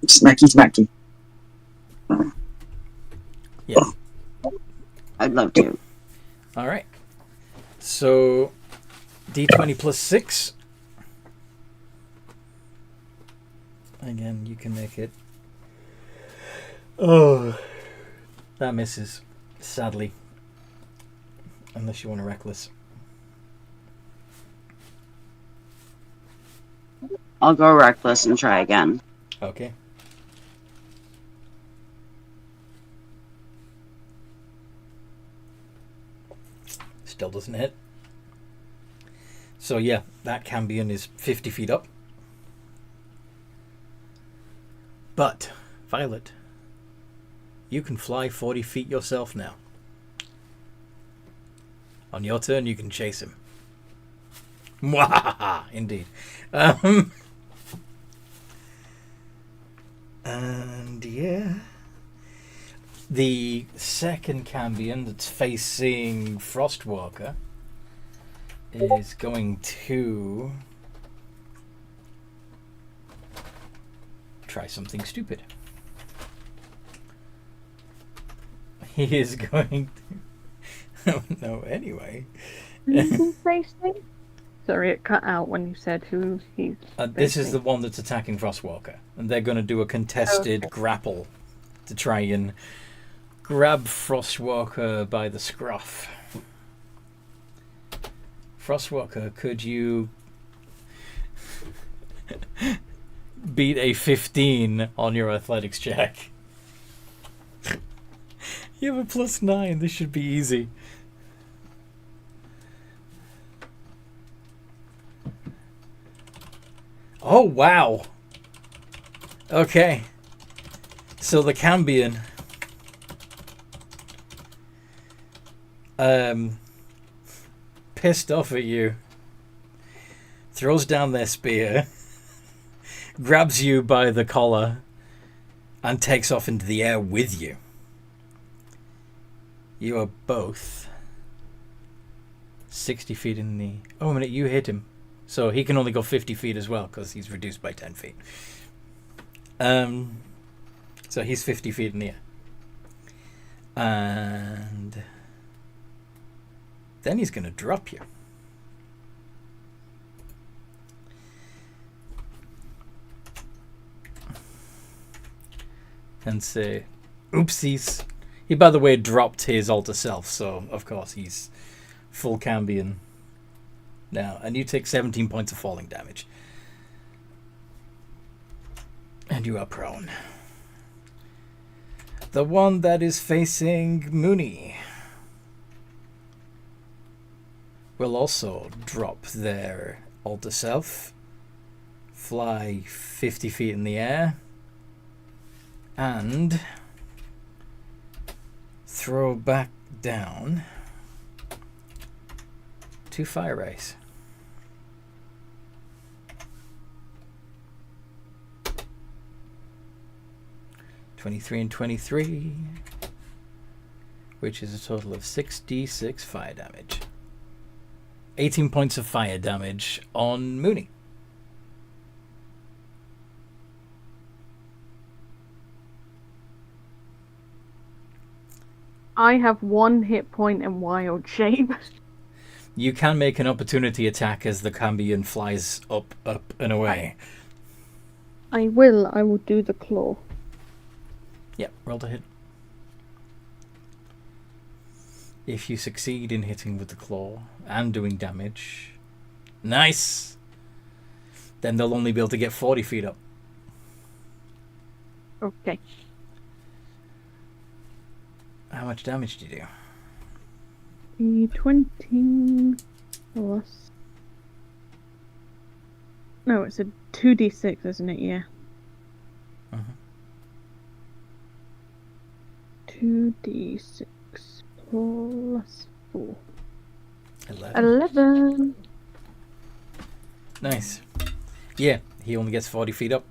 Smacky, smacky. Yeah. I'd love to. All right. So, D20 plus 6. Again, you can make it. Oh, that misses, sadly. Unless you want a reckless. I'll go reckless and try again. Okay. Still doesn't hit. So yeah, that Cambion is 50 feet up. But, Violet, you can fly 40 feet yourself now. On your turn, you can chase him. Mwahaha! Indeed. And yeah, the second Cambion that's facing Frostwalker is going to try something stupid. He is going to... Oh no, anyway. Who's facing? Sorry, it cut out when you said who he's This is facing. the one that's attacking Frostwalker. And they're going to do a contested grapple to try and grab Frostwalker by the scruff. Frostwalker, could you beat a 15 on your athletics check? You have a +9. This should be easy. Oh, wow. Okay. So the Cambion pissed off at you, throws down their spear, grabs you by the collar, and takes off into the air with you. You are both 60 feet in the... Oh, a minute, you hit him. So he can only go 50 feet as well, because he's reduced by 10 feet. So he's 50 feet in the air. And then he's going to drop you. And say, oopsies. He, by the way, dropped his alter self, so of course he's full Cambion now. And you take 17 points of falling damage. And you are prone. The one that is facing Mooney will also drop their alter self, fly 50 feet in the air, and throw back down 2 fire rays. 23 and 23, which is a total of 6d6 fire damage. 18 points of fire damage on Mooney. I have 1 hit point in wild shape. You can make an opportunity attack as the Cambion flies up, and away. I will do the claw. Yep, roll to hit. If you succeed in hitting with the claw and doing damage, nice! Then they'll only be able to get 40 feet up. Okay. How much damage do you do? 20 plus... No, it's a 2d6, isn't it? Yeah. 2d6 plus 4. 11. Nice. Yeah, he only gets 40 feet up.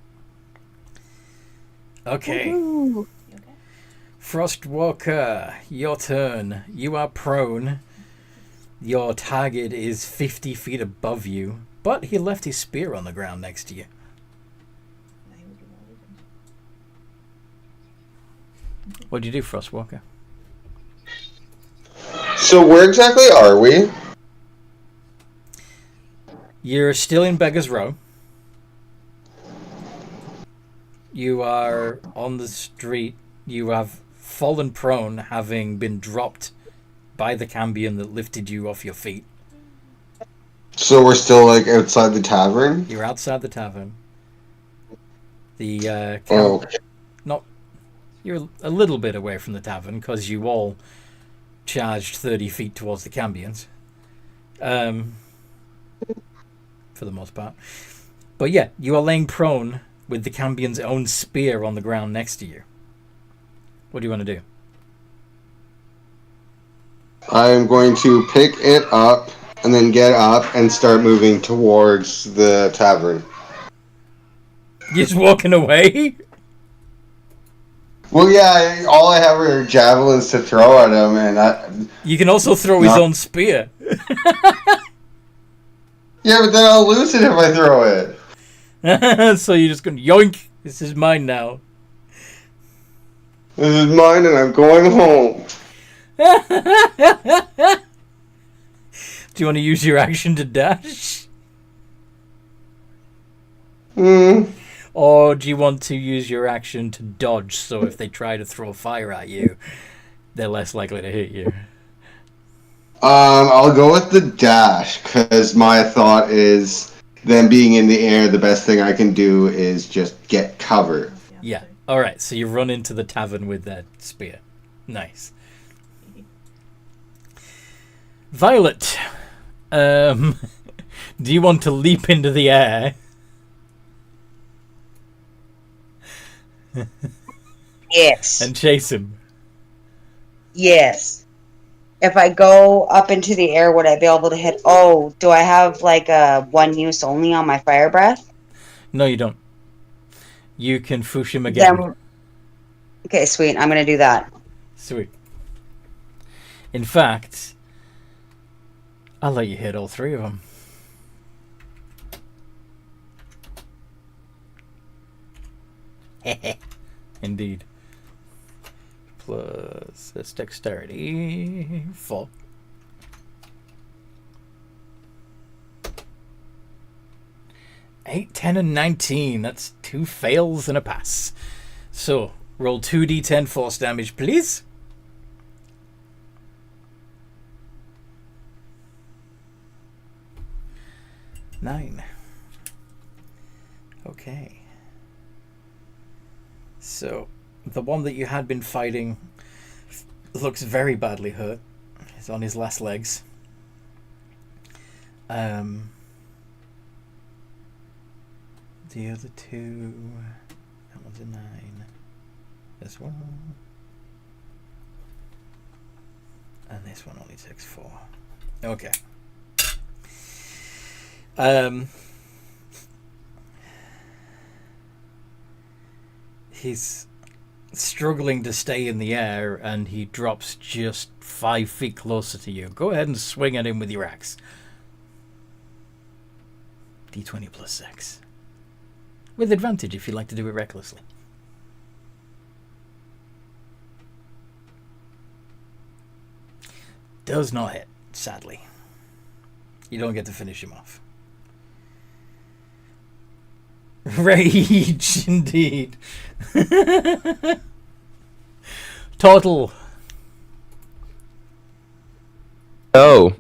Okay. Woohoo. Frostwalker, your turn. You are prone. Your target is 50 feet above you, but he left his spear on the ground next to you. What do you do, Frostwalker? So where exactly are we? You're still in Beggar's Row. You are on the street. You have fallen prone, having been dropped by the Cambion that lifted you off your feet. So we're still like outside the tavern? You're outside the tavern. The you're a little bit away from the tavern because you all charged 30 feet towards the Cambions. For the most part. But yeah, you are laying prone with the Cambion's own spear on the ground next to you. What do you want to do? I'm going to pick it up and then get up and start moving towards the tavern. You're just walking away? Well, yeah, all I have are javelins to throw at him, and You can also throw his own spear. Yeah, but then I'll lose it if I throw it. So you're just going, yoink, this is mine now. This is mine, and I'm going home. Do you want to use your action to dash? Or do you want to use your action to dodge, so if they try to throw fire at you, they're less likely to hit you? I'll go with the dash, because my thought is them being in the air, the best thing I can do is just get cover. Yeah. Alright, so you run into the tavern with that spear. Nice. Violet, do you want to leap into the air? Yes. And chase him? Yes. If I go up into the air, would I be able to hit... Oh, do I have, like, a one use only on my fire breath? No, you don't. You can foosh him again. Okay, sweet. I'm going to do that. Sweet. In fact, I'll let you hit all three of them. Indeed. Plus this dexterity. 4. Eight, 10, and 19. That's 2 fails and a pass. So, roll 2d10 force damage, please. Nine. Okay. So, the one that you had been fighting looks very badly hurt. He's on his last legs. The other two... That one's a 9. This one. And this one only takes 4. Okay. He's struggling to stay in the air, and he drops just 5 feet closer to you. Go ahead and swing at him with your axe. D20 plus 6. With advantage if you'd like to do it recklessly. Does not hit, sadly. You don't get to finish him off. Rage, indeed. Total. Oh.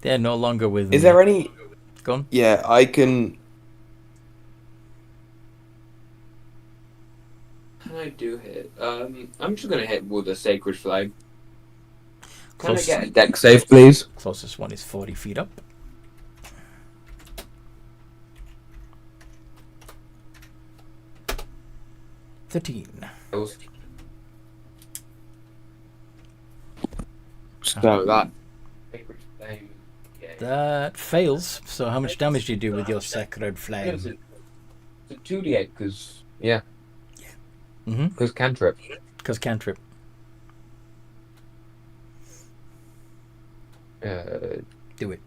They're no longer with me. Is there any... Go on. Yeah, I can... Can I do hit? I'm just gonna hit with a sacred flame. Can I get a deck save, please? Closest one is 40 feet up. $13. So that... Sacred flame... That fails. So how much damage do you do with your sacred flame? It's a 2d8, because... Yeah. Mm-hmm. Because cantrip. Because cantrip. Do it.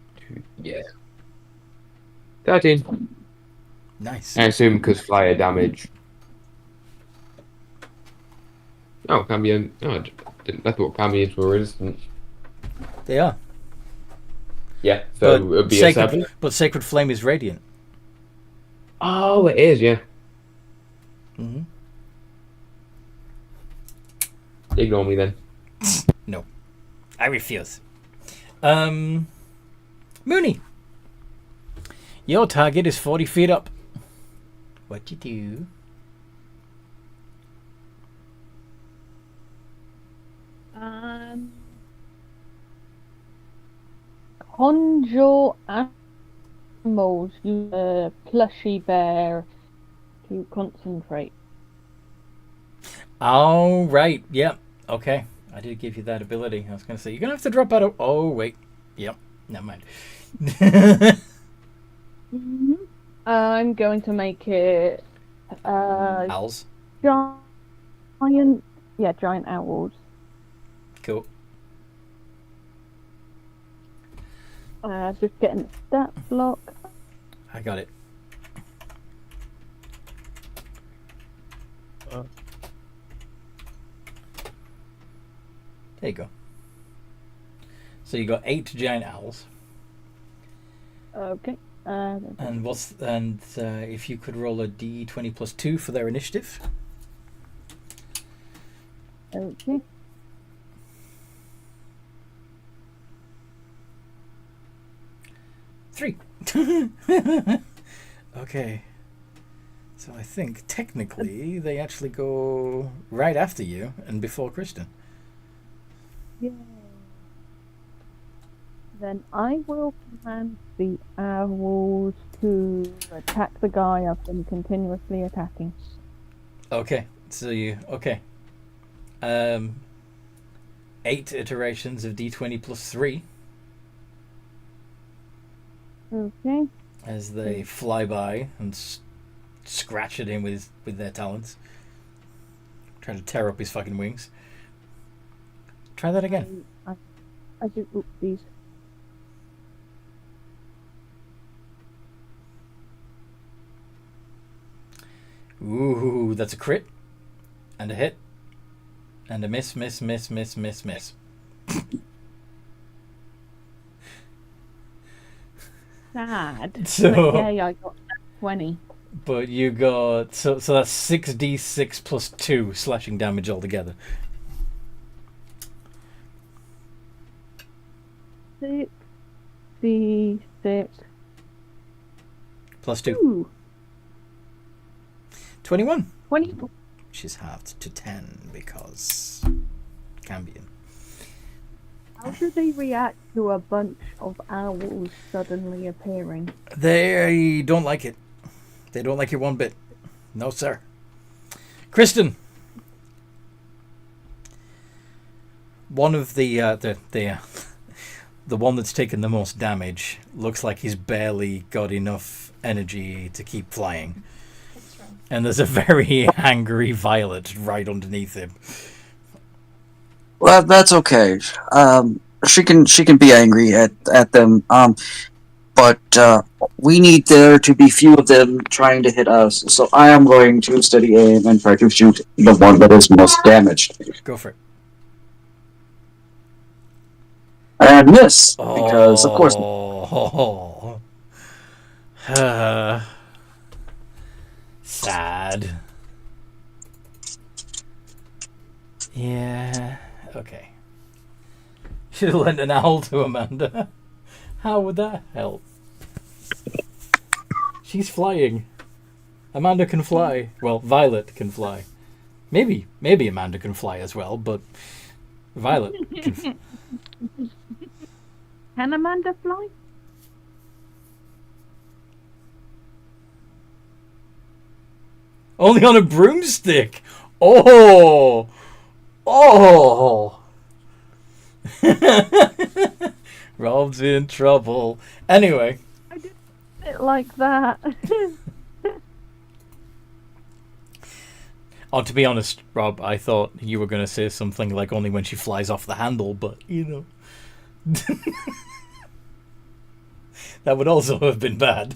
Yeah. 13. Nice. I assume because fire damage. Oh, Cambion. Oh, I thought Cambions were resistant. They are. Yeah, so it would be a 7. But sacred flame is radiant. Oh, it is, yeah. Mm-hmm. Ignore me then. No. I refuse. Mooney. Your target is 40 feet up. What you do? Conjure animals. Use a plushy bear to concentrate. Oh, right. Yep. Okay. I did give you that ability. I was going to say, you're going to have to drop out of... Oh, wait. Yep. Never mind. Mm-hmm. I'm going to make it... Owls. Giant... Yeah, giant owls. Cool. Just getting a stat block. I got it. There you go. So you got 8 giant owls. Okay. And if you could roll a d20 plus 2 for their initiative. Okay. Three. Okay. So I think technically they actually go right after you and before Kristen. Yeah. Then I will command the owls to attack the guy I've been continuously attacking. Okay. So you okay. 8 iterations of d20 plus 3 Okay. as they fly by and scratch at him with their talons. Trying to tear up his fucking wings. Try that again. I do oopsies. Ooh, that's a crit. And a hit. And a miss. Sad. So- But yeah, I got 20. But you got... So that's 6d6 plus 2 slashing damage altogether. 6d6 Plus 2. Ooh, 21. 20. Which is halved to 10 because... Cambion. How do they react to a bunch of owls suddenly appearing? They don't like it. They don't like it one bit. No, sir. Kristen. One of the one that's taken the most damage looks like he's barely got enough energy to keep flying. What's wrong? And there's a very angry Violet right underneath him. Well, that's okay. She can be angry at them. But we need there to be few of them trying to hit us. So I am going to steady aim and try to shoot the one that is most damaged. Go for it. And miss because of course. Sad. Yeah. Okay. Should have lent an owl to Amanda. How would that help? She's flying. Amanda can fly. Well, Violet can fly. Maybe Amanda can fly as well, but Violet can. Can Amanda fly? Only on a broomstick. Oh. Rob's in trouble. Anyway. I did it like that. Oh, to be honest, Rob, I thought you were going to say something like only when she flies off the handle, but, you know. That would also have been bad.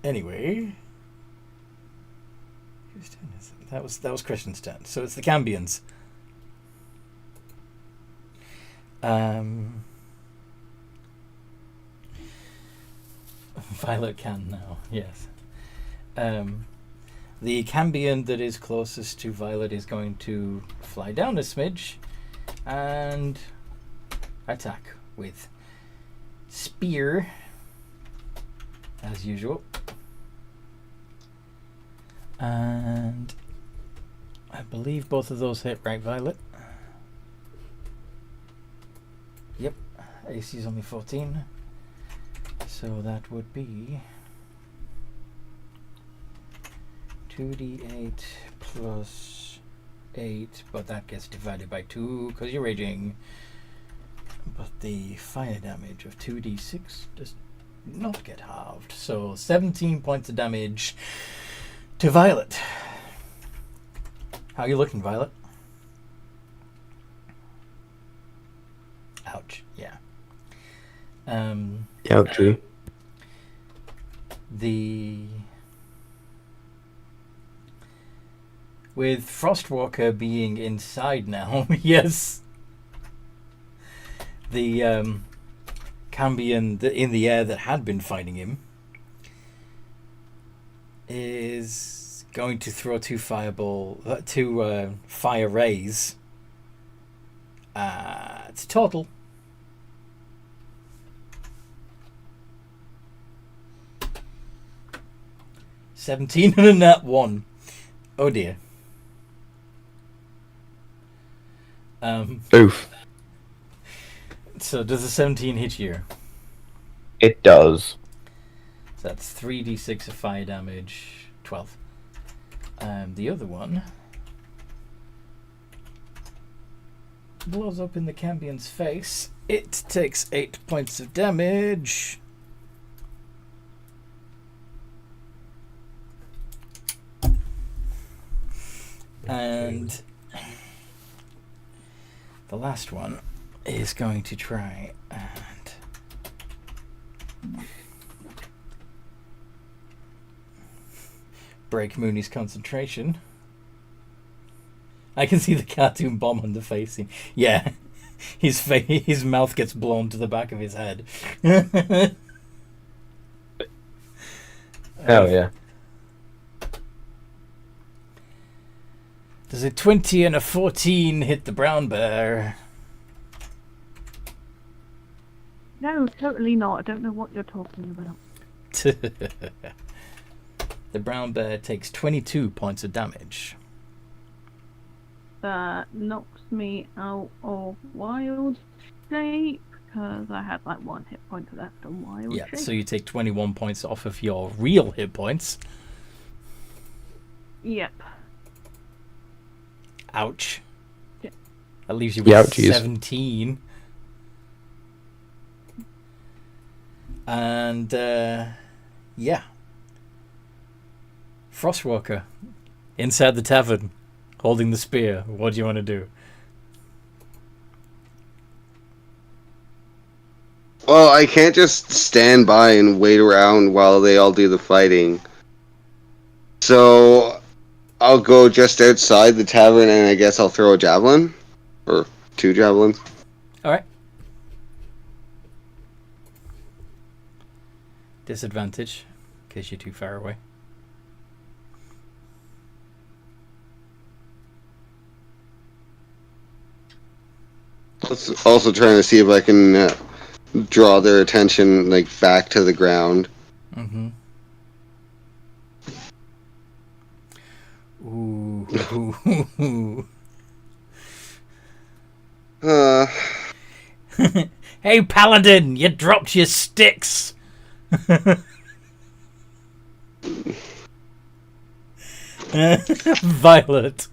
Anyway. Whose turn is it? That was Christian's turn. So it's the Cambions. Violet can now, yes. The Cambion that is closest to Violet is going to fly down a smidge and attack with spear, as usual. And I believe both of those hit, right, Violet? Yep, AC is only 14. So that would be 2d8 plus 8, but that gets divided by 2 because you're raging. But the fire damage of 2d6 does not get halved. So 17 points of damage to Violet. How are you looking, Violet? Ouch, yeah. Ouchie. With Frostwalker being inside now, yes. The Cambion in the air that had been fighting him is going to throw two fire rays at Total. $17 and a nat 1. Oh dear. Oof. So does the 17 hit you? It does. So that's 3d6 of fire damage. 12. The other one blows up in the Cambion's face. It takes 8 points of damage. And the last one is going to try and break Mooney's concentration. I can see the cartoon bomb on the face. Yeah, his mouth gets blown to the back of his head. Hell yeah. Does a 20 and a 14 hit the brown bear? No, totally not. I don't know what you're talking about. The brown bear takes 22 points of damage. That knocks me out of wild shape because I had like 1 hit point left on wild shape. Yeah, so you take 21 points off of your real hit points. Yep. Ouch. Yeah. That leaves you with Ouchies. 17. And yeah, Frostwalker inside the tavern, holding the spear. What do you want to do? Well, I can't just stand by and wait around while they all do the fighting. So I'll go just outside the tavern and I guess I'll throw a javelin. Or 2 javelins. Alright. Disadvantage, in case you're too far away. Also trying to see if I can draw their attention like back to the ground. Mm-hmm. Ooh. Hey, Paladin, you dropped your sticks. Violet.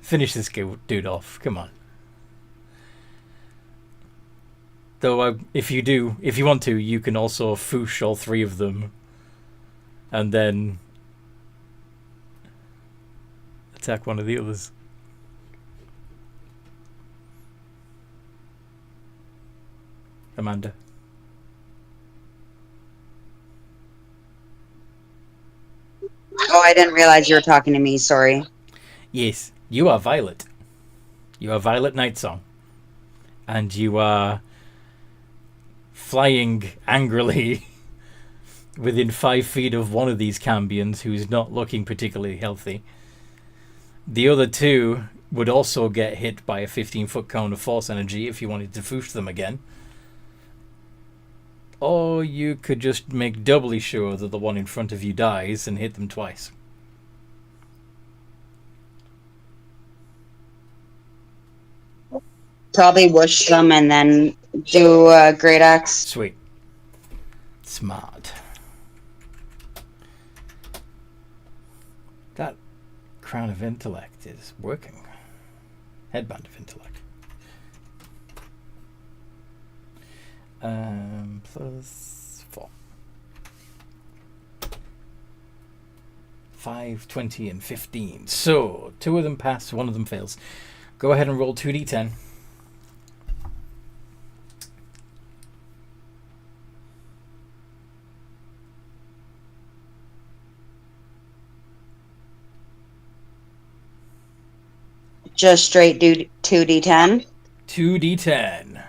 Finish this dude off. Come on. Though, if you want to, you can also foosh all 3 of them. And then attack one of the others. Amanda. Oh, I didn't realize you were talking to me. Sorry. Yes, you are Violet. You are Violet Nightsong. And you are flying angrily within 5 feet of one of these Cambions who's not looking particularly healthy. The other 2 would also get hit by a 15-foot cone of force energy if you wanted to foosh them again. Or you could just make doubly sure that the one in front of you dies and hit them twice. Probably whoosh them and then do a great axe. Sweet. Smart. That crown of intellect is working. Headband of intellect. Plus 4. 5, 20, and 15. So, 2 of them pass, 1 of them fails. Go ahead and roll 2d10. Just straight do 2d10. 2d10.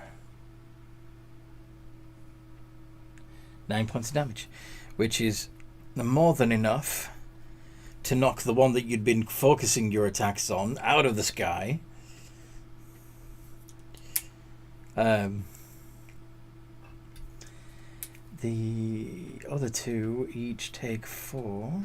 9 points of damage, which is more than enough to knock the one that you'd been focusing your attacks on out of the sky. The other 2 each take 4.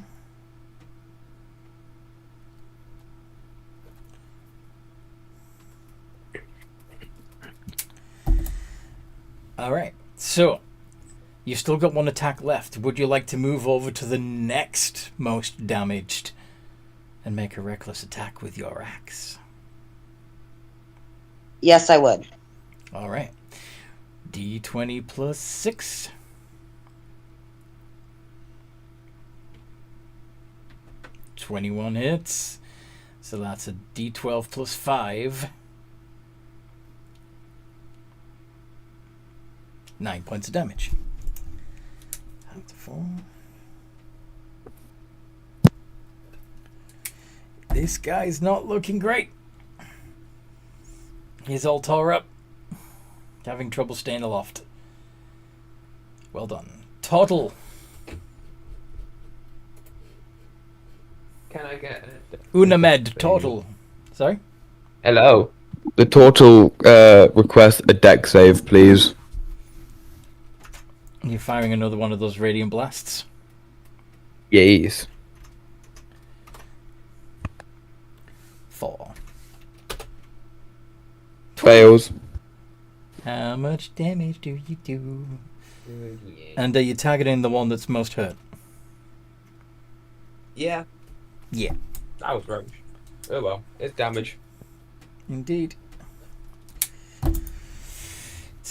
Alright, so you've still got 1 attack left. Would you like to move over to the next most damaged and make a reckless attack with your axe? Yes, I would. Alright. D20 plus 6. $21 hits. So that's a D12 plus 5. 9 points of damage. Up to 4. This guy's not looking great. He's all tore up. Having trouble staying aloft. Well done. Total. Can I get Unamed. Total. Sorry? Hello. The total requests a deck save, please. You're firing another one of those radiant blasts. Yes. 4. Fails. How much damage do you do? And are you targeting the one that's most hurt? Yeah. Yeah. That was rubbish. Oh well, it's damage. Indeed.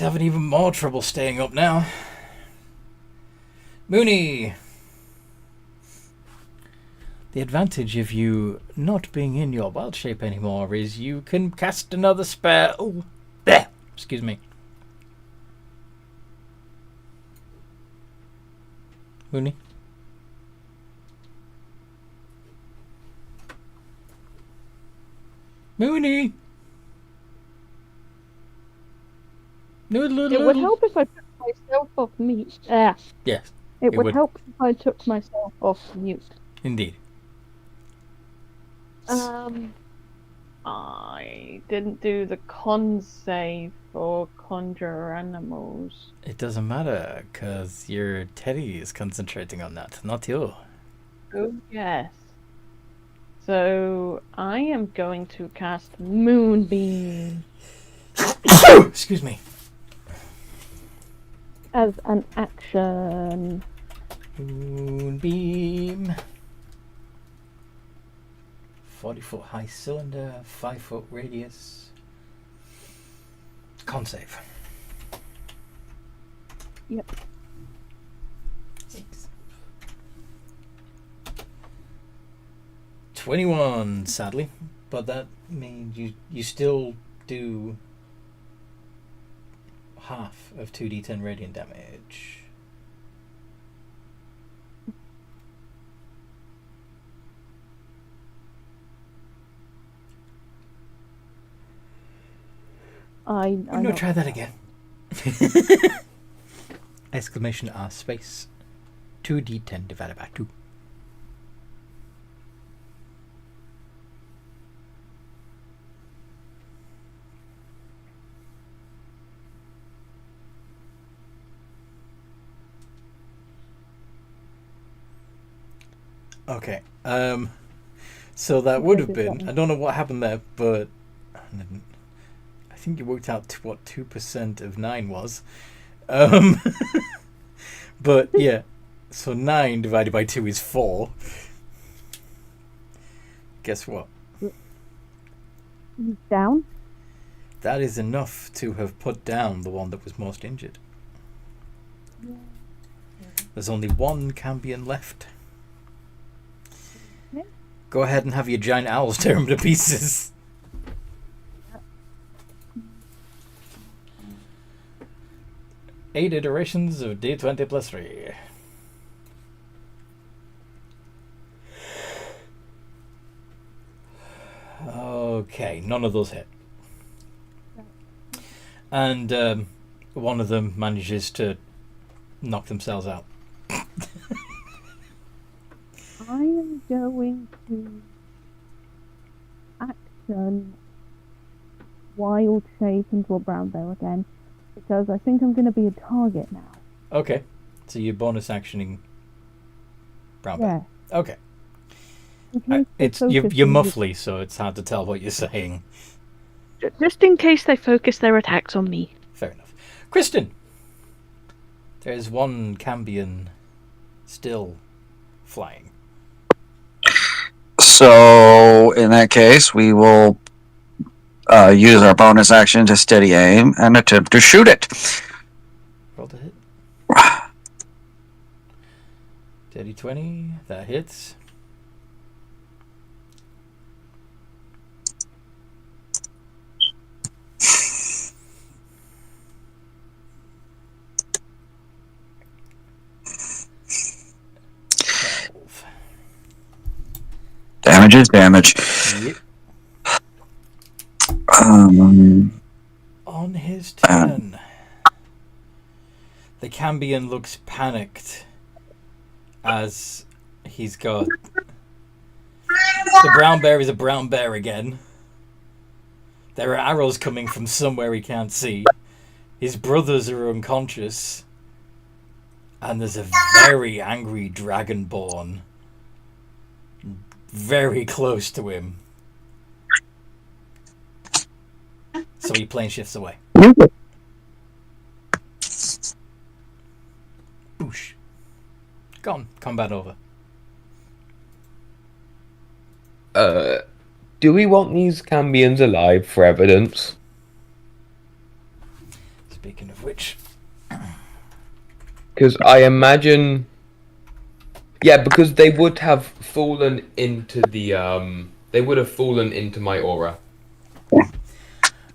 He's having even more trouble staying up now. Mooney! The advantage of you not being in your wild shape anymore is you can cast another spell. There! Excuse me. Mooney? Mooney! It would help if I took myself off mute. Yes, It would would. help if I took myself off mute. Indeed. I didn't do the con save for conjure animals. It doesn't matter, because your Teddy is concentrating on that, not you. Oh, yes. So, I am going to cast Moonbeam Excuse me. as an action. Moonbeam. 40-foot high cylinder, 5-foot radius. Con save. Yep. 21, sadly, but that means you still do half of 2d10 radiant damage. No, try that again. Exclamation R space 2d10 divided by 2. Okay. So that would have been. I don't know what happened there, but I think you worked out what 2% of 9 was. But yeah, so 9 divided by 2 is 4. Guess what? Down? That is enough to have put down the one that was most injured. There's only one Cambion left. Go ahead and have your giant owls tear him to pieces. Eight iterations of D20 plus 3. Okay, none of those hit. And one of them manages to knock themselves out. I am going to action wild shape into a brown bear again, because I think I'm going to be a target now. Okay, so you're bonus actioning brown bear. Yeah. Okay. Okay, It's you're muffly, so it's hard to tell what you're saying. Just in case they focus their attacks on me. Fair enough. Kristen, there's one Cambion still flying. So, in that case, we will use our bonus action to steady aim and attempt to shoot it. Roll to hit. Steady 20, that hits. Damage is damage. Yep. On his turn, the Cambion looks panicked as he's got... The brown bear is a brown bear again. There are arrows coming from somewhere he can't see. His brothers are unconscious. And there's a very angry dragonborn very close to him. So he plane shifts away. Boosh. Gone. Combat over. Do we want these Cambions alive for evidence? It's Speaking of which, Because I imagine, yeah, because they would have fallen into my aura.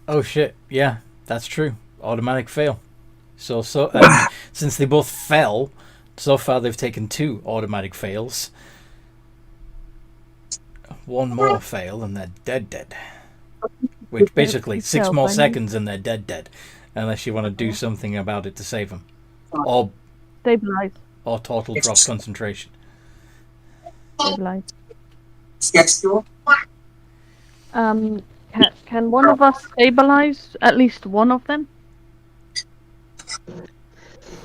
oh shit, yeah, that's true. Automatic fail. So since they both fell, so far they've taken 2 automatic fails. 1 more fail and they're dead. Which basically 6 more seconds and they're dead. Unless you want to do something about it to save them. Or Stabilize. Or total drop concentration. Stabilize. Can one of us stabilize at least one of them?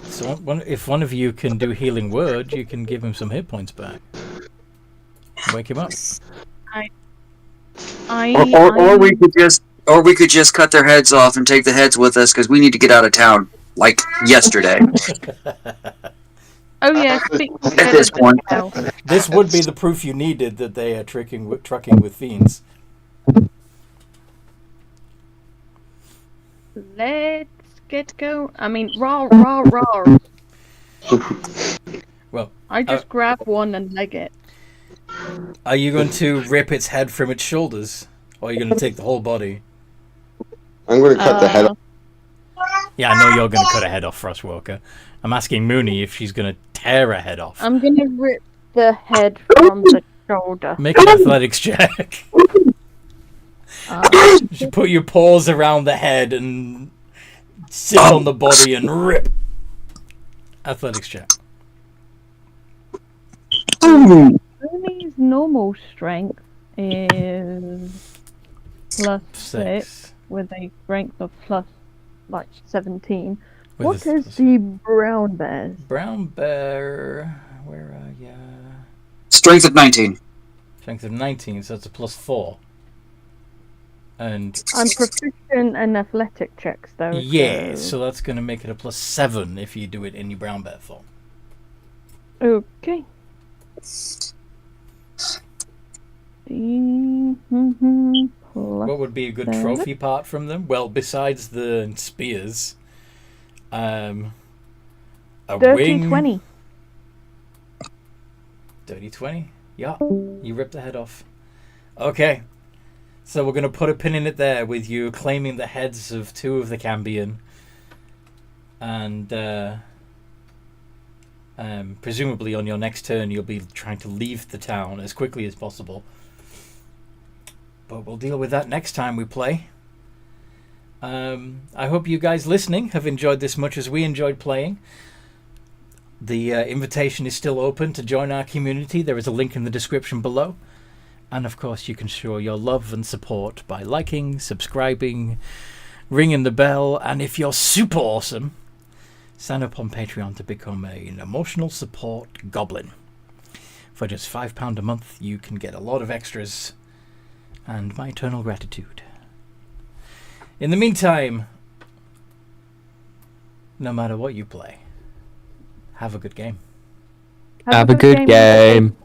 So if one of you can do healing word, you can give him some hit points back. Wake him up. Or we could just cut their heads off and take the heads with us because we need to get out of town like yesterday. Oh yeah, speak At this point. This would be the proof you needed that they are trucking with fiends. Let's get go. I mean, raw. Well, I just grab one and leg it. Are you going to rip its head from its shoulders? Or are you going to take the whole body? I'm going to cut the head off. Yeah, I know you're going to cut a head off, Frostwalker. I'm asking Mooney if she's going to tear a head off. I'm gonna rip the head from the shoulder. Make an athletics check. You should put your paws around the head and sit on the body and rip. Athletics check. Mooney's normal strength is plus 6 with a strength of plus 17. What is the brown bear's? Brown bear, where are ya? Strength of 19. Strength of 19, so that's a plus 4. And I'm proficient in athletic checks, though. yeah, so that's going to make it a plus 7 if you do it in your brown bear form. Okay. What would be a good trophy part from them? Well, besides the spears, a Dirty wing. 20. Dirty 20? Yeah, you ripped the head off. Okay, so we're going to put a pin in it there with you claiming the heads of 2 of the Cambion. And presumably on your next turn you'll be trying to leave the town as quickly as possible. But we'll deal with that next time we play. I hope you guys listening have enjoyed this much as we enjoyed playing. The invitation is still open to join our community. There is a link in the description below. And of course you can show your love and support by liking, subscribing, ringing the bell, and if you're super awesome, sign up on Patreon to become an emotional support goblin. For just £5 a month you can get a lot of extras and my eternal gratitude. In the meantime, no matter what you play, have a good game. Have a good game.